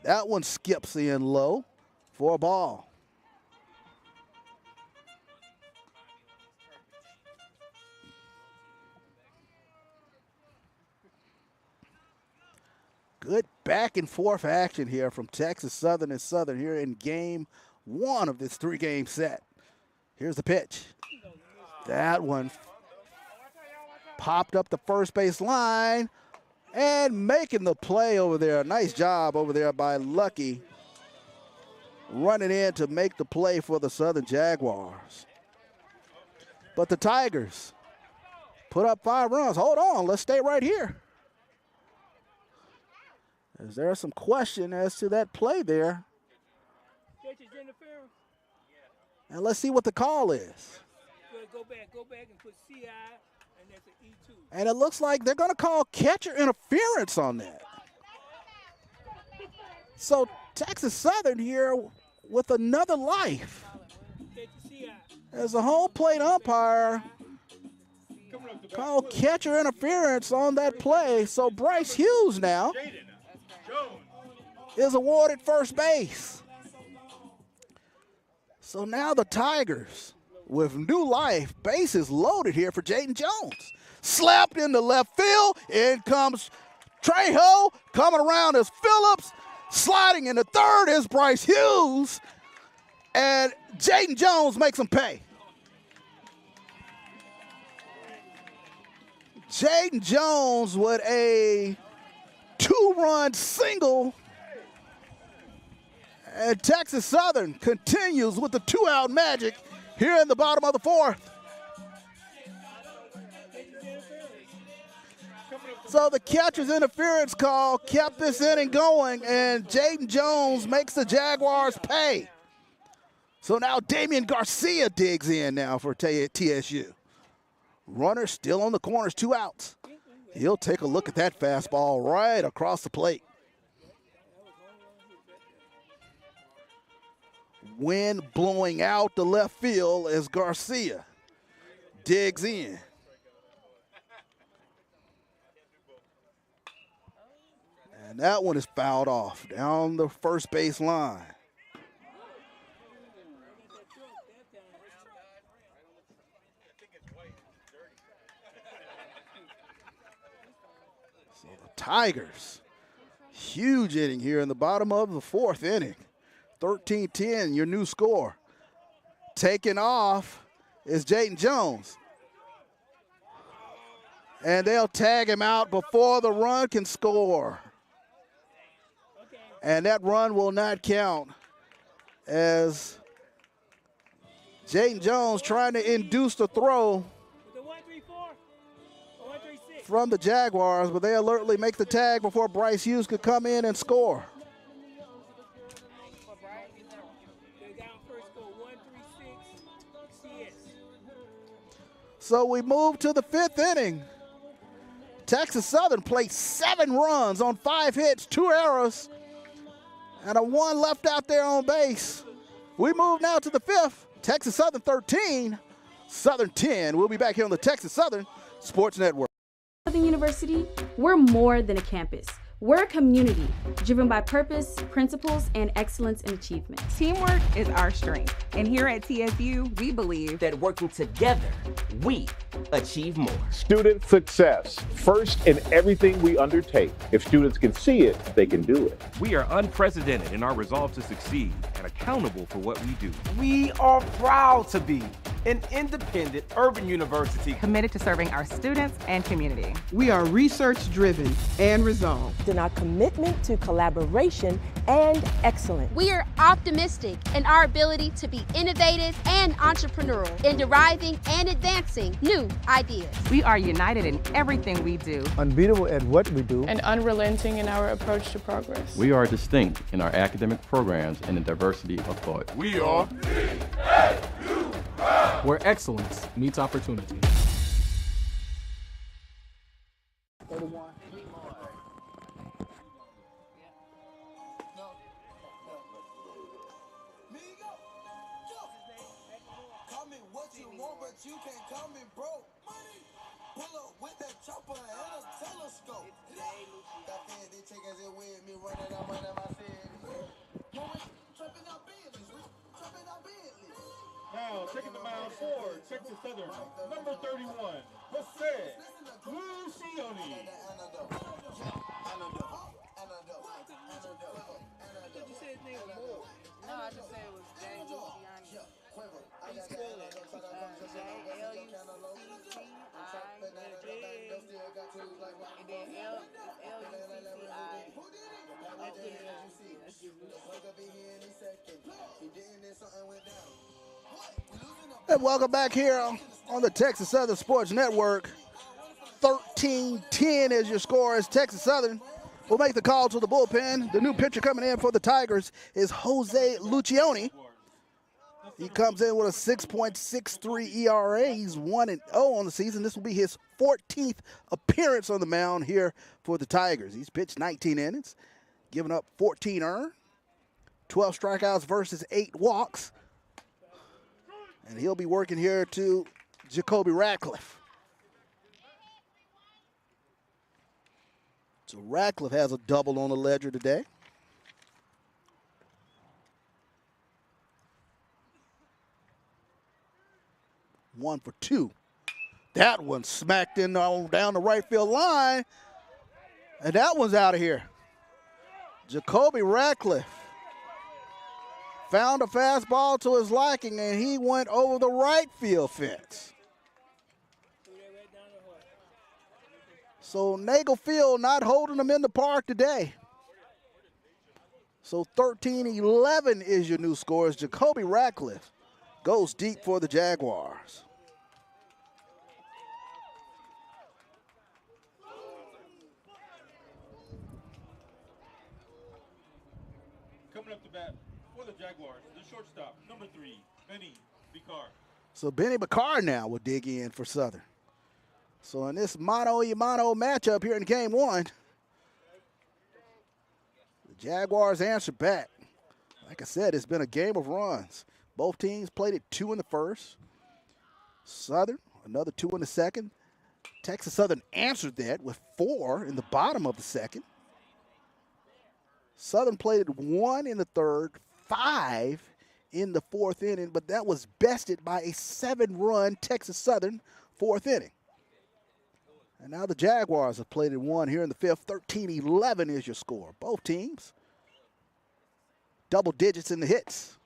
That one skips in low for a ball. Good back and forth action here from Texas Southern and Southern here in game 1 of this 3-game set. Here's the pitch. That one popped up the first base line and making the play over there. Nice job over there by Lucky, running in to make the play for the Southern Jaguars. But the Tigers put up 5 runs. Hold on, let's stay right here. Is there some question as to that play there? And let's see what the call is. Go back and put CI, and that's an E2. And it looks like they're going to call catcher interference on that. So Texas Southern here with another life. As a home plate umpire called catcher interference on that play. So Bryce Hughes now is awarded first base. So now the Tigers with new life, bases loaded here for Jaden Jones. slapped into left field. In comes Trejo, coming around is Phillips. Sliding into third is Bryce Hughes. And Jaden Jones makes him pay. Jaden Jones with a 2-run single. And Texas Southern continues with the 2-out magic here in the bottom of the fourth. So the catcher's interference call kept this inning going, and Jaden Jones makes the Jaguars pay. So now Damian Garcia digs in now for TSU. Runner still on the corners, 2 outs. He'll take a look at that fastball right across the plate. Wind blowing out the left field as Garcia digs in. And that one is fouled off down the first base line. So the Tigers, huge inning here in the bottom of the fourth inning. 13-10, your new score. Taking off is Jaden Jones. And they'll tag him out before the run can score. And that run will not count as Jaden Jones trying to induce the throw from the Jaguars, but they alertly make the tag before Bryce Hughes could come in and score. So we move to the 5th inning. Texas Southern played 7 runs on 5 hits, 2 errors, and a 1 left out there on base. We move now to the 5th. Texas Southern 13, Southern 10. We'll be back here on the Texas Southern Sports Network. Southern University, we're more than a campus. We're a community driven by purpose, principles, and excellence in achievement. Teamwork is our strength. And here at TSU, we believe that working together, we achieve more. Student success, first in everything we undertake. If students can see it, they can do it. We are unprecedented in our resolve to succeed and accountable for what we do. We are proud to be an independent urban university committed to serving our students and community. We are research-driven and resolved. In our commitment to collaboration and excellence. We are optimistic in our ability to be innovative and entrepreneurial in deriving and advancing new ideas. We are united in everything we do. Unbeatable at what we do. And unrelenting in our approach to progress. We are distinct in our academic programs and the diversity of thought. We are TSU, where excellence meets opportunity. 31. You can't come in broke. Money. Pull up with that chopper and a telescope. Got fancy chickens in with me running up under my city. Trapping out Bentleys. Trapping out Bentleys. Now taking the mound for Texas Southern, number 31, Jose Lucioni. Did you say his name was Moore? No, I just said it was James Luciani. He's spelling it. And welcome back here on the Texas Southern Sports Network. 13-10 is your score as Texas Southern will make the call to the bullpen. The new pitcher coming in for the Tigers is Jose Lucioni. He comes in with a 6.63 ERA. He's 1-0 on the season. This will be his 14th appearance on the mound here for the Tigers. He's pitched 19 innings, giving up 14 earned, 12 strikeouts versus 8 walks. And he'll be working here to Jacoby Ratcliffe. So Ratcliffe has a double on the ledger today. One for 2 That one smacked in down the right field line, and that one's out of here. Jacoby Ratcliffe found a fastball to his liking, and he went over the right field fence. So Nagel Field not holding them in the park today. So 13-11 is your new score as Jacoby Ratcliffe goes deep for the Jaguars. Coming up to bat for the Jaguars, the shortstop, number 3, Benny Vicar. So Benny Bakar now will dig in for Southern. So in this mano-a-mano matchup here in game 1, the Jaguars answer back. Like I said, it's been a game of runs. Both teams played it 2 in the first. Southern, another 2 in the second. Texas Southern answered that with 4 in the bottom of the second. Southern played it 1 in the third, 5 in the fourth inning, but that was bested by a 7-run Texas Southern fourth inning. And now the Jaguars have played it 1 here in the fifth. 13-11 is your score. Both teams double digits in the hits.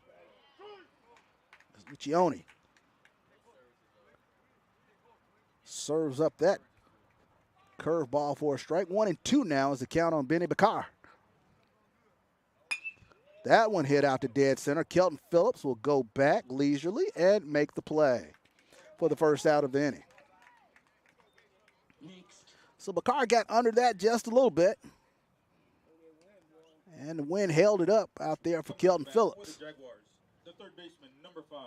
Lucioni serves up that curveball for a strike. 1-2 now is the count on Benny Bakar. That one hit out to dead center. Kelton Phillips will go back leisurely and make the play for the first out of the inning. So Bakar got under that just a little bit. And the wind held it up out there for Kelton Phillips. For the Jaguars, the third baseman, number 5,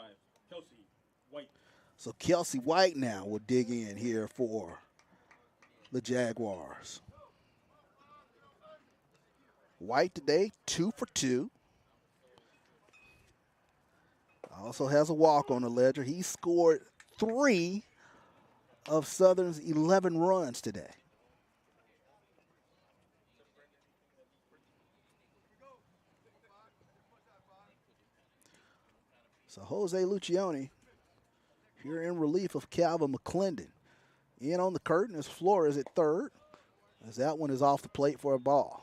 Kelsey White. So Kelsey White now will dig in here for the Jaguars. White today, 2 for 2. Also has a walk on the ledger. He scored 3 of Southern's 11 runs today. So Jose Lucioni here in relief of Calvin McClendon. In on the curtain is Flores at third, as that one is off the plate for a ball.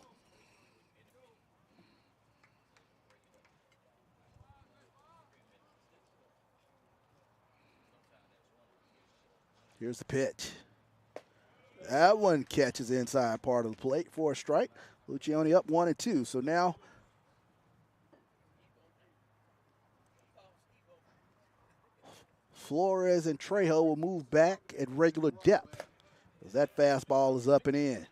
Here's the pitch. That one catches inside part of the plate for a strike. Lucioni up 1-2. So now Flores and Trejo will move back at regular depth as that fastball is up and in.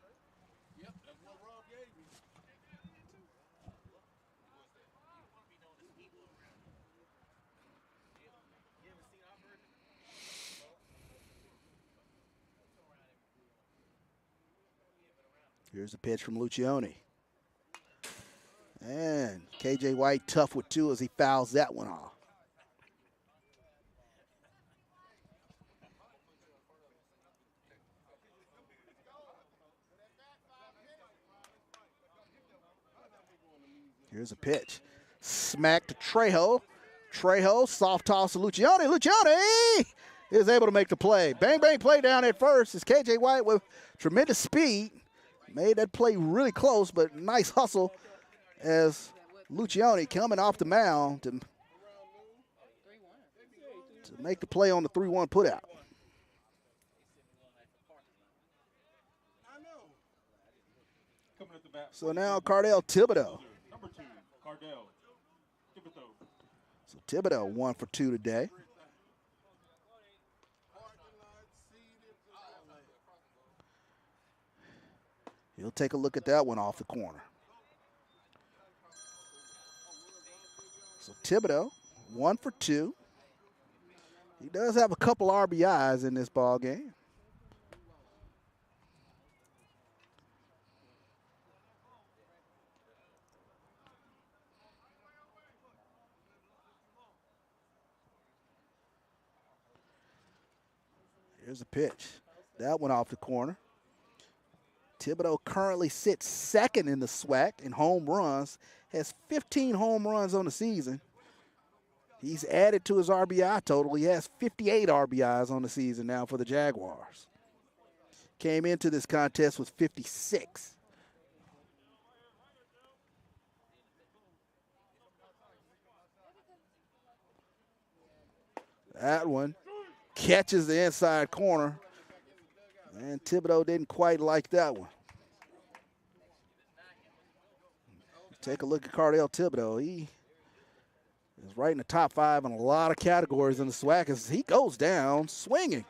Here's a pitch from Lucioni. And KJ White tough with 2 as he fouls that one off. Here's a pitch. Smack to Trejo. Trejo, soft toss to Lucioni. Lucioni is able to make the play. Bang, bang play down at first as KJ White with tremendous speed made that play really close, but nice hustle as Lucioni coming off the mound to make the play on the 3-1 putout. So now Cardell Thibodeau. Number 2, Cardell Thibodeau. So Thibodeau 1 for 2 today. He'll take a look at that one off the corner. So Thibodeau, 1 for 2. He does have a couple RBIs in this ball game. Here's a pitch. That one off the corner. Thibodeau currently sits second in the SWAC in home runs, has 15 home runs on the season. He's added to his RBI total. He has 58 RBIs on the season now for the Jaguars. Came into this contest with 56. That one catches the inside corner, and Thibodeau didn't quite like that one. Take a look at Cardell Thibodeau. He is right in the top 5 in a lot of categories in the SWAC as he goes down swinging.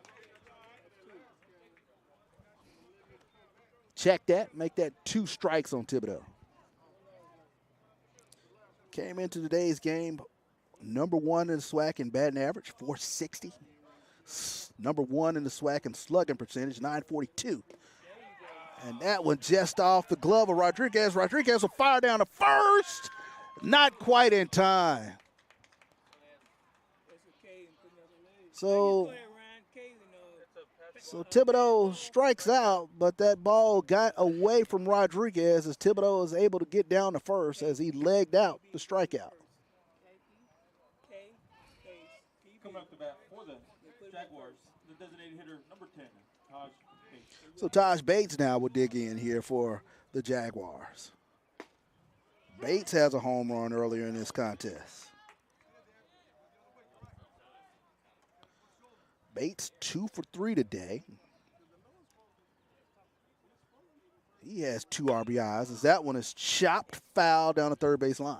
Check that, make that 2 strikes on Thibodeau. Came into today's game number 1 in the SWAC in batting average, 460. Number 1 in the SWAC in slugging percentage, 942. And that one just off the glove of Rodriguez. Rodriguez will fire down to first. Not quite in time. So Thibodeau strikes out, but that ball got away from Rodriguez as Thibodeau is able to get down to first as he legged out the strikeout. Coming up the bat for the Jaguars, the designated hitter, number 10, Taj Bates. So Taj Bates now will dig in here for the Jaguars. Bates has a home run earlier in this contest. Bates 2 for 3 today. He has 2 RBIs as that one is chopped foul down the third base line.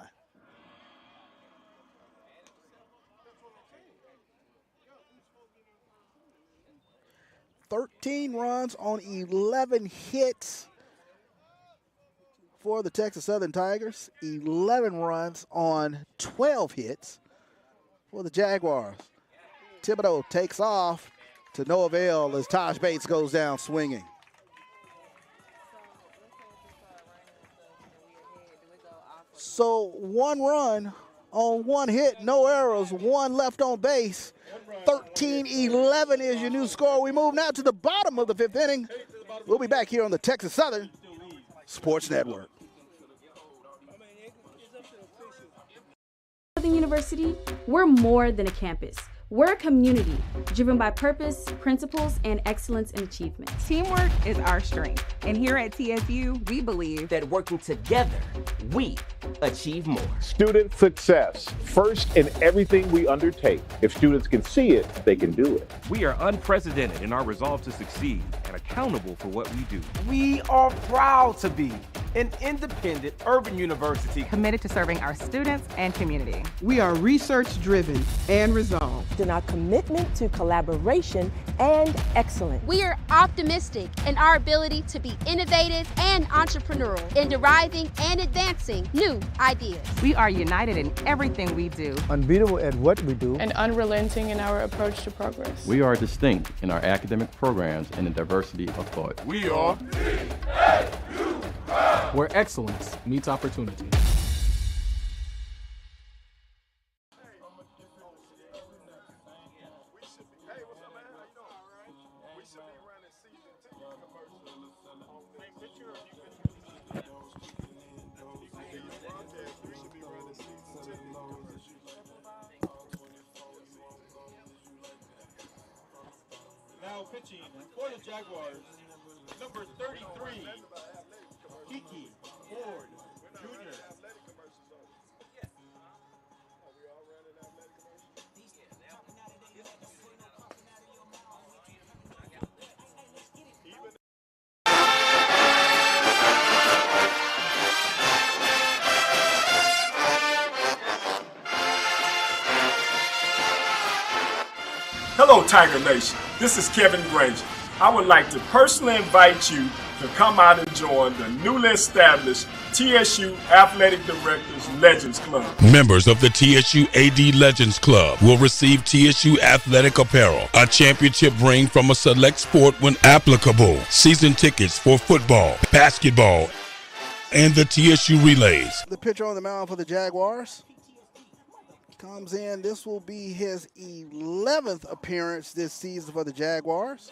$13 runs on 11 hits for the Texas Southern Tigers. 11 runs on 12 hits for the Jaguars. Thibodeau takes off to no avail as Taj Bates goes down swinging. So 1 run on 1 hit, no errors, 1 left on base. 13-11 is your new score. We move now to the bottom of the 5th inning. We'll be back here on the Texas Southern Sports Network. Southern University, we're more than a campus. We're a community driven by purpose, principles, and excellence in achievement. Teamwork is our strength. And here at TSU, we believe that working together, we achieve more. Student success, first in everything we undertake. If students can see it, they can do it. We are unprecedented in our resolve to succeed and accountable for what we do. We are proud to be an independent urban university committed to serving our students and community. We are research-driven and resolved in our commitment to collaboration and excellence. We are optimistic in our ability to be innovative and entrepreneurial in deriving and advancing new ideas. We are united in everything we do, unbeatable at what we do, and unrelenting in our approach to progress. We are distinct in our academic programs and the diversity of thought. We are TSU, where excellence meets opportunity. Now pitching for the Jaguars, number 33, Kiki Ford Jr. Hello, Tiger Nation. This is Kevin Granger. I would like to personally invite you to come out and join the newly established TSU Athletic Directors Legends Club. Members of the TSU AD Legends Club will receive TSU athletic apparel, a championship ring from a select sport when applicable, season tickets for football, basketball, and the TSU relays. The pitcher on the mound for the Jaguars comes in. This will be his 11th appearance this season for the Jaguars.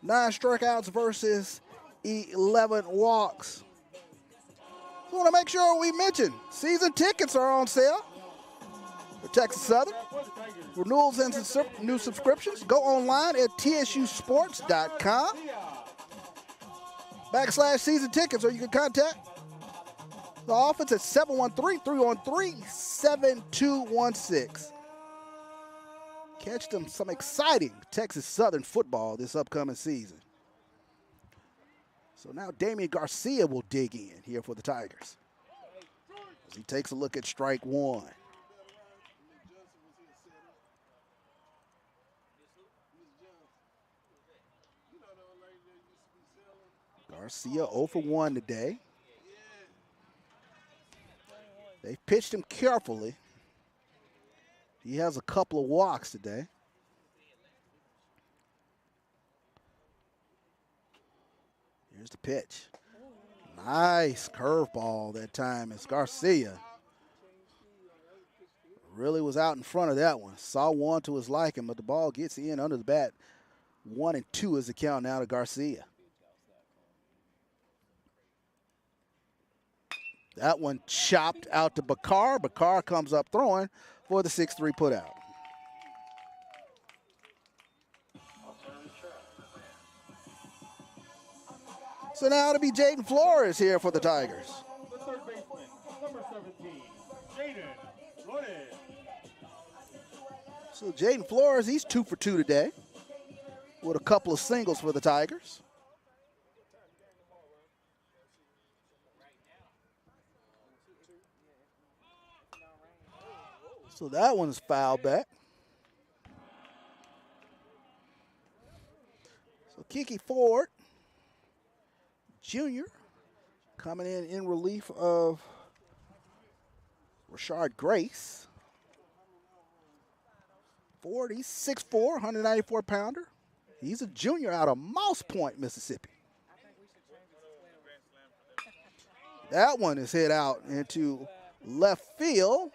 9 strikeouts versus 11 walks. I want to make sure we mention season tickets are on sale. for Texas Southern. Renewals and new subscriptions, go online at tsusports.com/season tickets, or you can contact the office at 713-313-7216. Catch them some exciting Texas Southern football this upcoming season. So now Damian Garcia will dig in here for the Tigers as he takes a look at strike one. Garcia 0 for 1 today. They pitched him carefully. He has a couple of walks today. Here's the pitch. Nice curveball that time as Garcia really was out in front of that one. Saw one to his liking, but the ball gets in under the bat. 1-2 is the count now to Garcia. That one chopped out to Bakar. Bakar comes up throwing for the 6-3 putout. So now it'll be Jaden Flores here for the Tigers. The third baseman, number 17, Jaden Flores. So Jaden Flores, he's 2 for 2 today with a couple of singles for the Tigers. So that one's fouled back. So Kiki Ford, Jr., coming in relief of Rashard Grace. Ford, he's 6'4", 194-pounder. He's a junior out of Moss Point, Mississippi. That one is hit out into left field.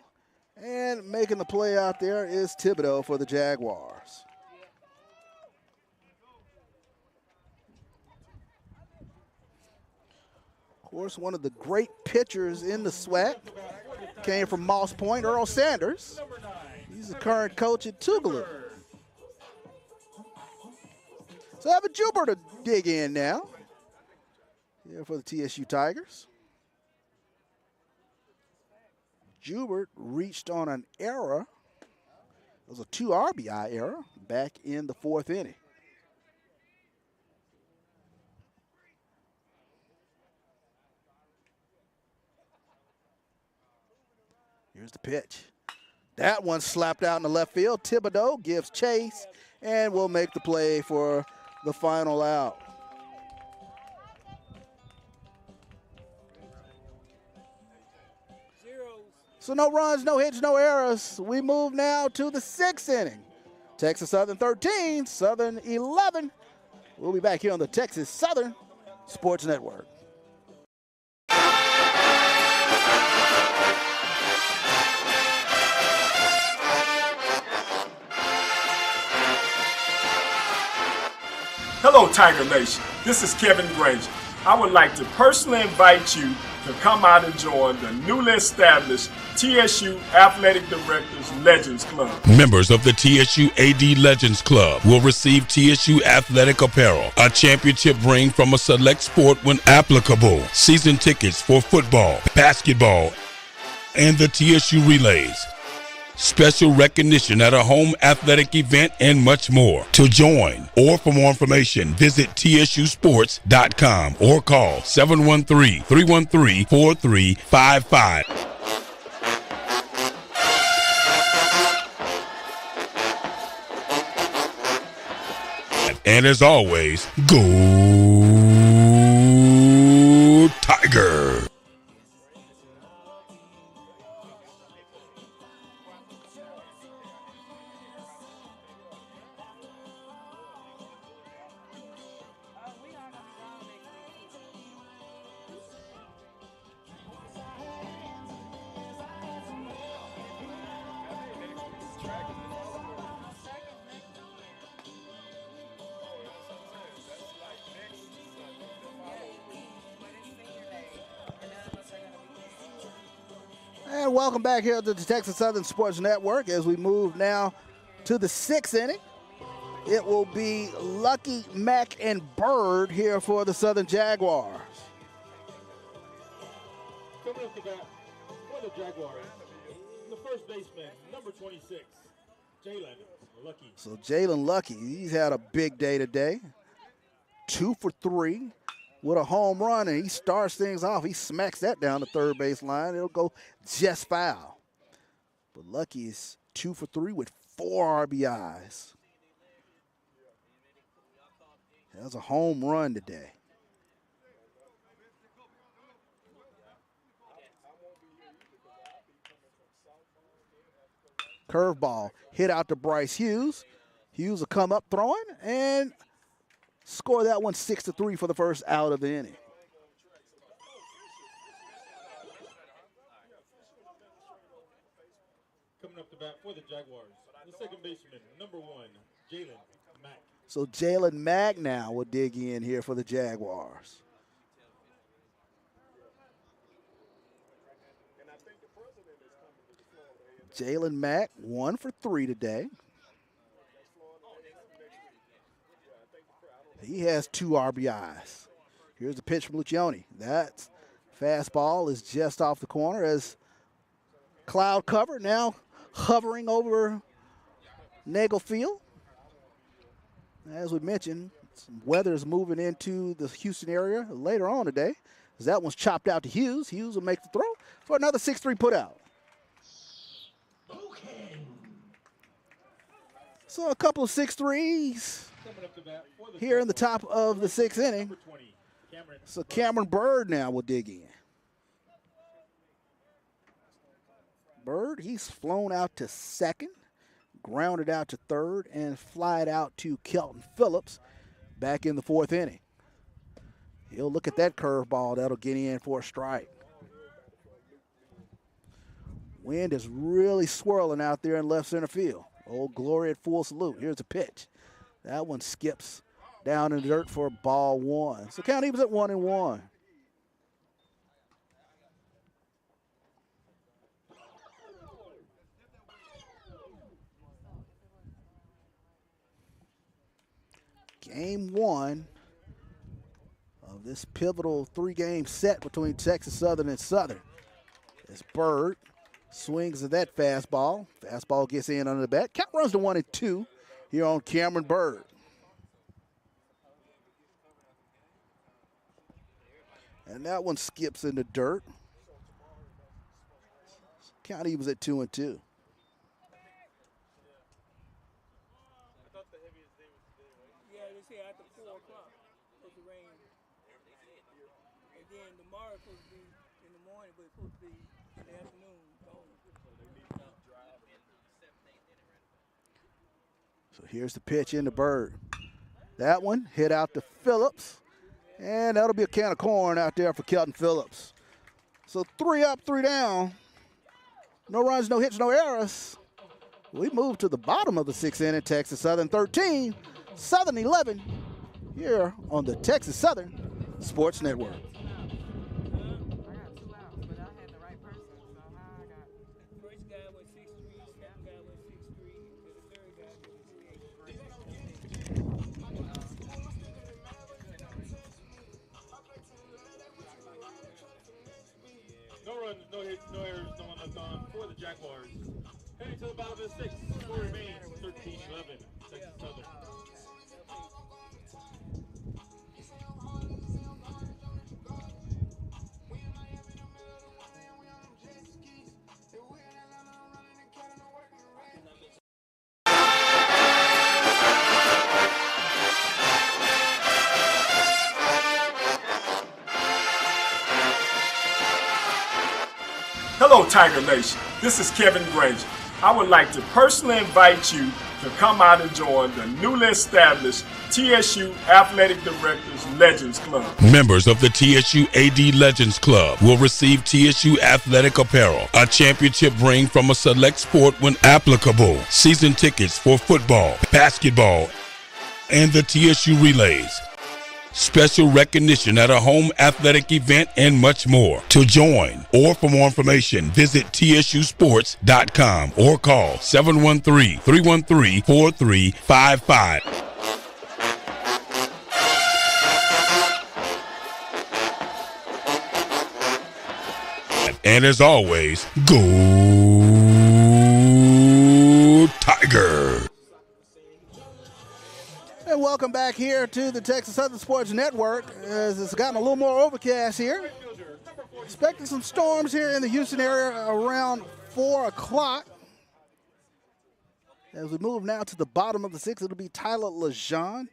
And making the play out there is Thibodeau for the Jaguars. Of course, one of the great pitchers in the SWAC came from Moss Point, Earl Sanders. He's the current coach at Tougaloo. So Evan Jubert to dig in now here for the TSU Tigers. Jubert reached on an error. It was a 2 RBI error back in the 4th inning. Here's the pitch. That one slapped out in the left field. Thibodeau gives chase and will make the play for the final out. So no runs, no hits, no errors. We move now to the 6th inning. Texas Southern 13, Southern 11. We'll be back here on the Texas Southern Sports Network. Hello, Tiger Nation. This is Kevin Granger. I would like to personally invite you to come out and join the newly established TSU Athletic Directors Legends Club. Members of the TSU AD Legends Club will receive TSU athletic apparel, a championship ring from a select sport when applicable, season tickets for football, basketball, and the TSU Relays, special recognition at a home athletic event, and much more. To join or for more information, visit tsusports.com or call 713-313-4355. And as always, go Tiger! And welcome back here to the Texas Southern Sports Network as we move now to the 6th inning. It will be Lucky, Mack, and Bird here for the Southern Jaguars. Coming up the bat for the Jaguars, the first baseman, number 26, Jalen Lucky. So Jalen Lucky, he's had a big day today. 2 for 3 with a home run, and he starts things off. He smacks that down the third base line. It'll go just foul. But Lucky is 2 for 3 with 4 RBIs. That's a home run today. Curveball hit out to Bryce Hughes. Hughes will come up throwing and score that one 6-3 for the first out of the inning. Coming up the bat for the Jaguars, the second baseman, number 1, Jalen Mack. So Jalen Mack now will dig in here for the Jaguars. Jalen Mack 1 for 3 today. He has 2 RBIs. Here's the pitch from Lucioni. That fastball is just off the corner as cloud cover now hovering over Nagel Field. As we mentioned, some weather is moving into the Houston area later on today. As that one's chopped out to Hughes. Hughes will make the throw for another 6-3 put out. So a couple of 6-3s here in the top of the 6th inning. So Cameron Bird now will dig in. Bird, he's flown out to second, grounded out to third, and flied out to Kelton Phillips back in the 4th inning. He'll look at that curveball. That'll get in for a strike. Wind is really swirling out there in left center field. Old Glory at full salute. Here's a pitch. That one skips down in the dirt for ball 1. So count evens at 1-1. Game 1 of this pivotal 3-game set between Texas Southern and Southern. As Bird swings at that fastball. Fastball gets in under the bat. Count runs to 1-2 here on Cameron Bird. And that one skips in the dirt. Count evens at 2-2. Yeah, they say after 4 o'clock it's the rain. And then tomorrow it's supposed to be in the morning, but it's supposed to be in the afternoon. So here's the pitch into Bird. That one hit out to Phillips. And that'll be a can of corn out there for Kelton Phillips. So 3 up, 3 down. No runs, no hits, no errors. We move to the bottom of the 6th inning. Texas Southern 13, Southern 11, here on the Texas Southern Sports Network. No runs, no hits, no errors, no one left on for the Jaguars. Heading to the bottom of the 6th, score remains 13-11, Texas Southern. Hello, Tiger Nation. This is Kevin Granger. I would like to personally invite you to come out and join the newly established TSU Athletic Directors Legends Club. Members of the TSU AD Legends Club will receive TSU athletic apparel, a championship ring from a select sport when applicable, season tickets for football, basketball, and the TSU Relays. special recognition at a home athletic event, and much more. To join or for more information, visit tsusports.com or call 713-313-4355. And as always, go Tiger! And welcome back here to the Texas Southern Sports Network, as it's gotten a little more overcast here. Expecting some storms here in the Houston area around 4 o'clock. As we move now to the bottom of the sixth, it'll be Tyler Lejean,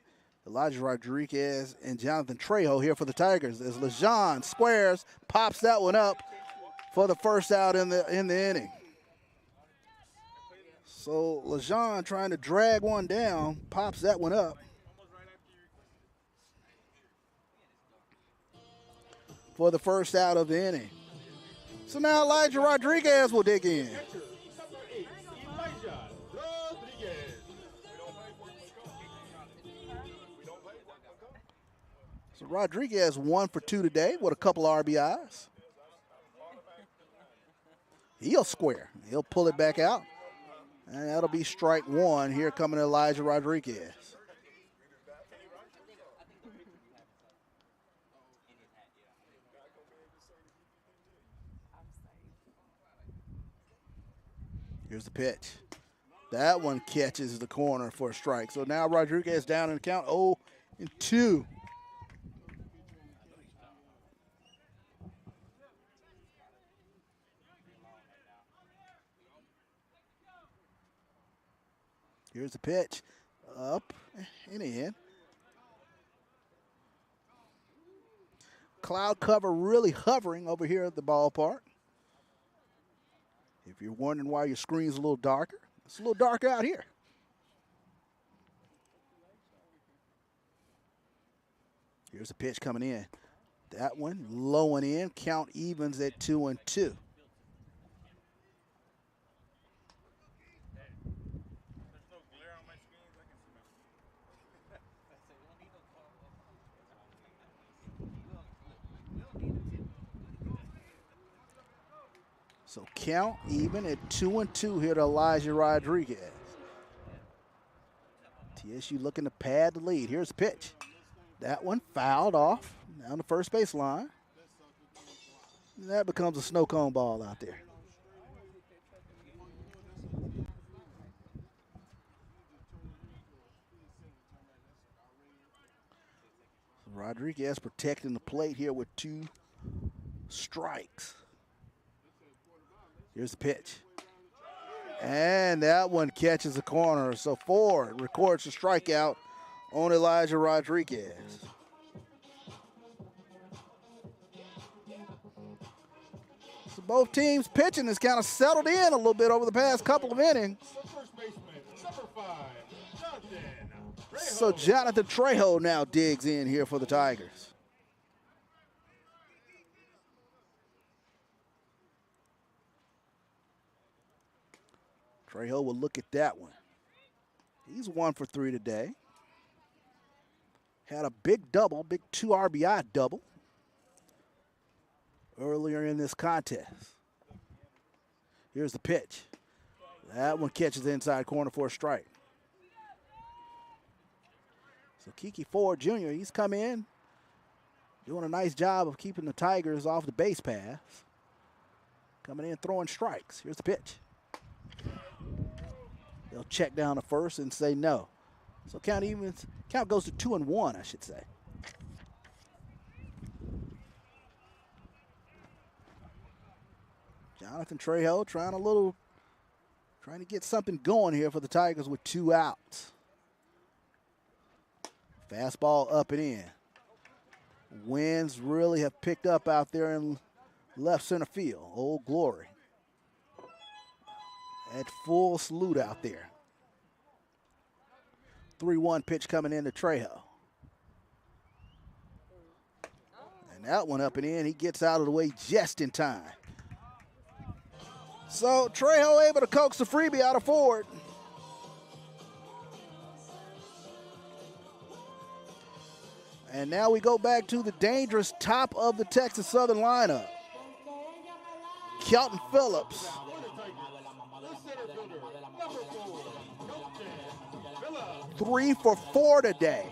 Elijah Rodriguez, and Jonathan Trejo here for the Tigers. As Lejean squares, pops that one up for the first out in the inning. So Lejean trying to drag one down, pops that one up for the first out of the inning. So now Elijah Rodriguez will dig in. So Rodriguez 1 for 2 today with a couple RBIs. He'll square. He'll pull it back out. And that'll be strike one. Here coming Elijah Rodriguez. Here's the pitch. That one catches the corner for a strike. So now Rodriguez down in the count 0-2. Here's the pitch. Up and in. Cloud cover really hovering over here at the ballpark. If you're wondering why your screen's a little darker, it's a little darker out here. Here's the pitch coming in. That one low and in. Count evens at 2-2. So count even at 2-2 here to Elijah Rodriguez. TSU looking to pad the lead. Here's the pitch. That one fouled off down the first base line. And that becomes a snow cone ball out there. So Rodriguez protecting the plate here with 2 strikes. Here's the pitch. And that one catches the corner. So Ford records a strikeout on Elijah Rodriguez. So both teams pitching has kind of settled in a little bit over the past couple of innings. So Jonathan Trejo now digs in here for the Tigers. Trejo will look at that one. He's 1 for 3 today. Had a big double, big 2 RBI double earlier in this contest. Here's the pitch. That one catches the inside corner for a strike. So Kiki Ford Jr., he's come in, doing a nice job of keeping the Tigers off the base paths. Coming in throwing strikes. Here's the pitch. They'll check down to first and say no. So count goes to 2-1, I should say. Jonathan Trejo trying to get something going here for the Tigers with 2 outs. Fastball up and in. Winds really have picked up out there in left center field. Old Glory. At full salute out there. 3-1 pitch coming into Trejo. And that one up and in. He gets out of the way just in time. So Trejo able to coax the freebie out of Ford. And now we go back to the dangerous top of the Texas Southern lineup. Kelton Phillips. 3 for 4 today.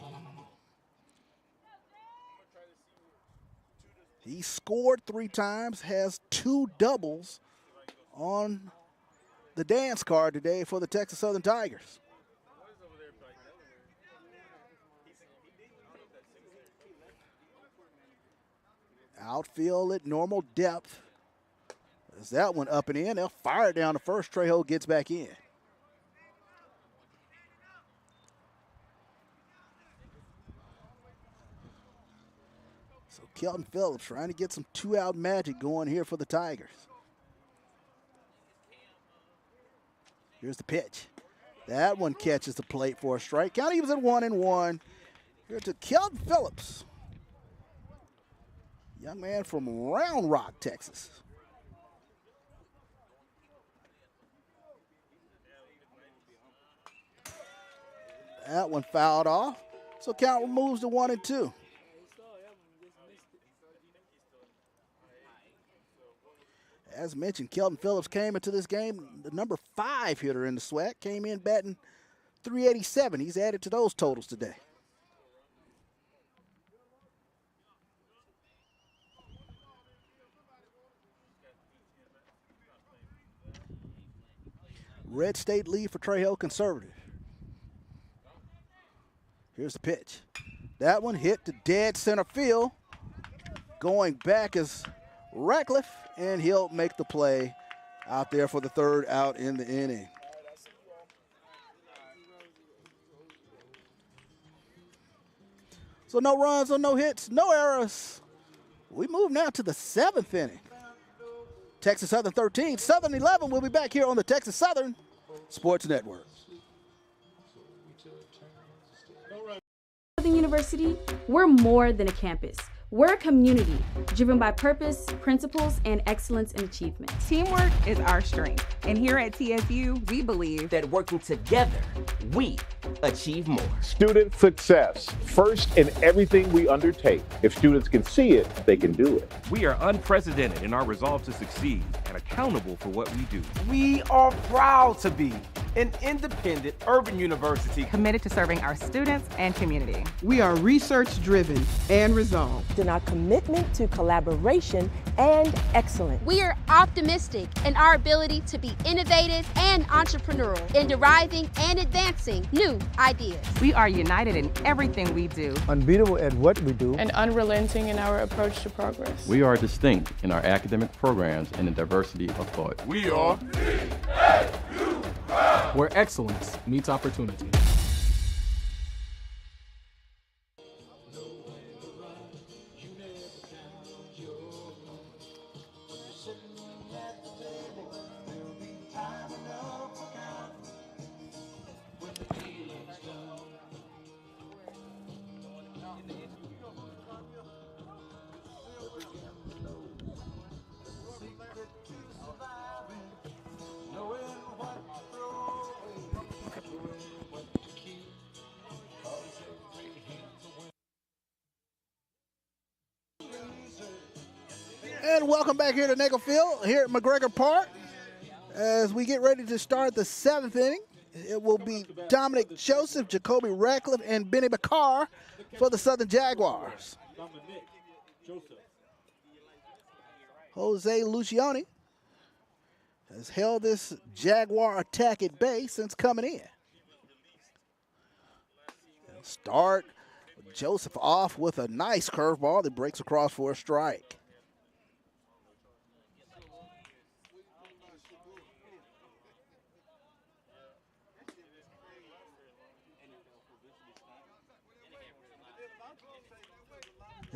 He scored 3 times, has 2 doubles on the dance card today for the Texas Southern Tigers. Outfield at normal depth. As that one up and in, they'll fire it down the first. Trejo gets back in. So Kelton Phillips trying to get some 2-out magic going here for the Tigers. Here's the pitch. That one catches the plate for a strike. Count evens at 1-1. Here to Kelton Phillips. Young man from Round Rock, Texas. That one fouled off. So count moves to 1-2. As mentioned, Kelton Phillips came into this game the number 5 hitter in the SWAC. Came in batting .387. He's added to those totals today. Red State lead for Trejo Conservative. Here's the pitch. That one hit to dead center field. Going back is Ratcliffe, and he'll make the play out there for the 3rd out in the inning. So no runs or no hits, no errors. We move now to the 7th inning. Texas Southern 13, Southern 11. We'll be back here on the Texas Southern Sports Network. Southern University, we're more than a campus. We're a community driven by purpose, principles, and excellence in achievement. Teamwork is our strength. And here at TSU, we believe that working together, we achieve more. Student success, first in everything we undertake. If students can see it, they can do it. We are unprecedented in our resolve to succeed and accountable for what we do. We are proud to be an independent urban university committed to serving our students and community. We are research-driven and resolved. In our commitment to collaboration and excellence. We are optimistic in our ability to be innovative and entrepreneurial in deriving and advancing new ideas. We are united in everything we do. Unbeatable at what we do. And unrelenting in our approach to progress. We are distinct in our academic programs and the diversity of thought. We are TSU, where excellence meets opportunity. And welcome back here to Nickel Field, here at McGregor Park. As we get ready to start the 7th inning, it will be Dominic Joseph, Jacoby Ratcliffe, and Benny Bakar for the Southern Jaguars. Jose Lucioni has held this Jaguar attack at bay since coming in. They'll start Joseph off with a nice curveball that breaks across for a strike.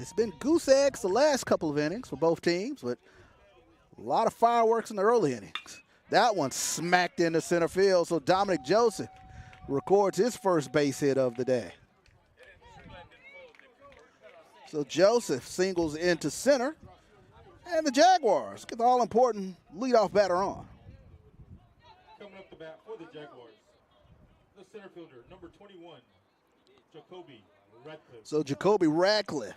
It's been goose eggs the last couple of innings for both teams, but a lot of fireworks in the early innings. That one smacked into center field, so Dominic Joseph records his first base hit of the day. So Joseph singles into center, and the Jaguars get the all-important leadoff batter on. Coming up the bat for the Jaguars, the center fielder, number 21, Jacoby So Jacoby Radcliffe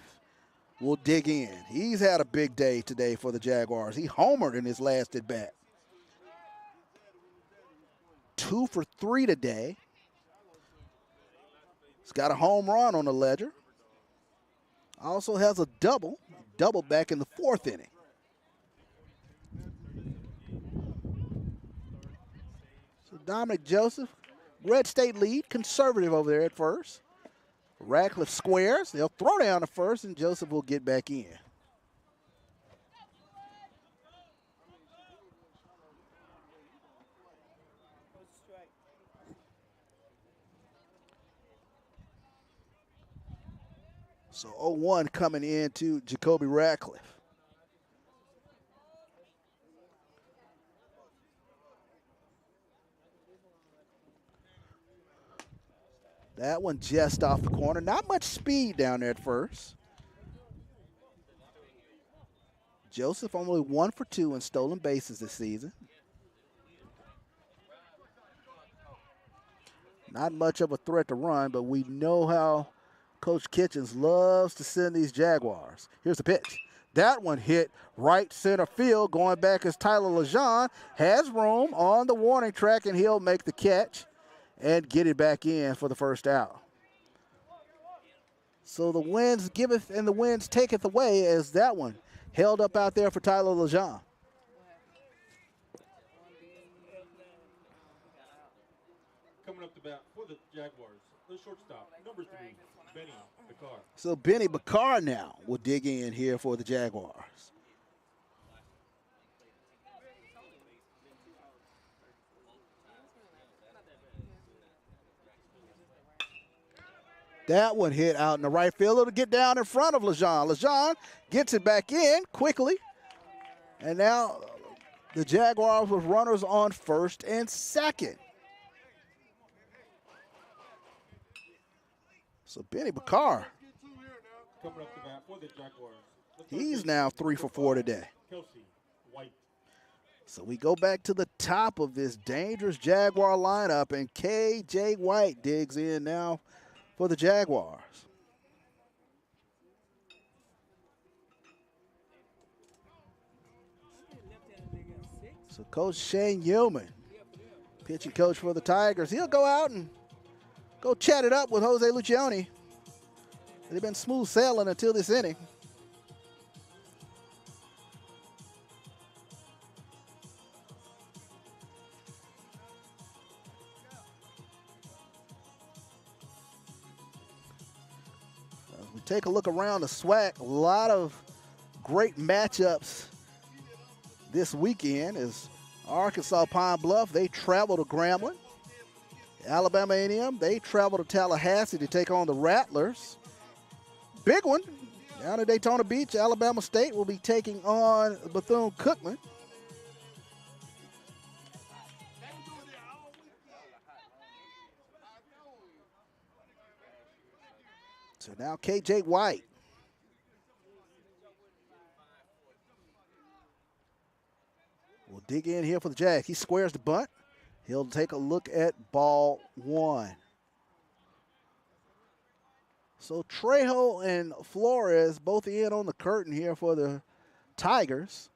will dig in. He's had a big day today for the Jaguars. He homered in his last at bat. 2 for 3 today. He's got a home run on the ledger. Also has a double back in the 4th inning. So Dominic Joseph, Red State lead, conservative over there at first. Radcliffe squares. They'll throw down to first, and Joseph will get back in. So 0-1 coming into Jacoby Radcliffe. That one just off the corner. Not much speed down there at first. Joseph only 1 for 2 in stolen bases this season. Not much of a threat to run, but we know how Coach Kitchens loves to send these Jaguars. Here's the pitch. That one hit right center field. Going back is Tyler Lejeune. Has room on the warning track, and he'll make the catch and get it back in for the first out. So the winds giveth and the winds taketh away, as that one held up out there for Tyler Lejeune. Coming up to bat for the Jaguars, the shortstop, number 3, Benny Bakar. So Benny Bakar now will dig in here for the Jaguars. That one hit out in the right field. It'll get down in front of Lejeune. Lejeune gets it back in quickly. And now the Jaguars with runners on first and second. So Benny Bakar, Coming up to bat for the Jaguars, he's now 3 for 4 today. So we go back to the top of this dangerous Jaguar lineup, and K.J. White digs in now for the Jaguars. So Coach Shane Yeoman, pitching coach for the Tigers, he'll go out and go chat it up with Jose Lucioni. They've been smooth sailing until this inning. As we take a look around the SWAC, a lot of great matchups this weekend as Arkansas Pine Bluff, they travel to Grambling. Alabama A&M, they travel to Tallahassee to take on the Rattlers. Big one, down at Daytona Beach, Alabama State will be taking on Bethune-Cookman. So now K.J. White. We'll dig in here for the Jags. He squares the bunt. He'll take a look at ball 1. So Trejo and Flores both in on the curtain here for the Tigers.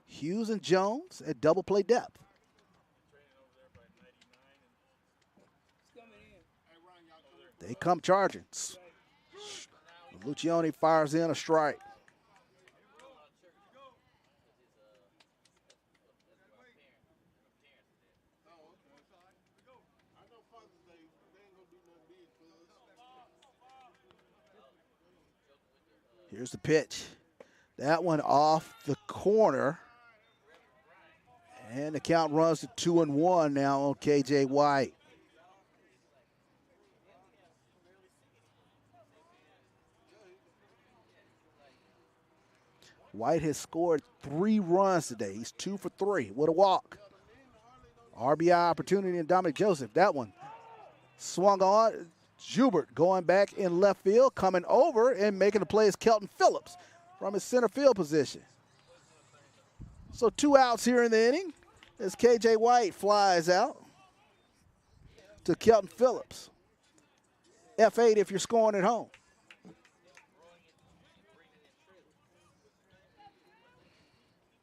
Hughes and Jones at double play depth. They come charging. Lucioni fires in a strike. Here's the pitch. That one off the corner. And the count runs to 2-1 now on K.J. White. White has scored 3 runs today. He's 2 for 3 with a walk. RBI opportunity in Dominic Joseph. That one swung on. Joubert going back in left field, coming over and making the play is Kelton Phillips from his center field position. So 2 outs here in the inning as K.J. White flies out to Kelton Phillips. F8 if you're scoring at home.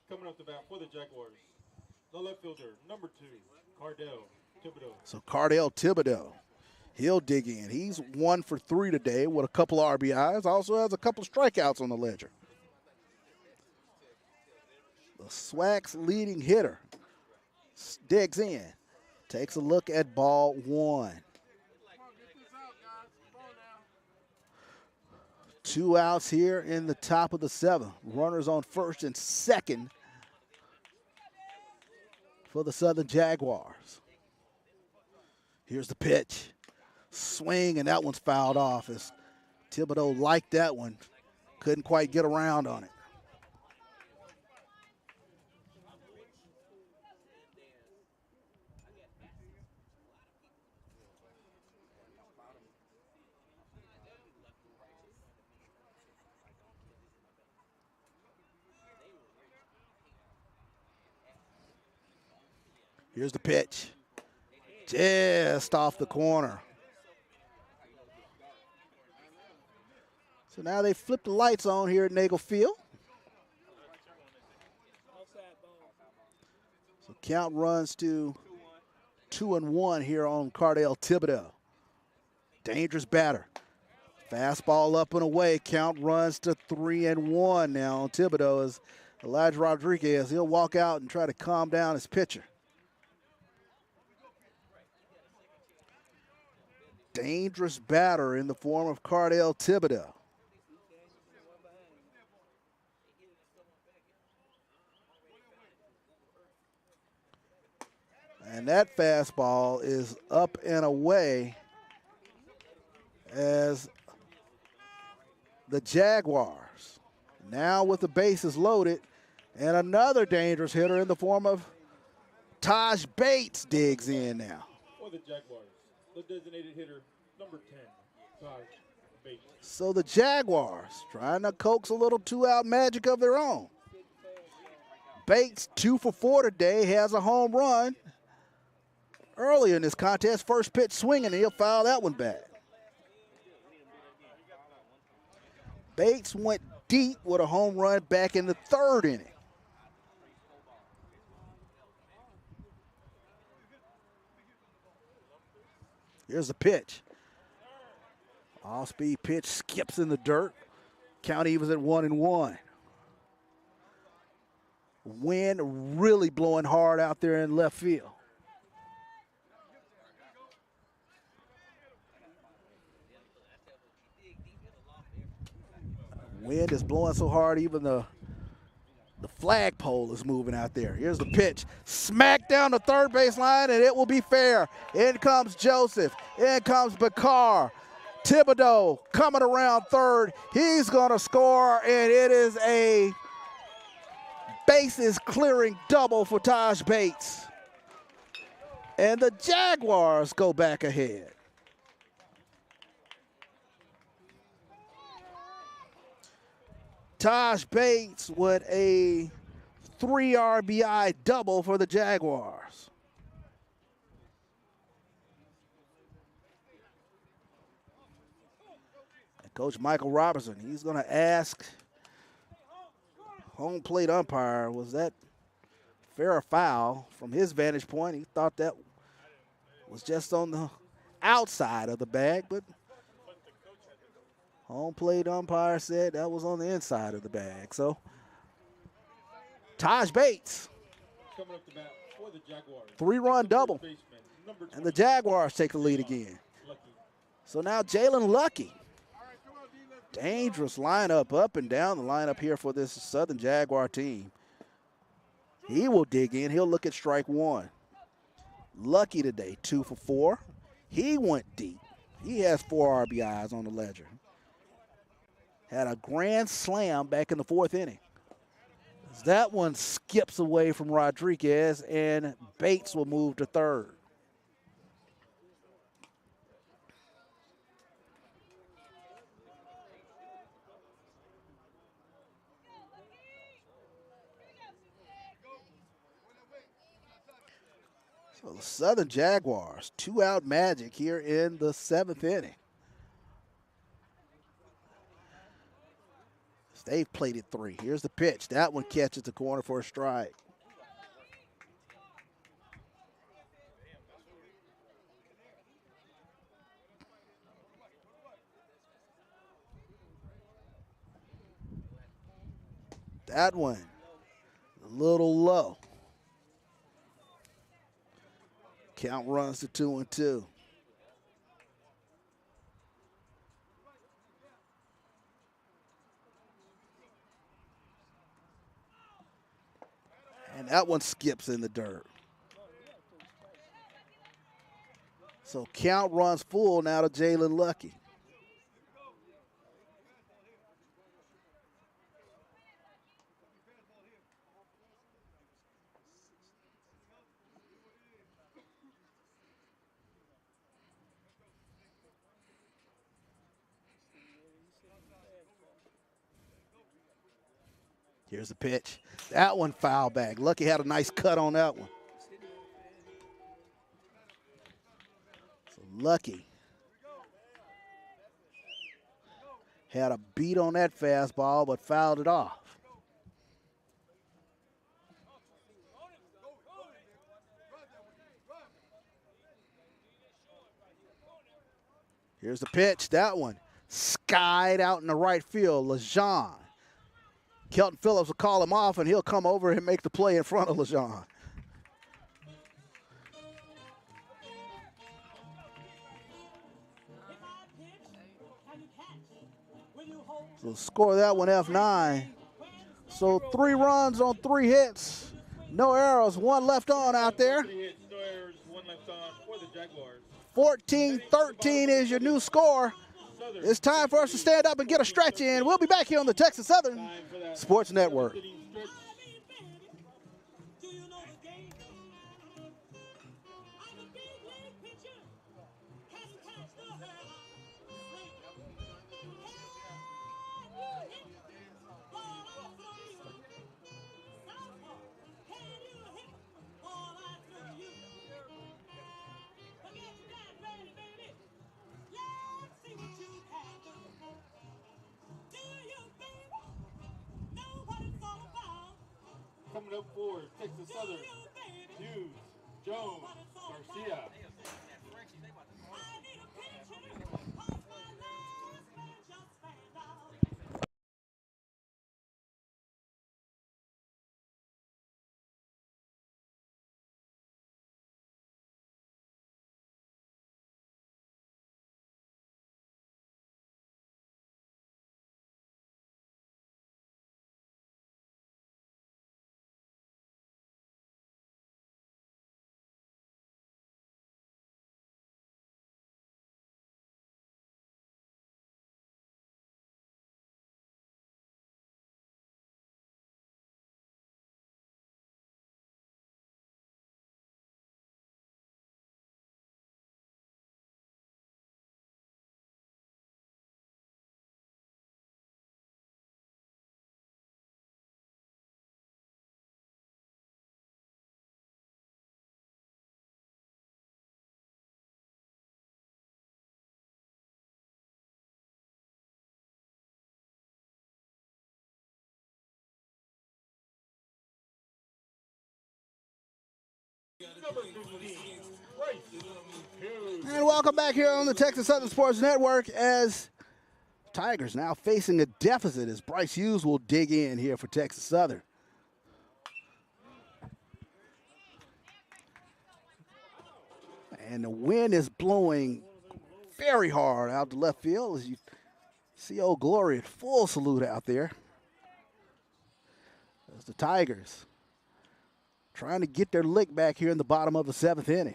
Coming up the bat for the Jaguars, the left fielder, number 2, Cardell Thibodeau. So Cardell Thibodeau, he'll dig in. He's 1 for 3 today with a couple of RBIs. Also has a couple of strikeouts on the ledger. The SWAC's leading hitter digs in, takes a look at ball 1. 2 outs here in the top of the 7th. Runners on first and second for the Southern Jaguars. Here's the pitch. Swing, and that one's fouled off as Thibodeau liked that one. Couldn't quite get around on it. Here's the pitch. Just off the corner. So now they flip the lights on here at Nagel Field. So count runs to 2-1 here on Cardell Thibodeau. Dangerous batter. Fastball up and away. Count runs to 3-1 now on Thibodeau as Elijah Rodriguez, he'll walk out and try to calm down his pitcher. Dangerous batter in the form of Cardell Thibodeau. And that fastball is up and away as the Jaguars, now with the bases loaded, and another dangerous hitter in the form of Taj Bates digs in now. For the Jaguars, the designated hitter, number 10, Taj Bates. So the Jaguars trying to coax a little 2-out magic of their own. Bates 2 for 4 today, has a home run early in this contest. First pitch swinging, and he'll foul that one back. Bates went deep with a home run back in the 3rd inning. Here's the pitch. Off-speed pitch, skips in the dirt. Count evens at 1-1. Wind really blowing hard out there in left field. Wind is blowing so hard, even the flagpole is moving out there. Here's the pitch. Smack down the third base line, and it will be fair. In comes Joseph. In comes Bakar. Thibodeau coming around third. He's going to score, and it is a bases clearing double for Taj Bates. And the Jaguars go back ahead. Taj Bates with a 3 RBI double for the Jaguars. And Coach Michael Robertson, he's going to ask home plate umpire, was that fair or foul? From his vantage point, he thought that was just on the outside of the bag, but home plate umpire said that was on the inside of the bag. So, Taj Bates, Coming up the bat for the Jaguars, 3-run double. And the Jaguars take the lead again. So now Jalen Lucky. Dangerous lineup up and down the lineup here for this Southern Jaguar team. He will dig in. He'll look at strike 1. Lucky today, 2 for 4. He went deep. He has 4 RBIs on the ledger. Had a grand slam back in the 4th inning. That one skips away from Rodriguez, and Bates will move to third. So the Southern Jaguars, 2-out magic here in the 7th inning. They've plated 3. Here's the pitch. That one catches the corner for a strike. That one, a little low. Count runs to 2-2. And that one skips in the dirt. So count runs full now to Jalen Lucky. Here's the pitch. That one foul back. Lucky had a nice cut on that one. So Lucky had a beat on that fastball, but fouled it off. Here's the pitch. That one skied out in the right field. LeJean. Kelton Phillips will call him off, and he'll come over and make the play in front of LeJean. So score that one F9. So 3 runs on 3 hits. No errors, 1 left on out there. 14-13 is your new score. It's time for us to stand up and get a stretch in. We'll be back here on the Texas Southern Sports Network. Coming up for Texas Southern, Hughes, Jones, Garcia. And welcome back here on the Texas Southern Sports Network as Tigers now facing a deficit as Bryce Hughes will dig in here for Texas Southern. And the wind is blowing very hard out to left field as you see Old Glory at full salute out there. As the Tigers trying to get their lick back here in the bottom of the 7th inning.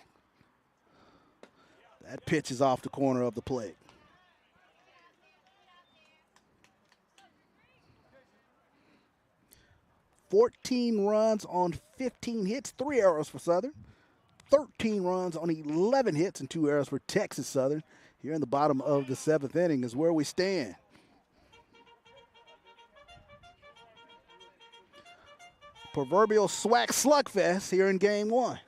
That pitch is off the corner of the plate. $14 runs on 15 hits, 3 errors for Southern. 13 runs on 11 hits and 2 errors for Texas Southern. Here in the bottom of the 7th inning is where we stand. Proverbial SWAC slugfest here in game 1.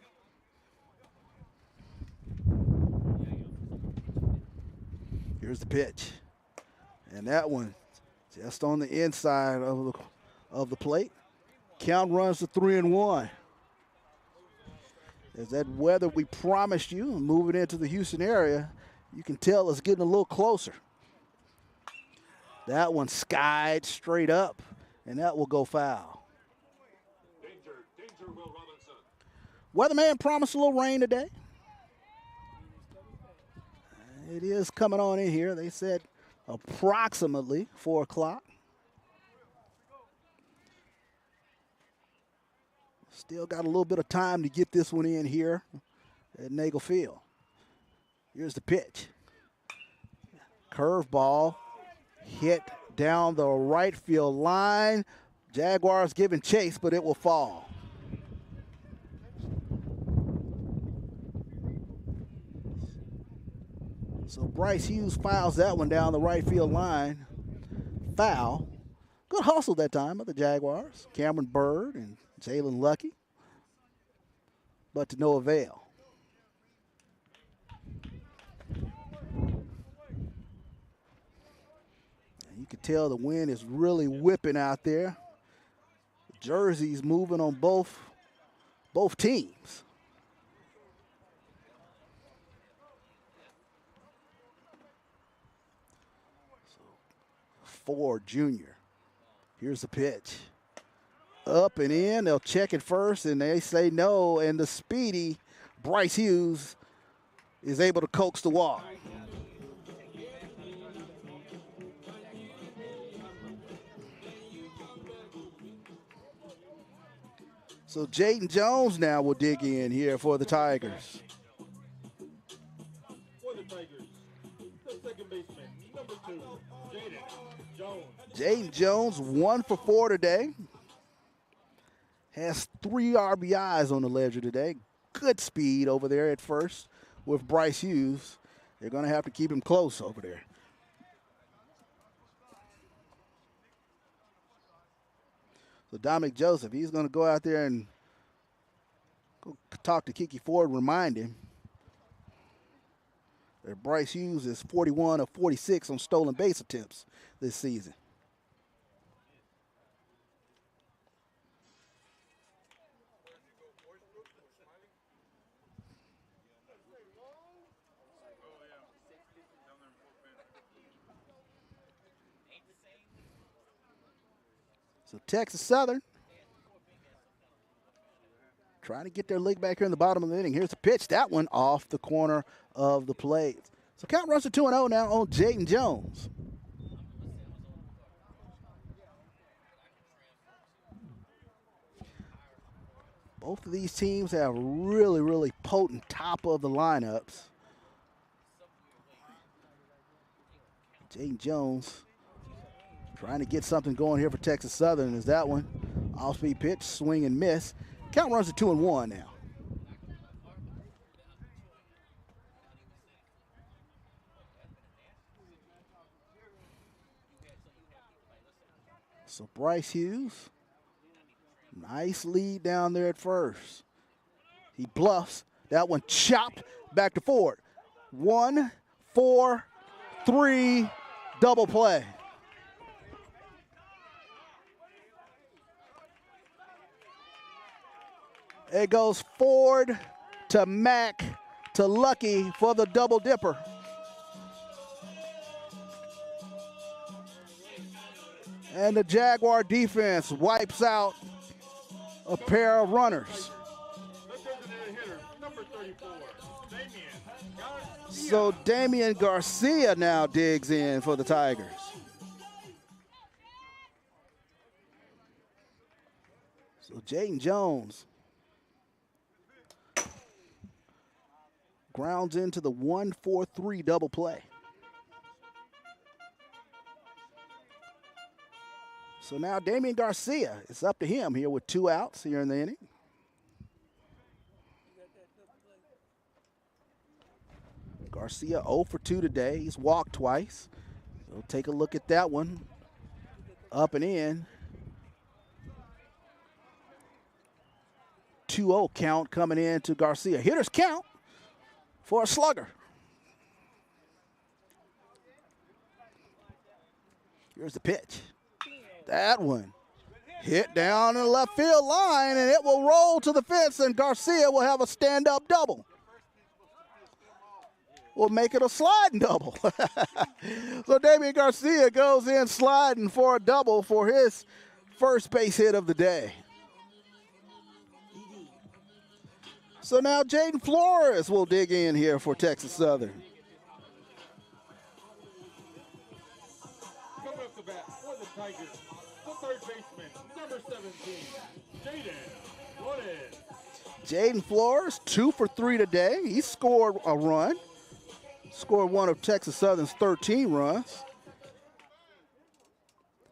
Here's the pitch. And that one Just on the inside of the plate. Count runs to 3-1. As that weather we promised you, moving into the Houston area, you can tell it's getting a little closer. That one skied straight up, and that will go foul. Danger, Will Robinson. Weatherman promised a little rain today. It is coming on in here. They said approximately 4 o'clock. Still got a little bit of time to get this one in here at Nagel Field. Here's the pitch. Curveball hit down the right field line. Jaguars giving chase, but it will fall. So Bryce Hughes files that one down the right field line. Foul. Good hustle that time of the Jaguars. Cameron Bird and Jalen Lucky. But to no avail. And you can tell the wind is really whipping out there. The jerseys moving on both teams. Ford Jr. Here's the pitch. Up and in. They'll check it first, and they say no. And the speedy Bryce Hughes is able to coax the walk. So Jaden Jones now will dig in here for the Tigers. For the Tigers, the second baseman, number 2, Jaden Jones. Jaden Jones, 1 for 4 today. Has 3 RBIs on the ledger today. Good speed over there at first with Bryce Hughes. They're going to have to keep him close over there. So Dominic Joseph, he's going to go out there and go talk to Kiki Ford, remind him that Bryce Hughes is 41 of 46 on stolen base attempts this season. So Texas Southern trying to get their leg back here in the bottom of the inning. Here's the pitch. That one off the corner of the plate. So count runs to 2-0 now on Jaden Jones. Both of these teams have really, really potent top of the lineups. Jaden Jones trying to get something going here for Texas Southern. Is that one off-speed pitch, swing and miss. Count runs to 2-1 now. So Bryce Hughes, nice lead down there at first. He bluffs. That one chopped back to Ford. 1, 4, 3, double play. It goes Ford to Mack to Lucky for the double dipper. And the Jaguar defense wipes out a pair of runners. So Damian Garcia now digs in for the Tigers. So Jaden Jones grounds into the 1-4-3 double play. So now Damian Garcia, it's up to him here with 2 outs here in the inning. Garcia 0 for 2 today. He's walked twice. So take a look at that one. Up and in. 2-0 count coming in to Garcia. Hitter's count for a slugger. Here's the pitch. That one hit down in the left field line, and it will roll to the fence, and Garcia will have a stand-up double. We'll make it a sliding double. So Damian Garcia goes in sliding for a double for his first base hit of the day. So now Jaden Flores will dig in here for Texas Southern. Coming up the bat for the Tigers, the third baseman, number 17, Jaden Flores. Jaden Flores, 2 for 3 today. He scored a run. Scored one of Texas Southern's 13 runs.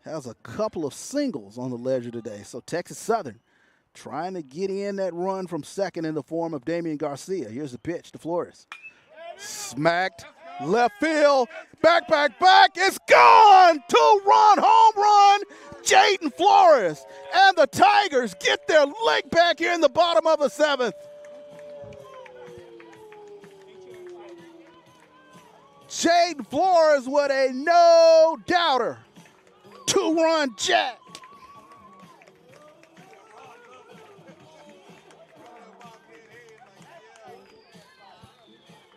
Has a couple of singles on the ledger today. So Texas Southern trying to get in that run from second in the form of Damian Garcia. Here's the pitch to Flores. Smacked left field. Back. It's gone. 2-run home run. Jaden Flores. And the Tigers get their leg back here in the bottom of the 7th. Jaden Flores with a no-doubter. 2-run jack.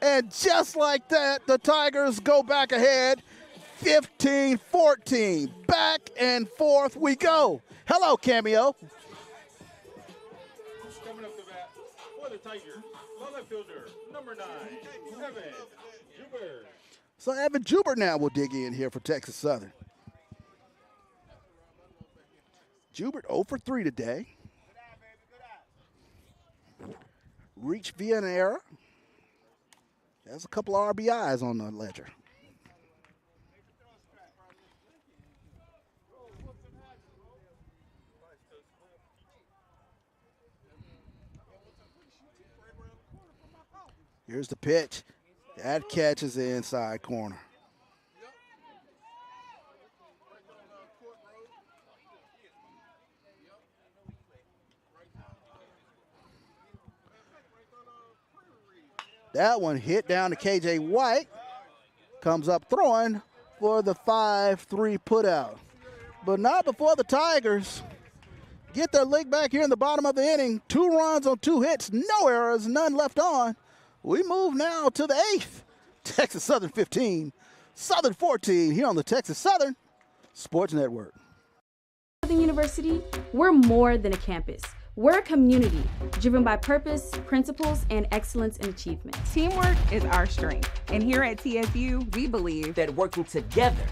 And just like that, the Tigers go back ahead, 15-14. Back and forth we go. Hello, Cameo. Coming up the bat for the Tigers, the left fielder, number 9, Evan Juber. So Evan Juber now will dig in here for Texas Southern. Juber 0 for 3 today. Reach via an error. There's a couple of RBIs on the ledger. Here's the pitch. That catches the inside corner. That one hit down to KJ White. Comes up throwing for the 5-3 putout. But not before the Tigers get their leg back here in the bottom of the inning. 2 runs on 2 hits, no errors, none left on. We move now to the 8th. Texas Southern 15, Southern 14 here on the Texas Southern Sports Network. Southern University, we're more than a campus. We're a community driven by purpose, principles, and excellence in achievement. Teamwork is our strength. And here at TSU, we believe that working together,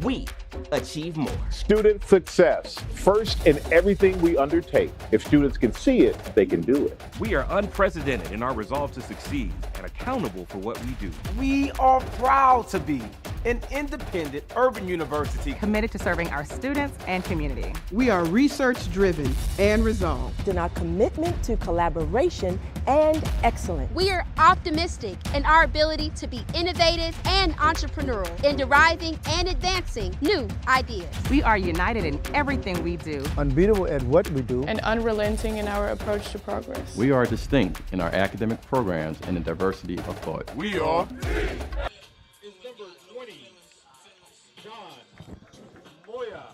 we achieve more. Student success, first in everything we undertake. If students can see it, they can do it. We are unprecedented in our resolve to succeed and accountable for what we do. We are proud to be an independent urban university committed to serving our students and community. We are research-driven and resolved. In our commitment to collaboration and excellence. We are optimistic in our ability to be innovative and entrepreneurial in deriving and advancing new ideas. We are united in everything we do. Unbeatable at what we do. And unrelenting in our approach to progress. We are distinct in our academic programs and the diversity of thought. We are. Is number 20, John Moya.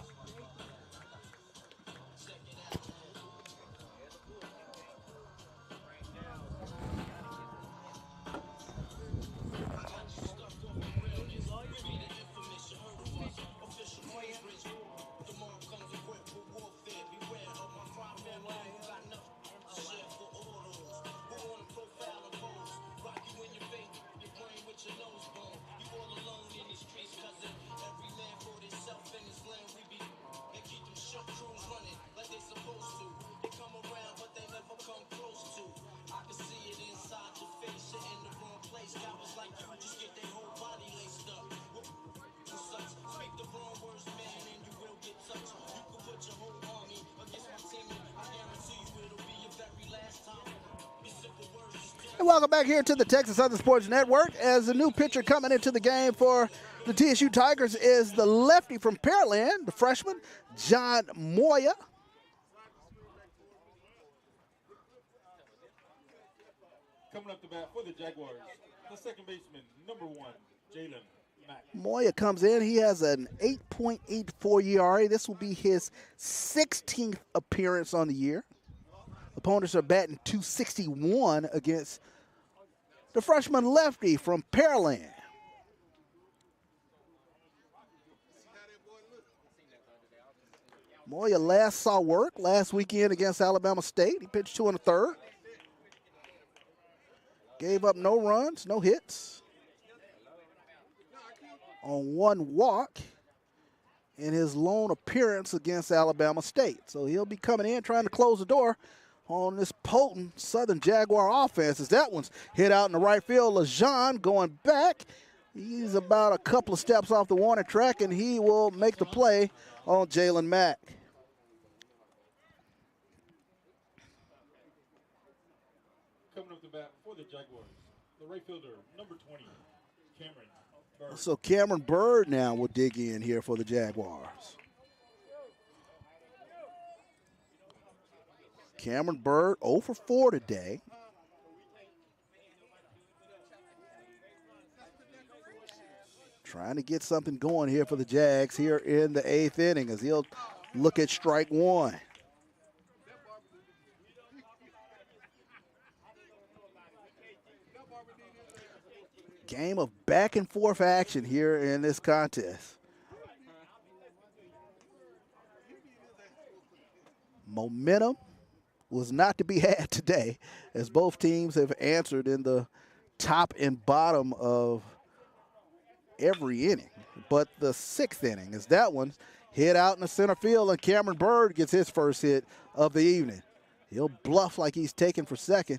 And welcome back here to the Texas Southern Sports Network. As the new pitcher coming into the game for the TSU Tigers is the lefty from Pearland, the freshman, John Moya. Coming up the bat for the Jaguars, the second baseman, number 1, Jalen Moya comes in. He has an 8.84 ERA. This will be his 16th appearance on the year. Opponents are batting .261 against the freshman lefty from Pearland. Moya last saw work last weekend against Alabama State. He pitched 2 1/3. Gave up no runs, no hits. On 1 walk in his lone appearance against Alabama State. So he'll be coming in trying to close the door on this potent Southern Jaguar offense. As that one's hit out in the right field. LeJean going back. He's about a couple of steps off the warning track, and he will make the play on Jalen Mack. Coming up the bat for the Jaguars, the right fielder, number 20, Cameron Bird. So Cameron Bird now will dig in here for the Jaguars. Cameron Bird 0 for 4 today. Trying to get something going here for the Jags here in the 8th inning as he'll look at strike 1. Game of back and forth action here in this contest. Momentum was not to be had today as both teams have answered in the top and bottom of every inning. But the 6th inning is that one hit out in the center field, and Cameron Bird gets his first hit of the evening. He'll bluff like he's taken for second.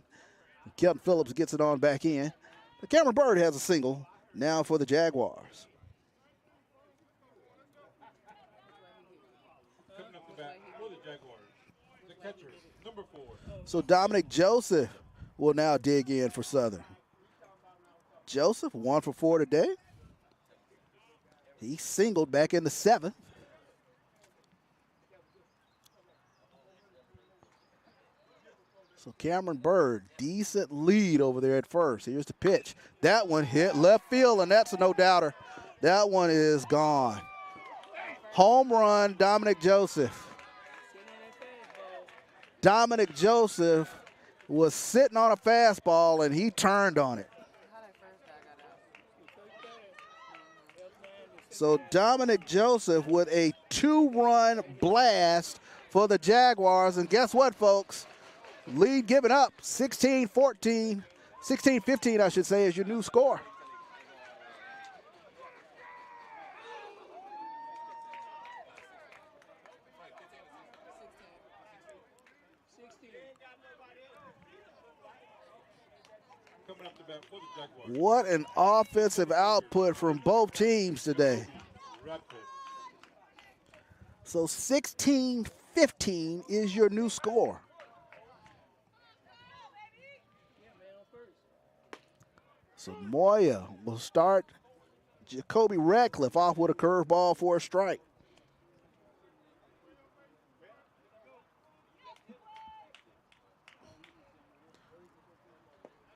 Kelton Phillips gets it on back in. But Cameron Bird has a single now for the Jaguars. Coming up the bat for the Jaguars, the catcher, number 4. So Dominic Joseph will now dig in for Southern. Joseph 1 for 4 today. He singled back in the 7th. So Cameron Bird, decent lead over there at first. Here's the pitch. That one hit left field, and that's a no-doubter. That one is gone. Home run, Dominic Joseph. Dominic Joseph was sitting on a fastball, and he turned on it. So Dominic Joseph with a 2-run blast for the Jaguars. And guess what, folks? Lead given up, 16-14, 16-15, I should say, is your new score. What an offensive output from both teams today. So 16-15 is your new score. So Moya will start Jacoby Radcliffe off with a curveball for a strike.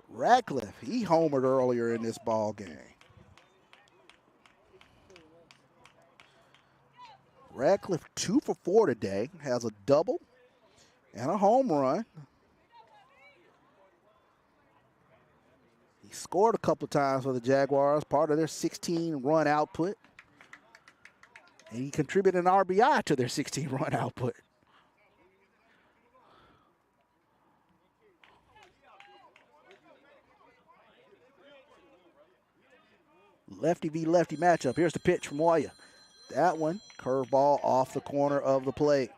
Radcliffe, he homered earlier in this ball game. Radcliffe 2 for 4 today, has a double and a home run. He scored a couple of times for the Jaguars, part of their 16-run output. And he contributed an RBI to their 16-run output. Lefty v. lefty matchup. Here's the pitch from Moya. That one, curveball off the corner of the plate.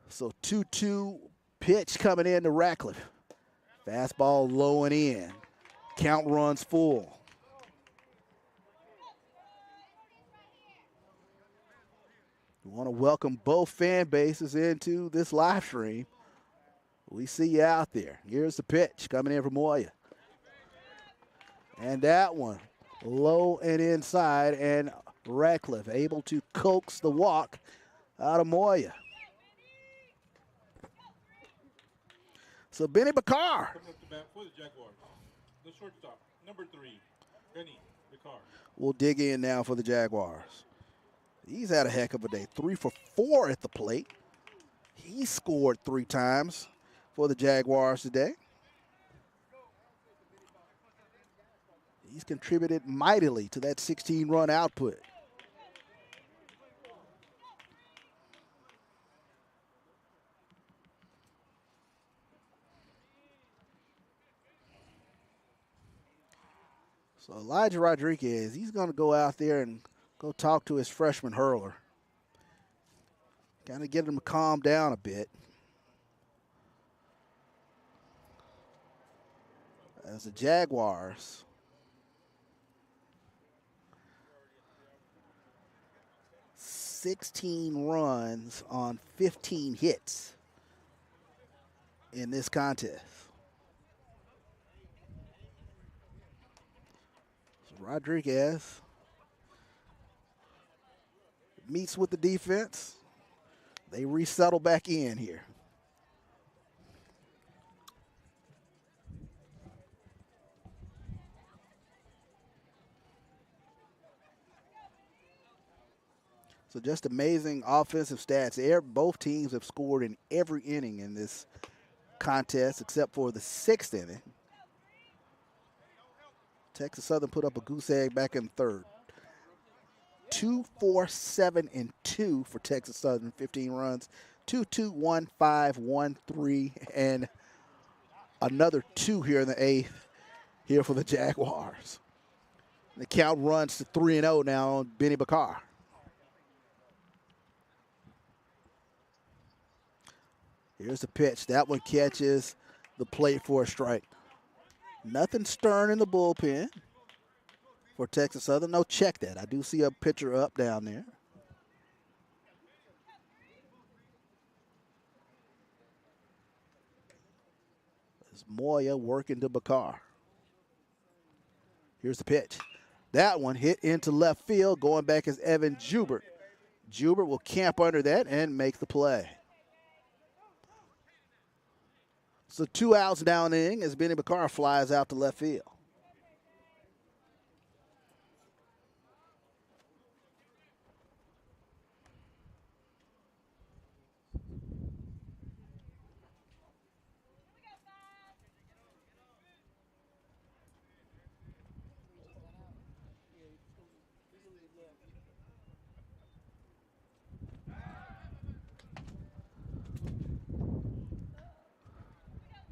So 2-2 pitch coming in to Radcliffe. Fastball low and in. Count runs full. We want to welcome both fan bases into this live stream. We see you out there. Here's the pitch coming in from Moya. And that one low and inside, and Radcliffe able to coax the walk out of Moya. So Benny Bakar Coming up to bat for the Jaguars. The shortstop, number 3, Benny Bakar. will dig in now for the Jaguars. He's had a heck of a day. 3 for 4 at the plate. He scored 3 times for the Jaguars today. He's contributed mightily to that 16-run output. So Elijah Rodriguez, he's going to go out there and go talk to his freshman hurler. Kind of get him to calm down a bit. As the Jaguars (16 runs on 15 hits in this contest. Rodriguez meets with the defense. They resettle back in here. So just amazing offensive stats. Both teams have scored in every inning in this contest except for the 6th inning. Texas Southern put up a goose egg back in 3rd. 2, 4, 7, and 2 for Texas Southern, 15 runs. 2, 2, 1, 5, 1, 3, and another 2 here in the 8th here for the Jaguars. The count runs to 3-0 now on Benny Bakar. Here's the pitch. That one catches the plate for a strike. Nothing stern in the bullpen for Texas Southern. No, check that. I do see a pitcher up down there. There's Moya working to Bakar. Here's the pitch. That one hit into left field. Going back is Evan Jubert. Jubert will camp under that and make the play. So 2 outs down the inning as Benny Bakar flies out to left field.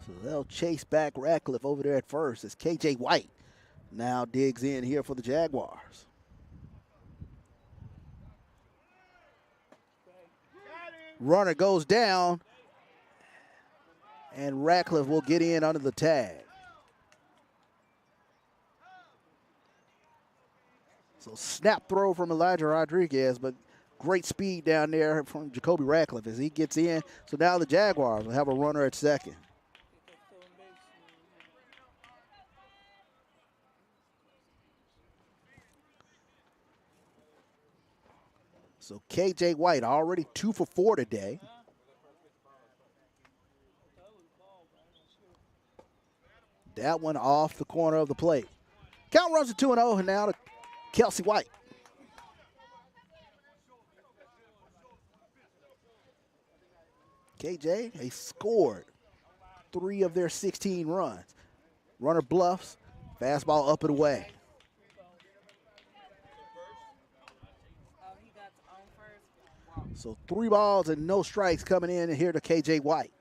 So they'll chase back Ratcliffe over there at first as KJ White now digs in here for the Jaguars. Runner goes down, and Ratcliffe will get in under the tag. So snap throw from Elijah Rodriguez, but great speed down there from Jacoby Ratcliffe as he gets in. So now the Jaguars will have a runner at second. So KJ White already 2 for 4 today. That one off the corner of the plate. Count runs to 2-0, and now to Kelsey White. KJ, they scored 3 of their 16 runs. Runner bluffs, fastball up and away. So 3 balls and no strikes coming in here to KJ White.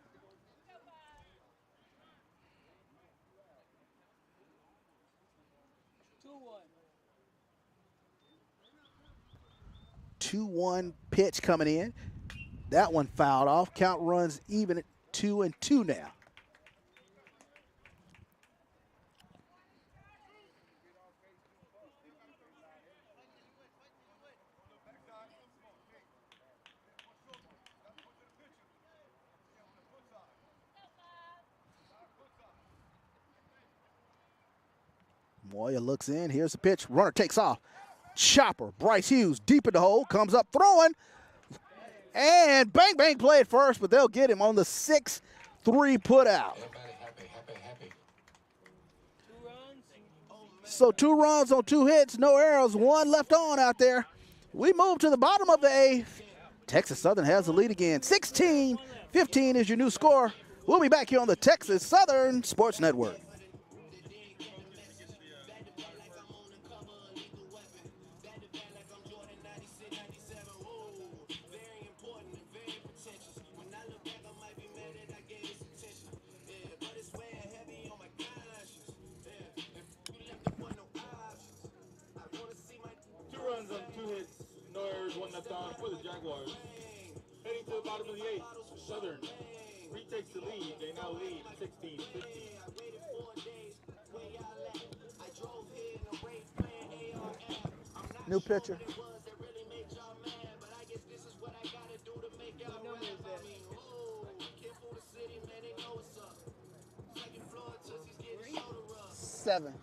Two-1 pitch coming in. That one fouled off. Count runs even at 2-2 now. Moya looks in. Here's the pitch. Runner takes off. Chopper. Bryce Hughes deep in the hole. Comes up throwing. And bang, bang play at first, but they'll get him on the 6 3 put out. So 2 runs on 2 hits, no errors, 1 left on out there. We move to the bottom of the 8th. Texas Southern has the lead again. 16-15 is your new score. We'll be back here on the Texas Southern Sports Network. On for the Jaguars. Heading to the bottom of the 8th, Southern retakes the lead. They now lead 16-15. New pitcher. Seven.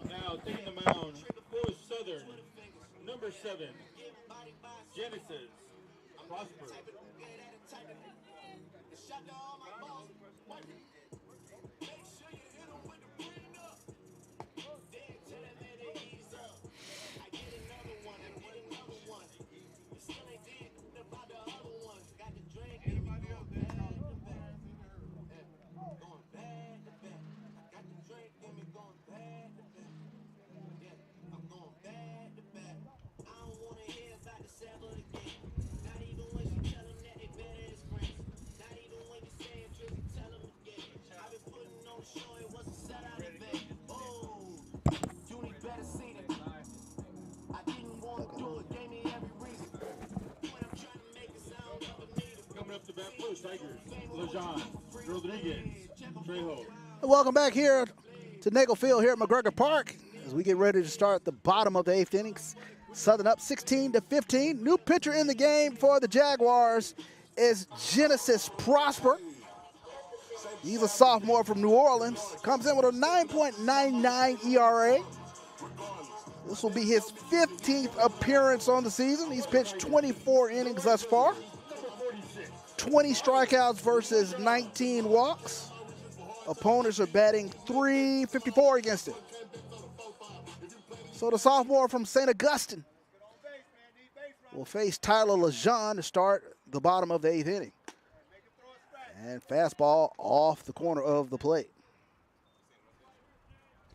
Now taking the mound for Southern, number 7, Genesis Prosper. Coming up to bat for the Tigers, Lejean, Rodriguez, Trejo. Welcome back here to Nagel Field here at McGregor Park as we get ready to start the bottom of the 8th innings. Southern up 16-15. New pitcher in the game for the Jaguars is Genesis Prosper. He's a sophomore from New Orleans. Comes in with a 9.99 ERA. This will be his 15th appearance on the season. He's pitched 24 innings thus far. 20 strikeouts versus 19 walks. Opponents are batting .354 against him. So the sophomore from St. Augustine will face Tyler Lejean to start the bottom of the 8th inning. And fastball off the corner of the plate.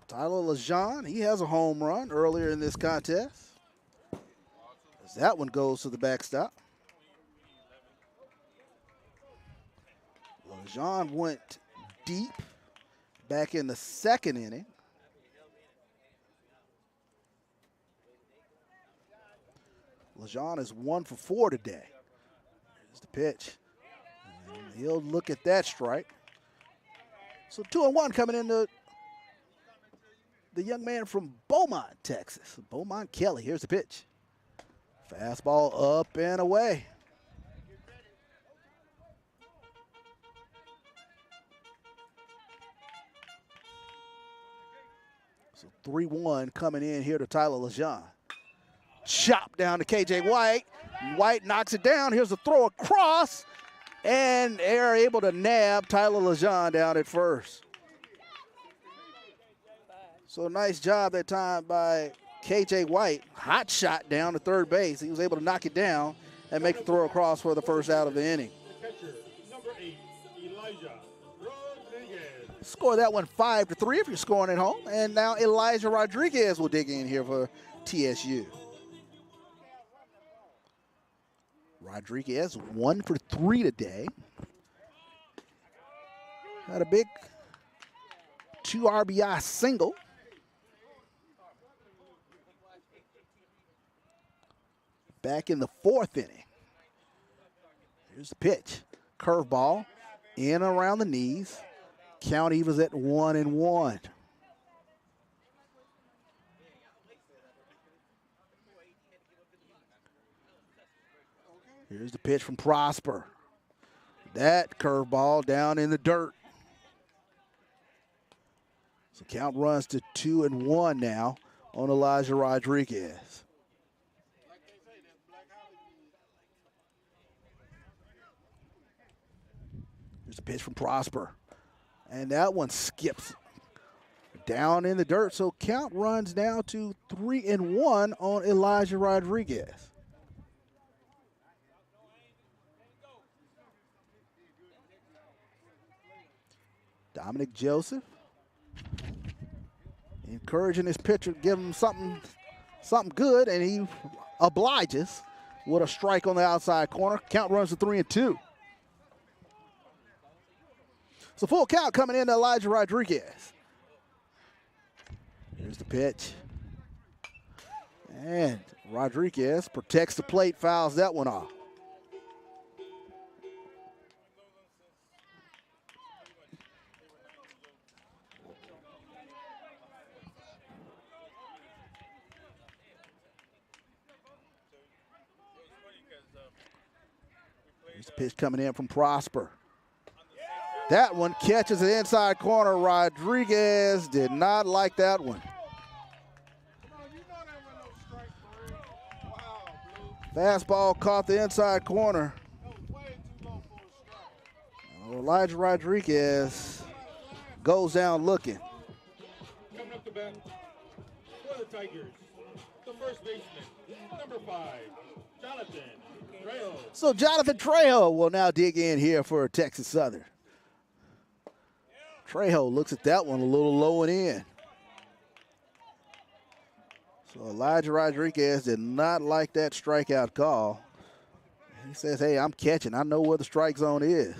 Tyler Lejean, he has a home run earlier in this contest. As that one goes to the backstop. Lejean went deep back in the 2nd inning. Lejean is 1 for 4 today. Here's the pitch. And he'll look at that strike. So 2-1 coming into the young man from Beaumont, Texas. Beaumont Kelly. Here's the pitch. Fastball up and away. So 3-1 coming in here to Tyler Lejean. Chop down to KJ White. White knocks it down. Here's a throw across. And they're able to nab Tyler Lejean down at first. So nice job that time by KJ White. Hot shot down to third base. He was able to knock it down and make the throw across for the first out of the inning. Score that one 5-3 if you're scoring at home. And now Elijah Rodriguez will dig in here for TSU. Rodriguez 1 for 3 today. Had a big 2 RBI single. Back in the 4th inning. Here's the pitch. Curveball in around the knees. Count evens at 1-1. Here's the pitch from Prosper. That curveball down in the dirt. So count runs to 2-1 now on Elijah Rodriguez. Here's a pitch from Prosper. And that one skips down in the dirt. So count runs now to 3-1 on Elijah Rodriguez. Dominic Joseph encouraging his pitcher, give him something good, and he obliges with a strike on the outside corner. Count runs to 3-2. So full count coming in to Elijah Rodriguez. Here's the pitch. And Rodriguez protects the plate, fouls that one off. Here's the pitch coming in from Prosper. That one catches the inside corner. Rodriguez did not like that one. Fastball caught the inside corner. Elijah Rodriguez goes down looking. Coming up to bat for the Tigers, the first baseman, number 5, Jonathan Trejo. So Jonathan Trejo will now dig in here for Texas Southern. Trejo looks at that one a little low and in. So Elijah Rodriguez did not like that strikeout call. He says, hey, I'm catching. I know where the strike zone is.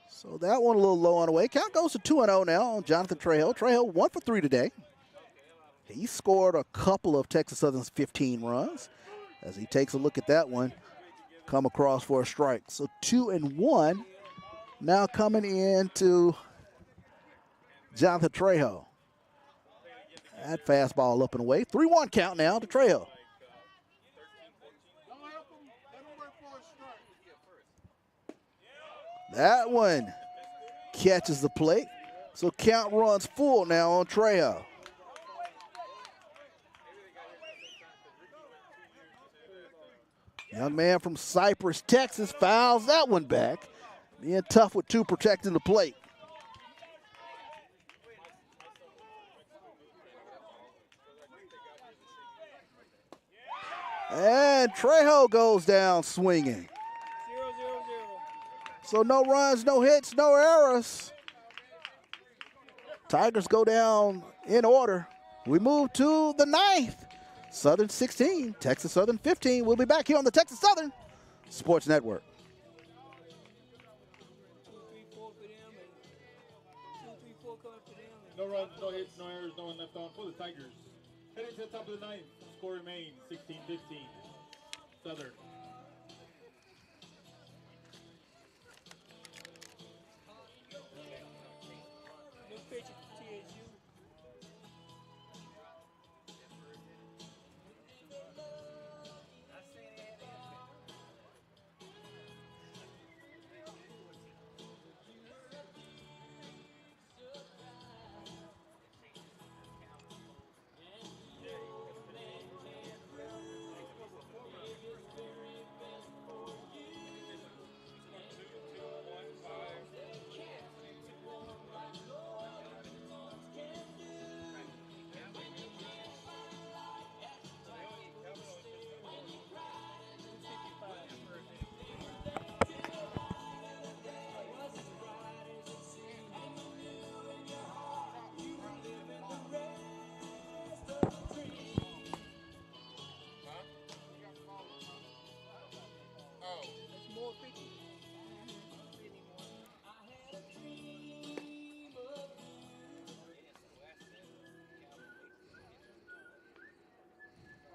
So that one a little low on the way. Count goes to 2-0 now on Jonathan Trejo. Trejo 1 for 3 today. He scored a couple of Texas Southern's 15 runs. As he takes a look at that one, come across for a strike. So 2-1 now coming into Jonathan Trejo. That fastball up and away. 3-1 count now to Trejo. That one catches the plate. So count runs full now on Trejo. Young man from Cypress, Texas, fouls that one back. Being tough with 2 protecting the plate. And Trejo goes down swinging. So no runs, no hits, no errors. Tigers go down in order. We move to the 9th. Southern 16, Texas Southern 15. We'll be back here on the Texas Southern Sports Network. No runs, no hits, no errors, no one left on for the Tigers. Heading to the top of the 9th. Score remains 16-15. Southern.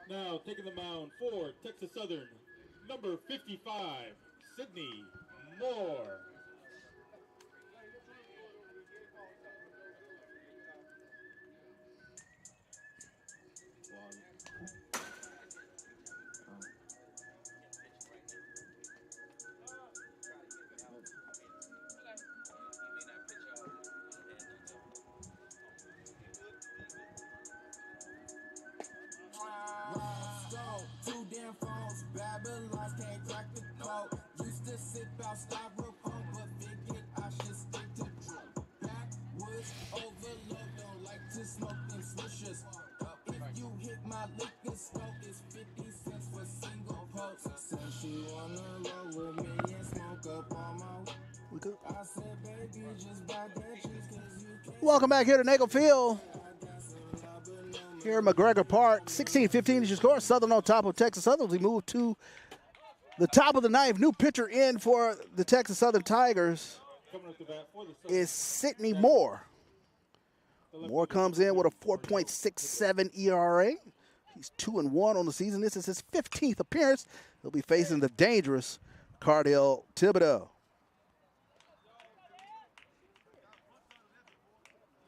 Now taking the mound for Texas Southern, number 55, Sydney Moore. Babylons can't crack the code. Used to sip out styrofoam, but figured I should stick to true. Backwoods overload, don't like to smoke them swishers. If you hit my liquor store, it's 50 cents for single post. Said she wanna roll with me and smoke up on my. I said, baby, just buy that cheese 'cause you can't. Welcome back here to Nagel Field. Here at McGregor Park, 16-15 is your score. Southern on top of Texas Southern. We move to the top of the ninth. New pitcher in for the Texas Southern Tigers is Sidney Moore. Moore comes in with a 4.67 ERA. He's 2-1 on the season. This is his 15th appearance. He'll be facing the dangerous Cardell Thibodeau.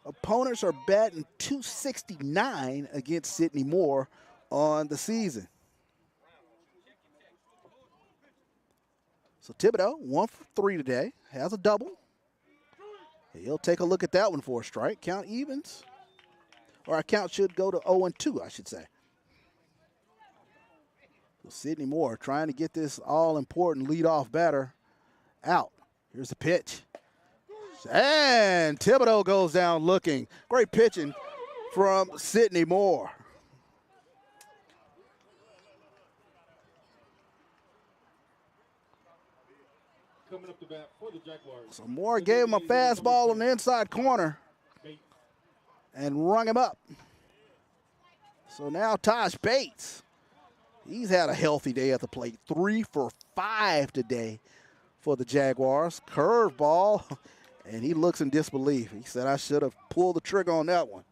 Opponents are batting .269 against Sidney Moore on the season. So Thibodeau, 1 for 3 today, has a double. He'll take a look at that one for a strike. Count evens, or our count should go to 0-2, I should say. So Sidney Moore trying to get this all-important leadoff batter out. Here's the pitch. And Thibodeau goes down looking. Great pitching from Sidney Moore. Coming up to bat for the Jaguars. So Moore gave him a fastball on the inside corner and rung him up. So now Taj Bates, he's had a healthy day at the plate. 3 for 5 today for the Jaguars. Curveball, and he looks in disbelief. He said, I should have pulled the trigger on that one.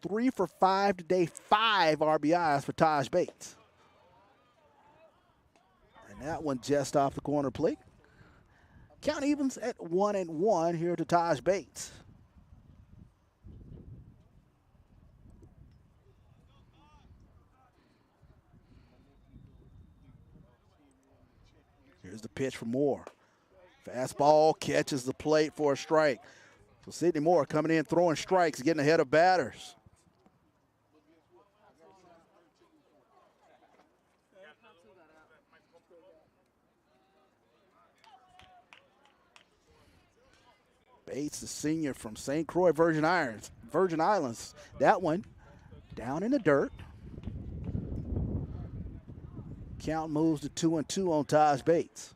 3 for 5 today, 5 RBIs for Taj Bates. And that one just off the corner plate. Count evens at 1-1 here to Taj Bates. Here's the pitch for Moore. Fastball catches the plate for a strike. So Sidney Moore coming in, throwing strikes, getting ahead of batters. Bates, the senior from St. Croix Virgin Islands. That one down in the dirt. Count moves to 2-2 on Taj Bates.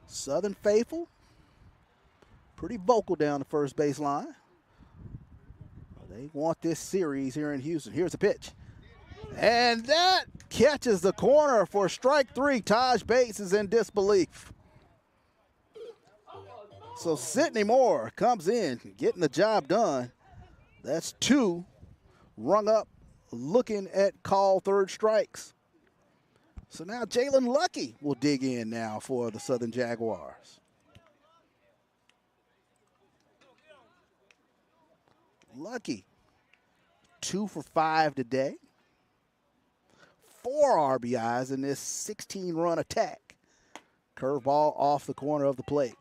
Southern faithful, pretty vocal down the first base line. They want this series here in Houston. Here's the pitch. And that catches the corner for strike 3. Taj Bates is in disbelief. So Sidney Moore comes in, getting the job done. That's 2 rung up, looking at call third strikes. So now Jalen Lucky will dig in now for the Southern Jaguars. Lucky, 2 for 5 today. 4 RBIs in this 16-run attack. Curveball off the corner of the plate.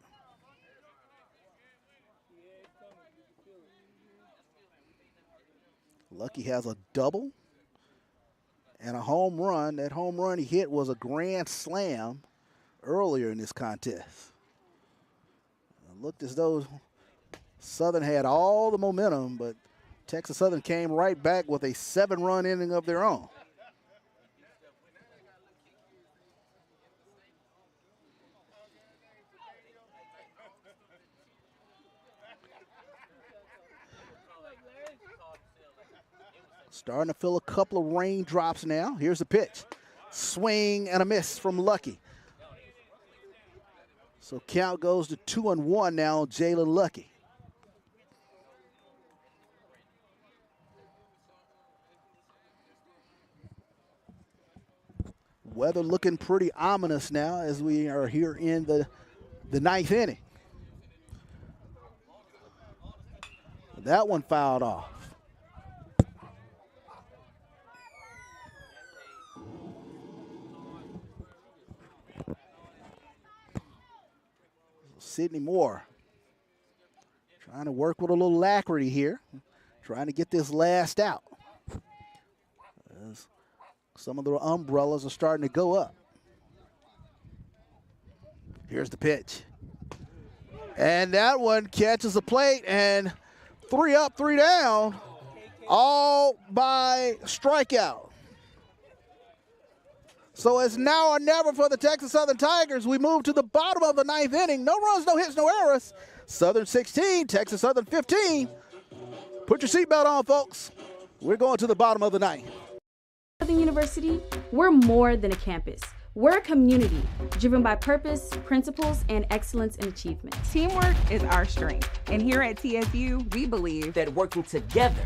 Lucky has a double and a home run. That home run he hit was a grand slam earlier in this contest. It looked as though Southern had all the momentum, but Texas Southern came right back with a 7-run inning of their own. Starting to feel a couple of raindrops now. Here's the pitch. Swing and a miss from Lucky. So count goes to 2-1 now on Jalen Lucky. Weather looking pretty ominous now as we are here in the 9th inning. That one fouled off. Sidney Moore trying to work with a little alacrity here, trying to get this last out. As some of the umbrellas are starting to go up. Here's the pitch. And that one catches the plate, and 3 up, 3 down, all by strikeout. So it's now or never for the Texas Southern Tigers. We move to the bottom of the 9th inning. No runs, no hits, no errors. Southern 16, Texas Southern 15. Put your seatbelt on, folks. We're going to the bottom of the 9th. Southern University, we're more than a campus. We're a community driven by purpose, principles, and excellence in achievement. Teamwork is our strength. And here at TSU, we believe that working together,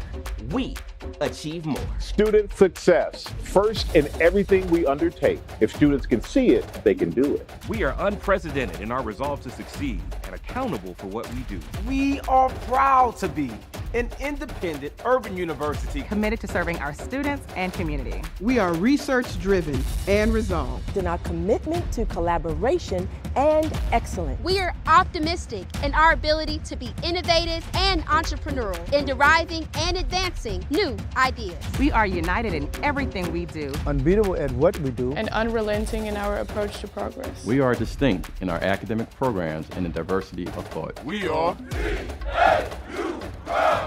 we achieve more. Student success, first in everything we undertake. If students can see it, they can do it. We are unprecedented in our resolve to succeed and accountable for what we do. We are proud to be an independent urban university committed to serving our students and community. We are research-driven and resolved. In our commitment to collaboration and excellence. We are optimistic in our ability to be innovative and entrepreneurial in deriving and advancing new ideas. We are united in everything we do. Unbeatable at what we do. And unrelenting in our approach to progress. We are distinct in our academic programs and the diversity of thought. We are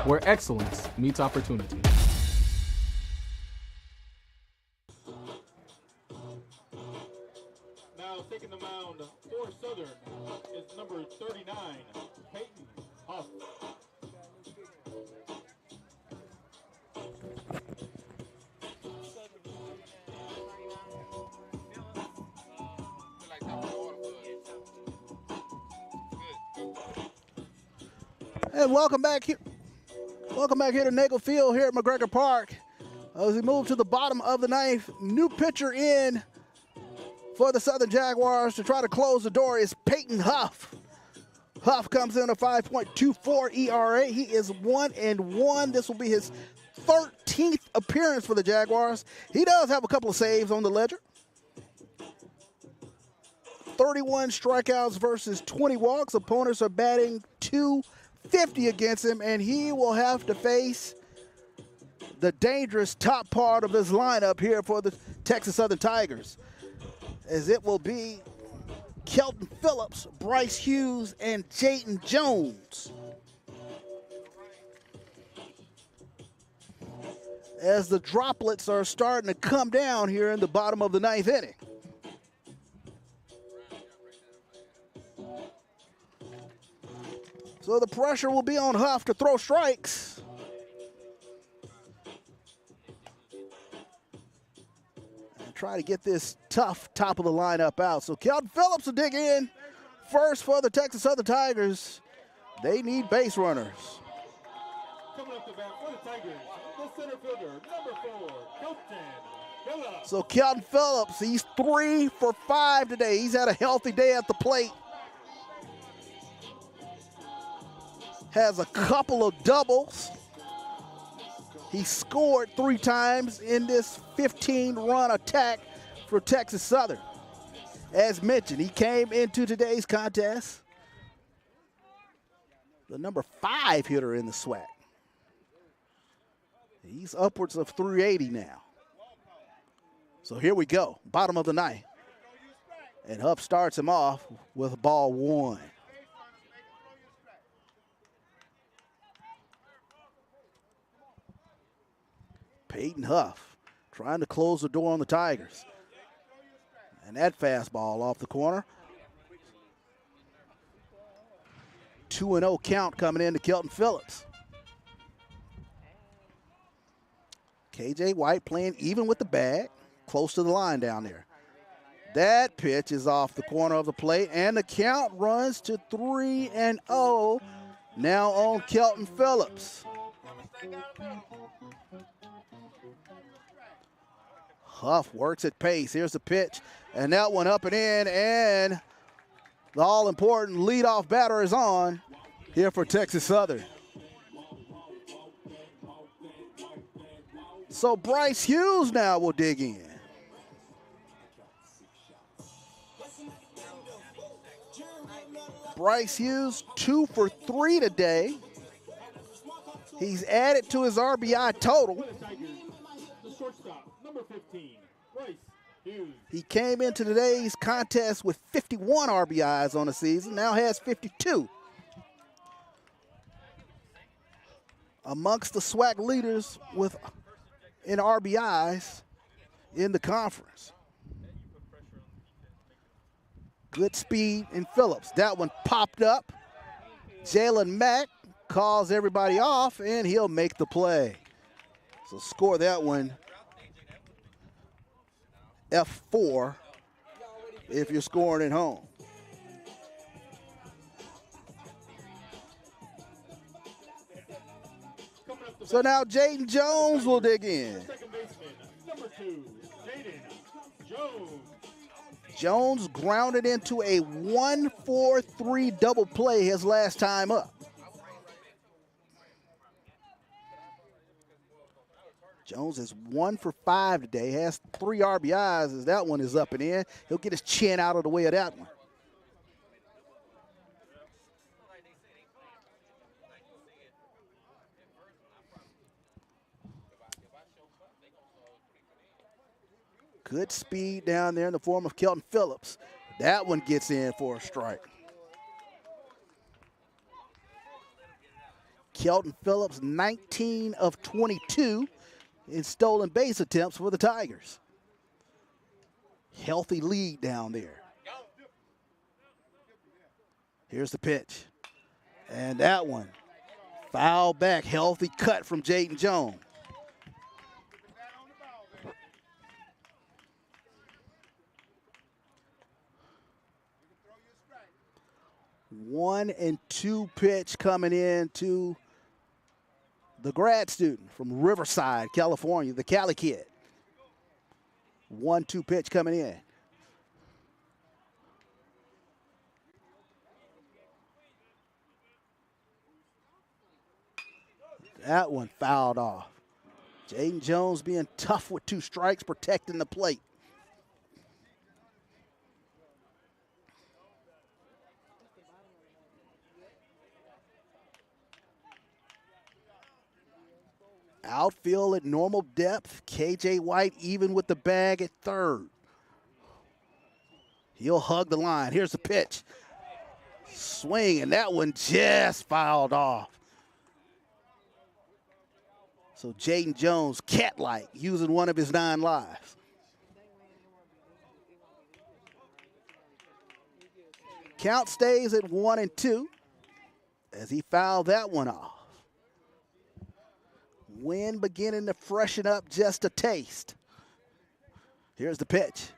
where excellence meets opportunity. Now taking the mound for Southern is number 39, Peyton Huff. And welcome back here. Welcome back here to Nagel Field here at McGregor Park. As we move to the bottom of the 9th, new pitcher in for the Southern Jaguars to try to close the door is Peyton Huff. Huff comes in a 5.24 ERA. He is 1-1. This will be his 13th appearance for the Jaguars. He does have a couple of saves on the ledger. 31 strikeouts versus 20 walks. Opponents are batting .250 against him, and he will have to face the dangerous top part of this lineup here for the Texas Southern Tigers, as it will be Kelton Phillips, Bryce Hughes, and Jayden Jones. As the droplets are starting to come down here in the bottom of the 9th inning. So the pressure will be on Huff to throw strikes. And try to get this tough top of the lineup out. So Kelton Phillips will dig in first for the Texas Southern Tigers. They need base runners. Coming up to bat for the Tigers, the center fielder, number 4, Kelton Phillips. So Kelton Phillips, he's 3 for 5 today. He's had a healthy day at the plate. Has a couple of doubles. He scored 3 times in this 15-run attack for Texas Southern. As mentioned, he came into today's contest the number 5 hitter in the SWAC. He's upwards of 380 now. So here we go, bottom of the 9th. And Huff starts him off with ball 1. Peyton Huff trying to close the door on the Tigers. And that fastball off the corner. 2-0 count coming in to Kelton Phillips. KJ White playing even with the bag, close to the line down there. That pitch is off the corner of the plate, and the count runs to 3-0 now on Kelton Phillips. Huff works at pace. Here's the pitch, and that one up and in, and the all-important leadoff batter is on here for Texas Southern. So Bryce Hughes now will dig in. Bryce Hughes, 2 for 3 today. He's added to his RBI total. The shortstop, number 15, Bryce Hughes. He came into today's contest with 51 RBIs on the season, now has 52. Amongst the SWAC leaders in RBIs in the conference. Good speed in Phillips. That one popped up. Jalen Mack calls everybody off, and he'll make the play. So score that one F4 if you're scoring at home. So now Jaden Jones will dig in. Second baseman, number 2, Jaden Jones. Jones grounded into a 1-4-3 double play his last time up. Jones is 1 for 5 today, has 3 RBIs as that one is up and in. He'll get his chin out of the way of that one. Good speed down there in the form of Kelton Phillips. That one gets in for a strike. Kelton Phillips, 19 of 22 in stolen base attempts for the Tigers. Healthy lead down there. Here's the pitch. And that one, foul back, healthy cut from Jaden Jones. One and two pitch coming in to the grad student from Riverside, California, the Cali kid. 1-2 pitch coming in. That one fouled off. Jaden Jones being tough with 2 strikes, protecting the plate. Outfield at normal depth. KJ White even with the bag at third. He'll hug the line. Here's the pitch. Swing, and that one just fouled off. So Jaden Jones, cat-like, using one of his 9 lives. Count stays at 1-2 as he fouled that one off. Wind beginning to freshen up just a taste. Here's the pitch.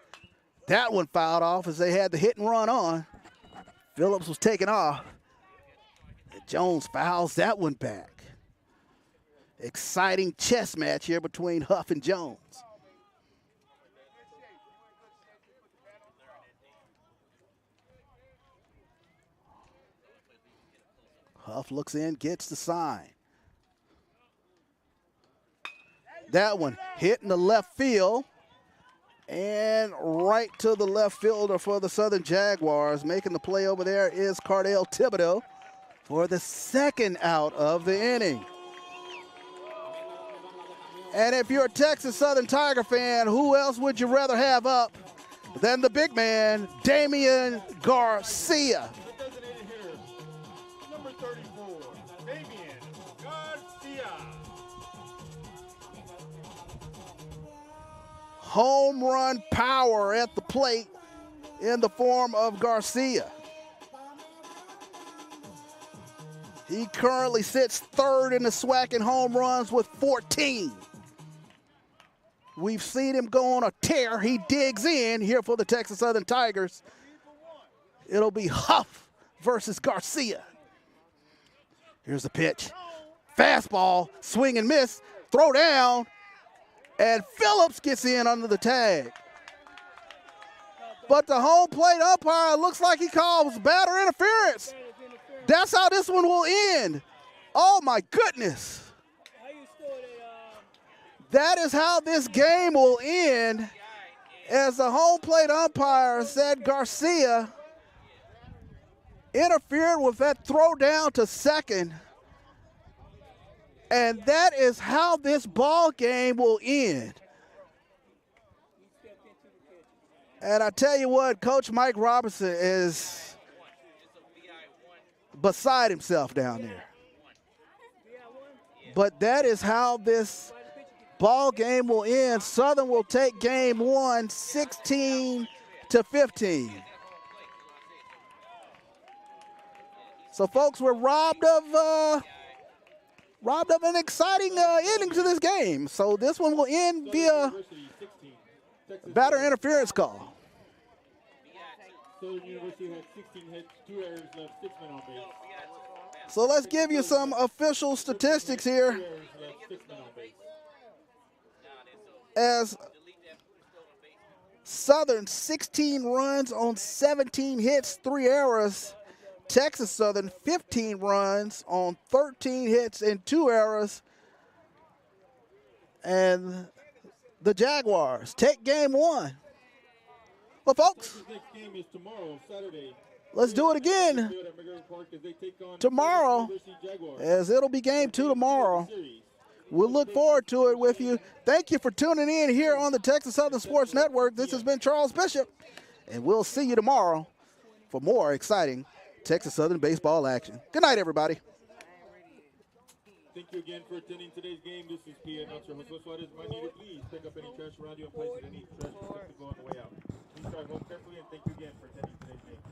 That one fouled off as they had the hit and run on. Phillips was taken off. Jones fouls that one back. Exciting chess match here between Huff and Jones. Huff looks in, gets the sign. That one hit in the left field and right to the left fielder for the Southern Jaguars. Making the play over there is Cardale Thibodeau for the 2nd out of the inning. And if you're a Texas Southern Tiger fan, who else would you rather have up than the big man, Damian Garcia? Number 34, Damian Garcia. Home run power at the plate in the form of Garcia. He currently sits 3rd in the SWAC in home runs with 14. We've seen him go on a tear. He digs in here for the Texas Southern Tigers. It'll be Huff versus Garcia. Here's the pitch. Fastball, swing and miss, throw down, and Phillips gets in under the tag. But the home plate umpire looks like he calls batter interference. That's how this one will end. Oh my goodness. That is how this game will end, as the home plate umpire said Garcia interfered with that throw down to second. And that is how this ball game will end. And I tell you what, Coach Mike Robinson is beside himself down there. But that is how this ball game will end. Southern will take game one, 16-15. So, folks, we're robbed of an exciting ending to this game. So this one will end via batter interference call. Southern University had 16 hits, 2 errors left, 6 men on base. So let's give you some official statistics here. As Southern 16 runs on 17 hits, 3 errors. Texas Southern 15 runs on 13 hits and 2 errors. And the Jaguars take game one. Well, folks, Next game is tomorrow, Saturday. Let's do it again tomorrow, as it'll be game 2 tomorrow. We'll look forward to it with you. Thank you for tuning in here on the Texas Southern Sports Network. This has been Charles Bishop, and we'll see you tomorrow for more exciting Texas Southern baseball action. Good night, everybody. Thank you again for attending today's game. This is PA announcer Jose Suarez. Remind you to please pick up any trash around you and place it in any trash receptacle on the way out. Please drive home carefully, and thank you again for attending today's game.